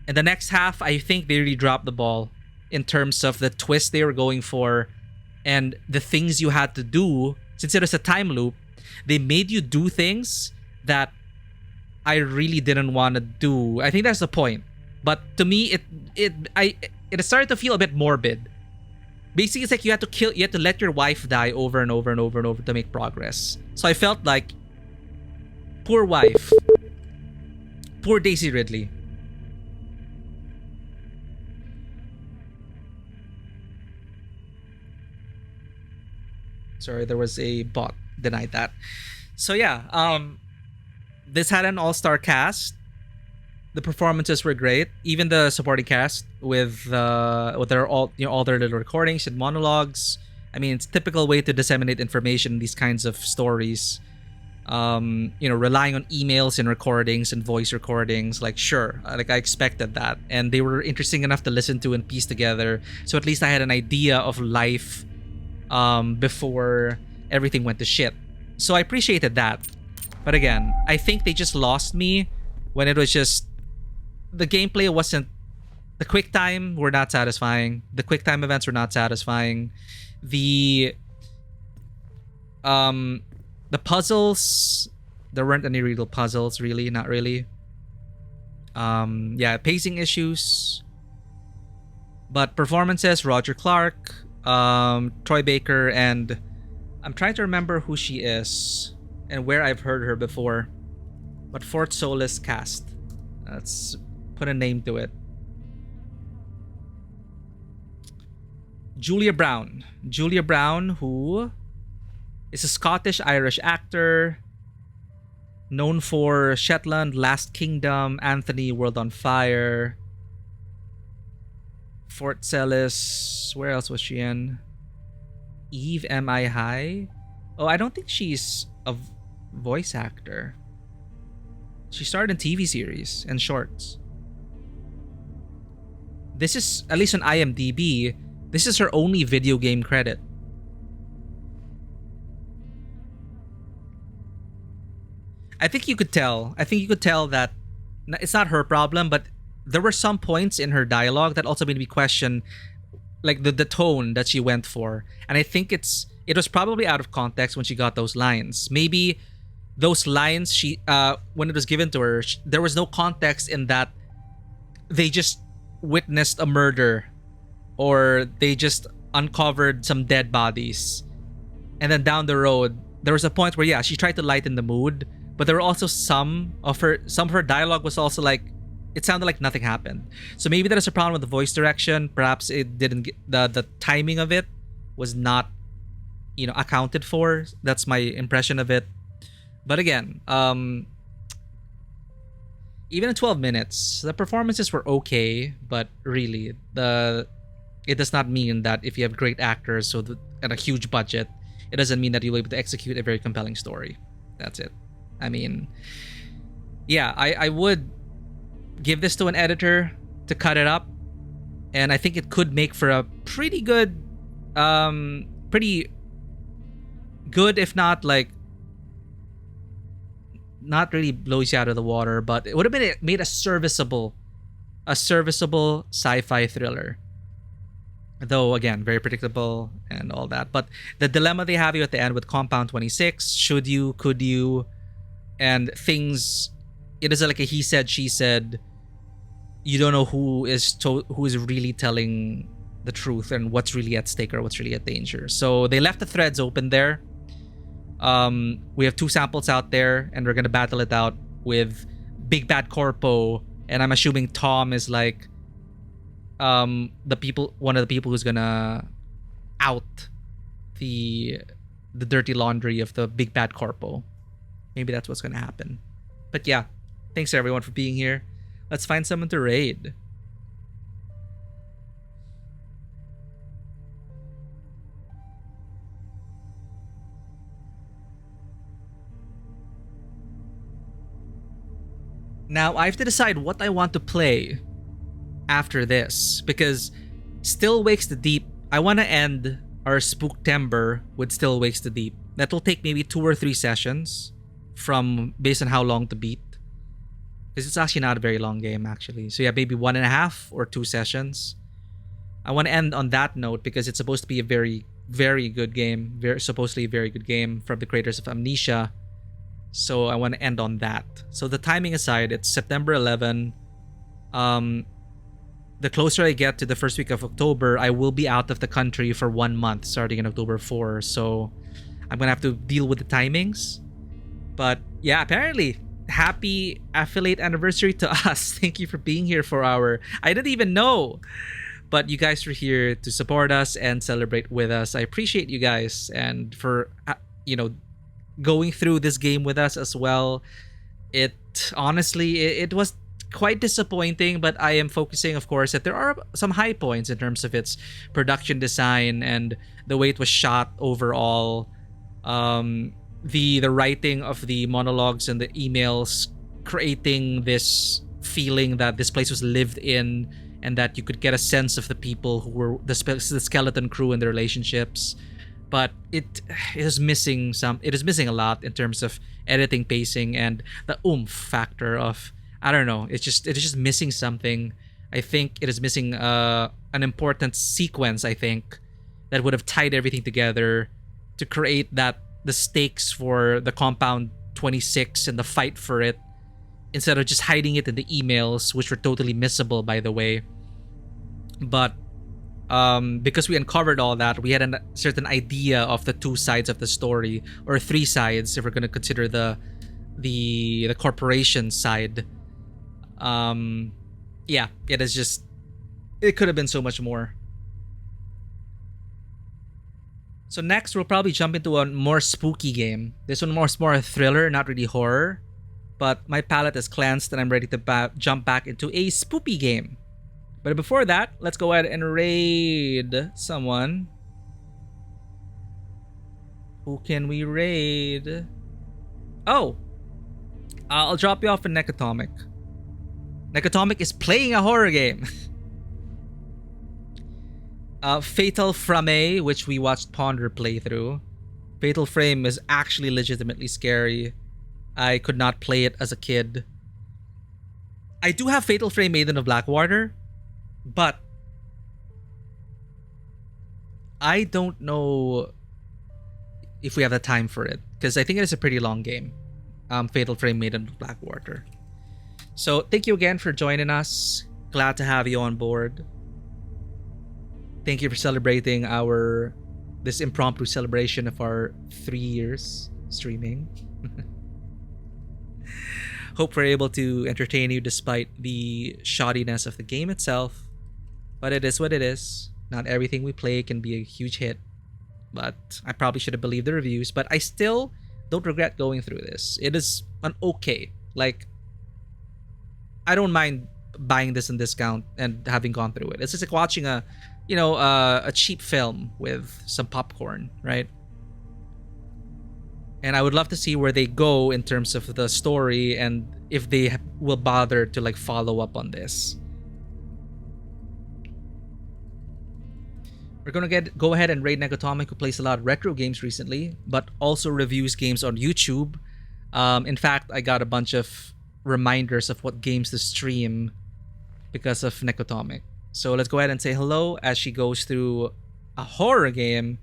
and the next half, I think they really dropped the ball in terms of the twist they were going for and the things you had to do. Since it was a time loop, they made you do things that I really didn't want to do. I think that's the point. But to me, it started to feel a bit morbid. Basically, it's like you had to let your wife die over and over and over and over to make progress. So I felt like, poor wife. Poor Daisy Ridley. Sorry, there was a bot denied that. So yeah, this had an all-star cast. The performances were great. Even the supporting cast with their all their little recordings and monologues. I mean, it's a typical way to disseminate information in these kinds of stories. Relying on emails and recordings and voice recordings. Like, sure, like I expected that, and they were interesting enough to listen to and piece together. So at least I had an idea of life before everything went to shit. So I appreciated that. But again, I think they just lost me when it was just the gameplay wasn't. The quick time were not satisfying. The quick time events were not satisfying. The puzzles, there weren't any real puzzles, really, not really. Pacing issues. But performances, Roger Clark, Troy Baker, and I'm trying to remember who she is and where I've heard her before. But Fort Solis cast. Let's put a name to it. Julia Brown. Julia Brown, who is a Scottish-Irish actor known for Shetland, Last Kingdom, Anthony, World on Fire, Fort Celis. Where else was she in? Eve, Am I High? Oh, I don't think she's a voice actor. She starred in TV series and shorts. This is, at least on IMDb, this is her only video game credit. I think you could tell that it's not her problem, but there were some points in her dialogue that also made me question like the tone that she went for. And I think it was probably out of context when she got those lines. Maybe those lines when it was given to her, there was no context in that they just witnessed a murder or they just uncovered some dead bodies. And then down the road, there was a point where she tried to lighten the mood, but there were also some of her dialogue was also like, it sounded like nothing happened. So maybe there's a problem with the voice direction. Perhaps it didn't get, the timing of it was not accounted for. That's my impression of it. But again, even in 12 minutes, the performances were okay, but really it does not mean that if you have great actors and a huge budget, it doesn't mean that you'll be able to execute a very compelling story. That's it. I mean, I would give this to an editor to cut it up, and I think it could make for a pretty good, if not like, not really blows you out of the water, but it would have made a serviceable sci-fi thriller. Though again, very predictable and all that. But the dilemma they have you at the end with Compound 26, should you, could you, and things, it is like a he said, she said. You don't know who is really telling the truth and what's really at stake or what's really at danger. So they left the threads open there. We have 2 samples out there, and we're gonna battle it out with Big Bad Corpo, and I'm assuming Tom is like one of the people who's gonna out the dirty laundry of the Big Bad Corpo. Maybe that's what's gonna happen. But yeah, thanks everyone for being here. Let's find someone to raid. Now, I have to decide what I want to play after this, because Still Wakes the Deep, I want to end our Spooktember with Still Wakes the Deep. That'll take maybe 2 or 3 sessions based on how long to beat. Because it's actually not a very long game, actually. So yeah, maybe 1.5 or 2 sessions. I want to end on that note because it's supposed to be a very, very good game. Supposedly a very good game from the creators of Amnesia. So I want to end on that. So the timing aside, it's September 11. The closer I get to the first week of October, I will be out of the country for 1 month starting in October 4. So I'm going to have to deal with the timings. But yeah, apparently, happy affiliate anniversary to us. Thank you for being here for I didn't even know. But you guys are here to support us and celebrate with us. I appreciate you guys and for, going through this game with us as well. It was quite disappointing, but I am focusing, of course, that there are some high points in terms of its production design and the way it was shot overall. The writing of the monologues and the emails, creating this feeling that this place was lived in and that you could get a sense of the people who were the skeleton crew and their relationships. But it is missing a lot in terms of editing, pacing, and the oomph factor of, I don't know, it is just missing something. I think it is missing an important sequence, I think, that would have tied everything together to create the stakes for the Compound 26 and the fight for it, instead of just hiding it in the emails, which were totally missable, by the way. But because we uncovered all that, we had a certain idea of the two sides of the story, or three sides if we're going to consider the corporation side. Yeah, it could have been so much more. So next, we'll probably jump into a more spooky game. This one more a thriller, not really horror. But my palate is cleansed and I'm ready to jump back into a spoopy game. But before that, let's go ahead and raid someone. Who can we raid? Oh! I'll drop you off in Necatomic. Necatomic is playing a horror game. Fatal Frame, which we watched Ponder play through. Fatal Frame is actually legitimately scary. I could not play it as a kid. I do have Fatal Frame Maiden of Blackwater, but I don't know if we have the time for it, because I think it is a pretty long game. Fatal Frame Maiden of Blackwater. So thank you again for joining us. Glad to have you on board. Thank you for celebrating this impromptu celebration of our 3 years streaming. Hope we're able to entertain you despite the shoddiness of the game itself. But it is what it is. Not everything we play can be a huge hit. But I probably should have believed the reviews. But I still don't regret going through this. It is an okay. Like, I don't mind buying this in discount and having gone through it. It's just like watching a cheap film with some popcorn, right? And I would love to see where they go in terms of the story and if they will bother to like follow up on this. We're gonna go ahead and raid Negatomic, who plays a lot of retro games recently, but also reviews games on YouTube. In fact, I got a bunch of reminders of what games to stream because of Negatomic. So let's go ahead and say hello as she goes through a horror game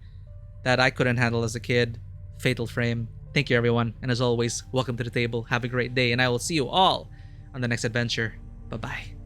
that I couldn't handle as a kid. Fatal Frame. Thank you, everyone. And as always, welcome to the table. Have a great day. And I will see you all on the next adventure. Bye-bye.